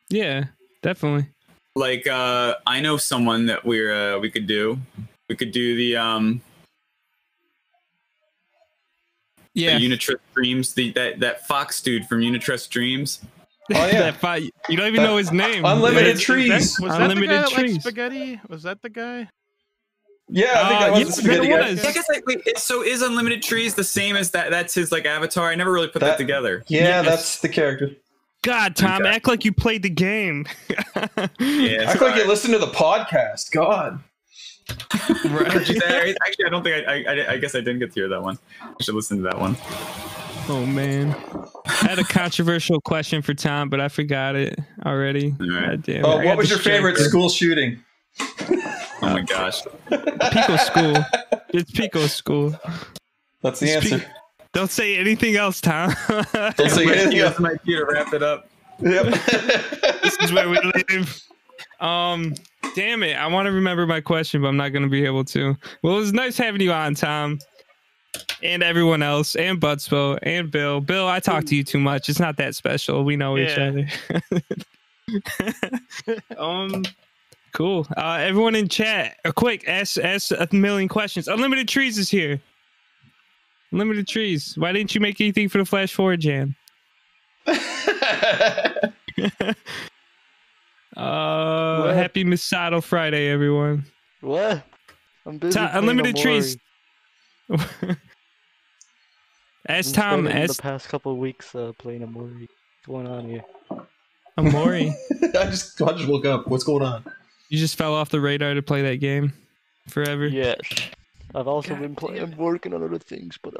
Yeah, definitely. Like I know someone that we could do. We could do the Unitress Dreams. That Fox dude from Unitress Dreams. Oh yeah, you don't even know his name. Unlimited Trees. Was that the guy that liked spaghetti? Was that the guy? Yeah, I think that was the spaghetti guy. I guess so is Unlimited Trees the same as that? That's his avatar. I never really put that together. Yeah, that's the character. God, Tom, act like you played the game. Act like you listened to the podcast. God. Actually, I don't think I guess I didn't get to hear that one. I should listen to that one. Oh man, I had a controversial question for Tom, but I forgot it already. All right. God damn it. Oh, what was your favorite school shooting? Oh my gosh, Pico School. It's Pico School. That's the answer. Don't say anything else, Tom. Don't say anything else. My cue to wrap it up. Yep. This is where we live. Damn it. I want to remember my question, but I'm not going to be able to. Well, it was nice having you on, Tom. And everyone else. And Budspo. And Bill. Bill, I talk to you too much. It's not that special. We know each other. Cool. Everyone in chat, quick, ask a million questions. Unlimited Trees is here. Unlimited Trees. Why didn't you make anything for the Flash Forward Jam? Happy Misato Friday, everyone. What? I'm busy. Unlimited Trees. Ask Tom. The past couple of weeks playing Amori. What's going on here? Amori. I just woke up. What's going on? You just fell off the radar to play that game forever. Yes. I've also been working on other things, but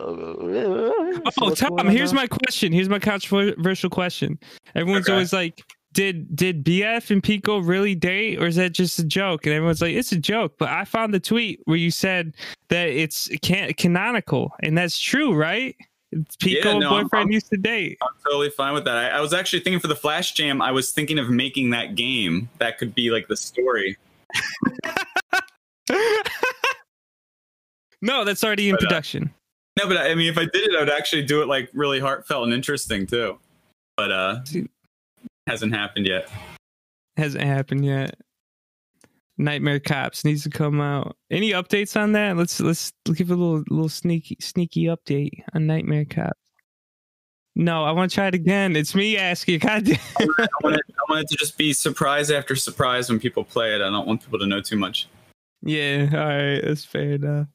Tom, here's my question. Here's my controversial question. Everyone's always like, did BF and Pico really date, or is that just a joke? And everyone's like, it's a joke. But I found the tweet where you said that it's canonical, and that's true, right? Pico and boyfriend used to date. I'm totally fine with that. I was actually thinking for the Flash Jam, I was thinking of making that game. That could be like the story. No, that's already in production. No, but I mean, if I did it, I would actually do it like really heartfelt and interesting too. But hasn't happened yet. Hasn't happened yet. Nightmare Cops needs to come out. Any updates on that? Let's give a little sneaky update on Nightmare Cops. No, I want to try it again. It's me asking. God damn. I want it to just be surprise after surprise when people play it. I don't want people to know too much. Yeah, all right, that's fair enough.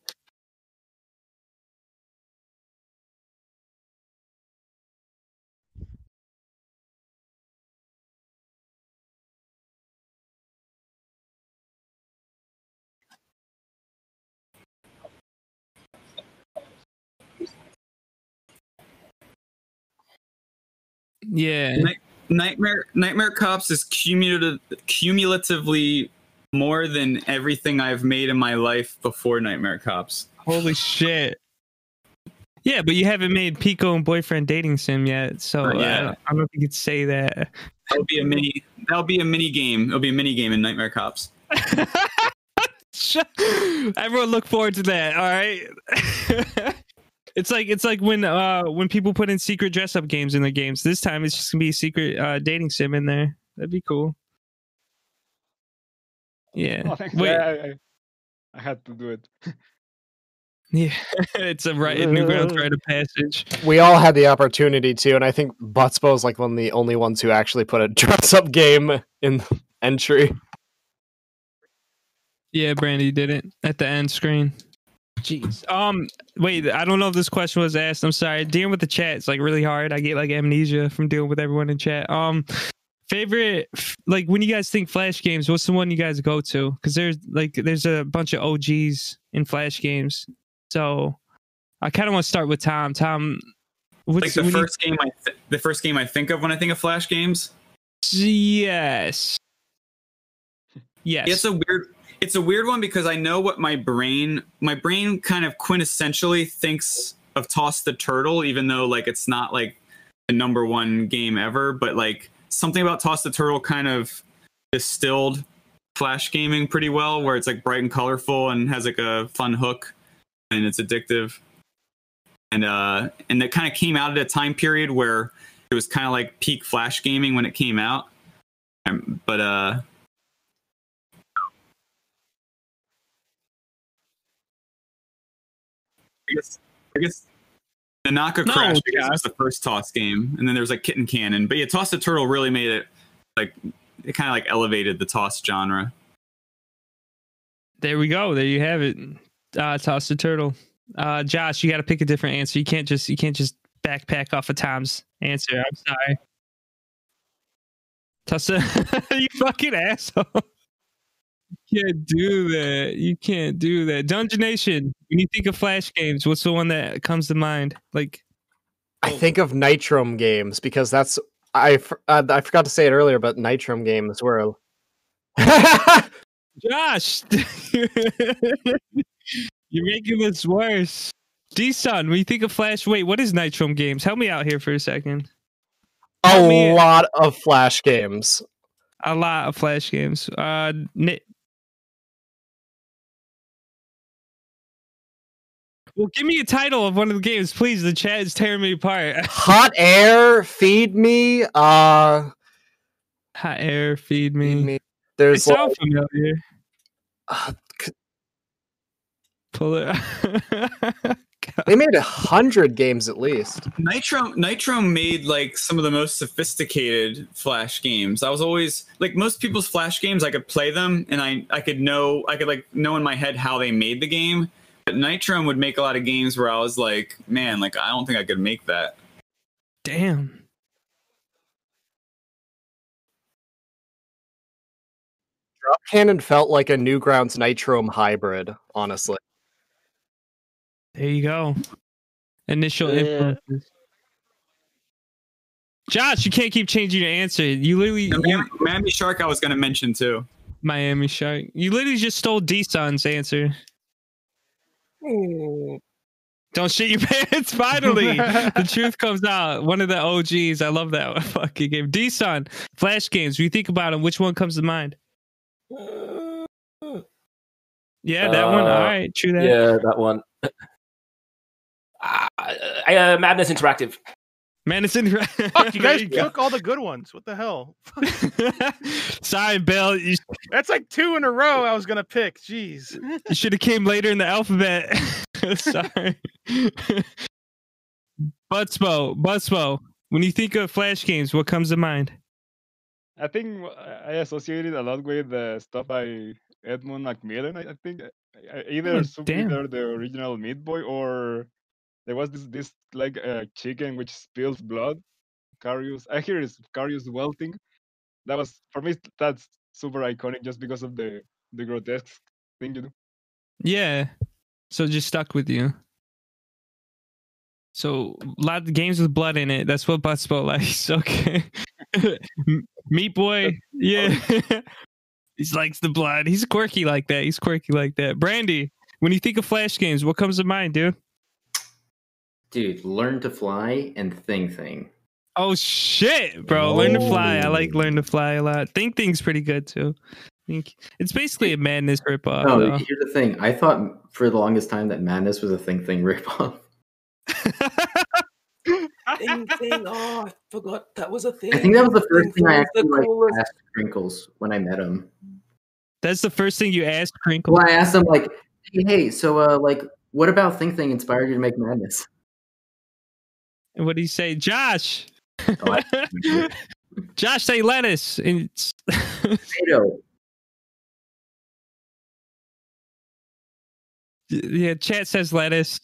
Yeah. Nightmare Cops is cumulatively more than everything I've made in my life before Nightmare Cops. Holy shit. Yeah, but you haven't made Pico and boyfriend dating sim yet, so yeah. I don't know if you could say that. That'll be a mini game. It'll be a mini game in Nightmare Cops. Everyone look forward to that, all right? It's like when people put in secret dress up games in their games. This time it's just gonna be a secret dating sim in there. That'd be cool. Yeah. Oh, thanks. Wait. I had to do it. Yeah, it's a Newgrounds rite of passage. We all had the opportunity to, and I think Butspo is like one of the only ones who actually put a dress up game in entry. Yeah, Brandy did it at the end screen. Jeez. Wait, I don't know if this question was asked. I'm sorry. Dealing with the chat is like really hard. I get like amnesia from dealing with everyone in chat. Favorite, like when you guys think Flash games, what's the one you guys go to? Because there's a bunch of OGs in Flash games. So I kind of want to start with Tom. Tom, what's like the first game I think of when I think of Flash games? Yes. It's a weird one because I know what my brain kind of quintessentially thinks of Toss the Turtle, even though like it's not like the #1 game ever, but like something about Toss the Turtle kind of distilled Flash gaming pretty well, where it's like bright and colorful and has like a fun hook and it's addictive. And that kind of came out at a time period where it was kind of like peak Flash gaming when it came out. But I guess Nanaka Crash was the first Toss game, and then there was like Kitten Cannon. But yeah, Toss the Turtle really made it like it kind of like elevated the Toss genre. There we go. There you have it. Toss the Turtle. Josh, you got to pick a different answer. You can't just backpack off of Tom's answer. I'm sorry. Toss the you fucking asshole. You can't do that. Dungeon Nation. When you think of Flash games, what's the one that comes to mind? Like, I think of Nitrom games because that's I forgot to say it earlier, but Nitrom games were. Josh, you're making this worse. D-Sun, when you think of Flash, wait, what is Nitrom games? Help me out here for a second. A lot of Flash games. A lot of Flash games. Well, give me a title of one of the games, please. The chat is tearing me apart. Hot Air, Feed Me. Hot Air, Feed Me. They There's sound like, familiar. Pull it. they made 100 games at least. Nitro made like some of the most sophisticated Flash games. I was always like most people's Flash games. I could play them and I could know in my head how they made the game. But Nitro would make a lot of games where I was like, man, like I don't think I could make that. Damn. Drop Cannon felt like a Newgrounds Nitro hybrid, honestly. There you go. Initial influences. Josh, you can't keep changing your answer. You literally Miami Shark I was gonna mention too. Miami Shark. You literally just stole D-Sun's answer. Don't shit your pants. Finally, the truth comes out. One of the OGs. I love that fucking game. D-Sun, Flash games. When you think about them, which one comes to mind? Yeah, that one. All right, true that. Yeah, that one. Madness Interactive. Madness Interactive. Fuck, you guys took all the good ones. What the hell? Sorry, Bill. That's like 2 in a row I was going to pick. Jeez. You should have came later in the alphabet. Sorry. Buzzbo. When you think of Flash games, what comes to mind? I think I associated a lot with the stuff by Edmund Macmillan. I think either either the original Meat Boy or there was this like chicken which spills blood. Carius. I hear it's Carius Welting. That was for me. That's super iconic just because of the grotesque thing you do. Yeah. So it just stuck with you. So a lot of games with blood in it. That's what Buzzbo likes. Okay. Meat Boy. Yeah. He likes the blood. He's quirky like that. Brandy, when you think of Flash games, what comes to mind, dude? Dude, Learn to Fly and Thing. Oh shit, bro! Learn to Fly. I like Learn to Fly a lot. Thing's pretty good too. It's basically a Madness ripoff. No, though. here's the thing. I thought for the longest time that Madness was a Thing ripoff. Thing. Oh, I forgot that was a thing. I think that was the first thing I actually asked Crinkles when I met him. That's the first thing you asked Crinkles? Well, I asked him like, hey, so what about Thing inspired you to make Madness? And what did he say? Josh! Josh, say lettuce. Potato. Yeah, chat says lettuce.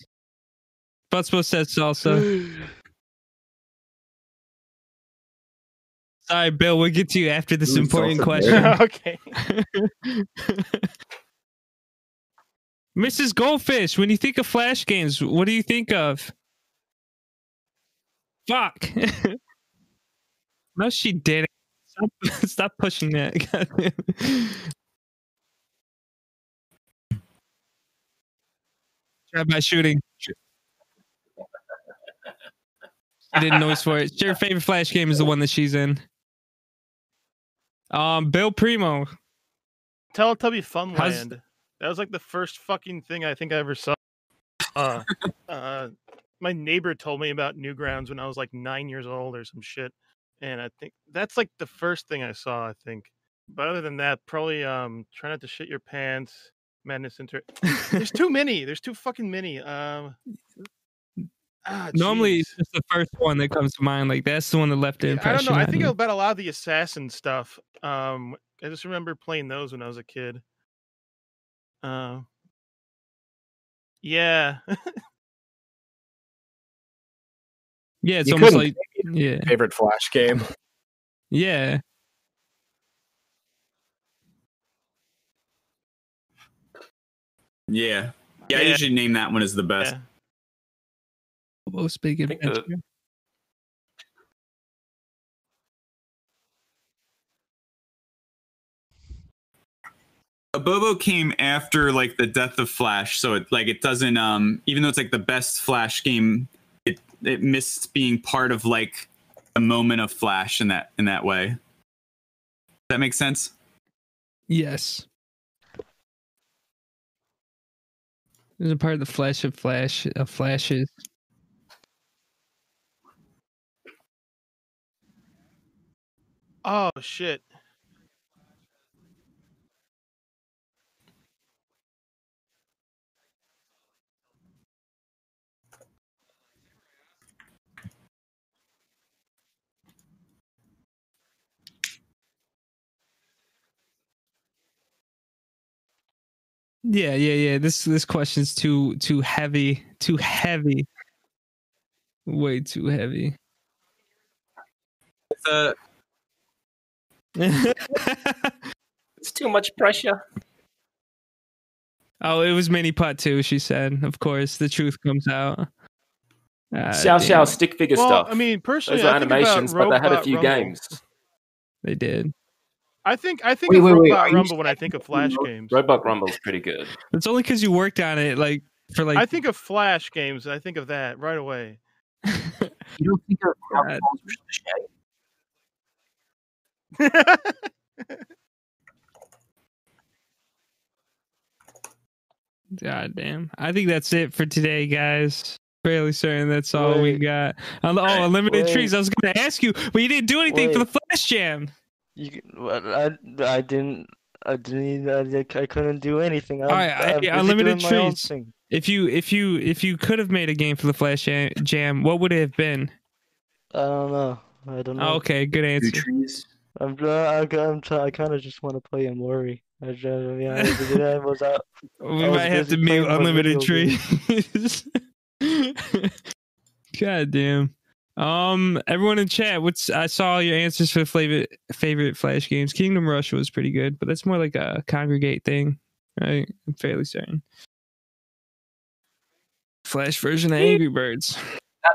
Buzzbo says salsa. Sorry, Bill. We'll get to you after this important question. Okay. Mrs. Goldfish, when you think of Flash games, what do you think of? Fuck. No, she didn't. Stop pushing that. Try by shooting. She did noise for it. Your favorite Flash game is the one that she's in. Bill Primo. Teletubby Funland. That was like the first fucking thing I think I ever saw. My neighbor told me about Newgrounds when I was like 9 years old or some shit. And I think that's like the first thing I saw, I think. But other than that, probably try not to shit your pants. Madness There's too many. There's too fucking many. Normally it's just the first one that comes to mind. Like that's the one that left the impression. I don't know. I think about a lot of the assassin stuff. I just remember playing those when I was a kid. Yeah. Yeah, it's almost like favorite Flash game. Yeah. Yeah. I usually name that one as the best. Most big adventure. Bobo came after like the death of Flash, so it doesn't even though it's like the best Flash game, it missed being part of like a moment of Flash in that way. Does that make sense? Yes. There's a part of the Flash of Flashes. Oh shit. Yeah. This question's too heavy. Too heavy. Way too heavy. It's too much pressure. Oh, it was mini putt too, she said. Of course, the truth comes out. Xiao stick figure stuff. I mean, personally, those are I think about animations, but they had a Robot few Rumble. games. They did. I think Wait, of wait, Robot are you Rumble when I think of Flash games. Robot Rumble's pretty good. It's only because you worked on it, like for like. I think of Flash games. I think of that right away. You don't think of how balls were God damn. I think that's it for today, guys. Fairly certain that's all we got. Oh, Unlimited Trees. I was going to ask you, but you didn't do anything for the Flash Jam. I didn't. I couldn't do anything. All right, Unlimited Trees. If you could have made a game for the Flash Jam, what would it have been? I don't know. Oh, okay, good answer. Trees. I kind of just want to play Amori. I was out. We might have to mute Unlimited Trees. God damn. Everyone in chat, I saw your answers for favorite Flash games. Kingdom Rush was pretty good, but that's more like a congregate thing, right? I'm fairly certain. Flash version of Angry Birds.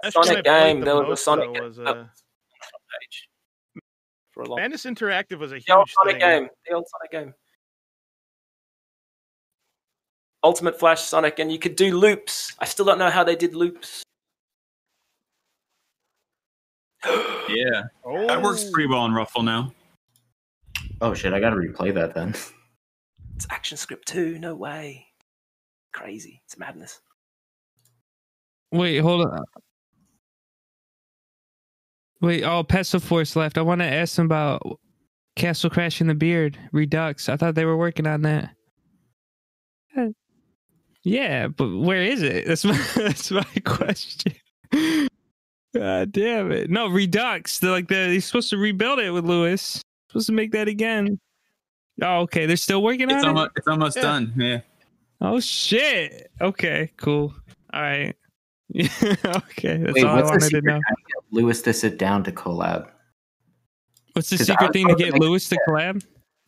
That Sonic game, there was a Sonic game. For a long Madness Interactive was a huge Sonic game. The old Sonic game. Ultimate Flash Sonic, and you could do loops. I still don't know how they did loops. Yeah. That works pretty well in Ruffle now. Oh shit, I gotta replay that then. It's ActionScript 2, no way. Crazy. It's madness. Wait, hold on. Wait, Pesto Force left. I want to ask them about Castle Crash in the Beard Redux. I thought they were working on that. Yeah, but where is it? That's my question. God damn it! No, Redux. They're supposed to rebuild it with Lewis. Supposed to make that again. Oh, okay. They're still working on it. It's almost done. Yeah. Oh shit. Okay. Cool. All right. Yeah. Okay. That's all I what's wanted to know. Lewis to sit down to collab. What's the secret thing to get Lewis to collab?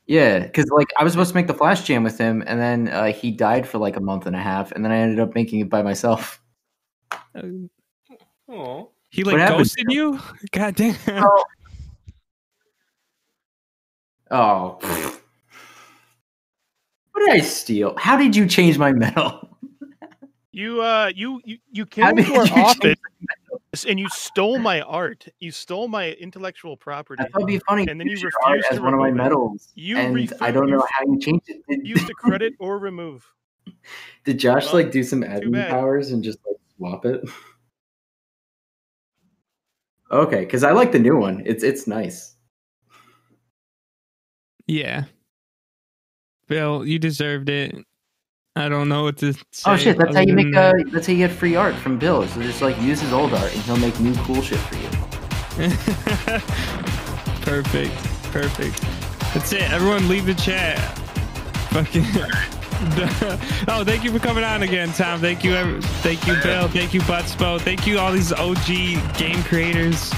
Yeah, because I was supposed to make the Flash Jam with him, and then he died for like a month and a half, and then I ended up making it by myself. Oh. He ghosted you? God damn. Oh. What did I steal? How did you change my medal? You came into our office and you stole my art. You stole my intellectual property. I thought it'd be funny. And then you art refused as to one of my remove it. medals. I don't know how you changed it. Use the credit or remove. Did Josh do some too admin bad. powers and just swap it? Okay, because I like the new one. It's nice. Yeah. Bill, you deserved it. I don't know what to say. Oh shit! That's how you make. That's how you get free art from Bill. So just use his old art, and he'll make new cool shit for you. Perfect. That's it. Everyone, leave the chat. Fucking. Oh, thank you for coming on again, Tom. Thank you, Bill. Thank you, Butspo. Thank you, all these OG game creators.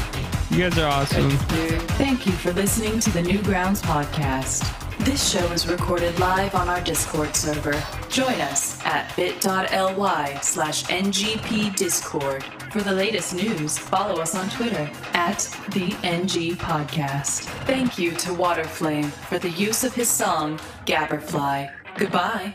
You guys are awesome. Thank you for listening to the Newgrounds podcast. This show is recorded live on our Discord server. Join us at bit.ly/NGP Discord. For the latest news, follow us on Twitter at the NG Podcast. Thank you to Waterflame for the use of his song, Gabberfly. Goodbye.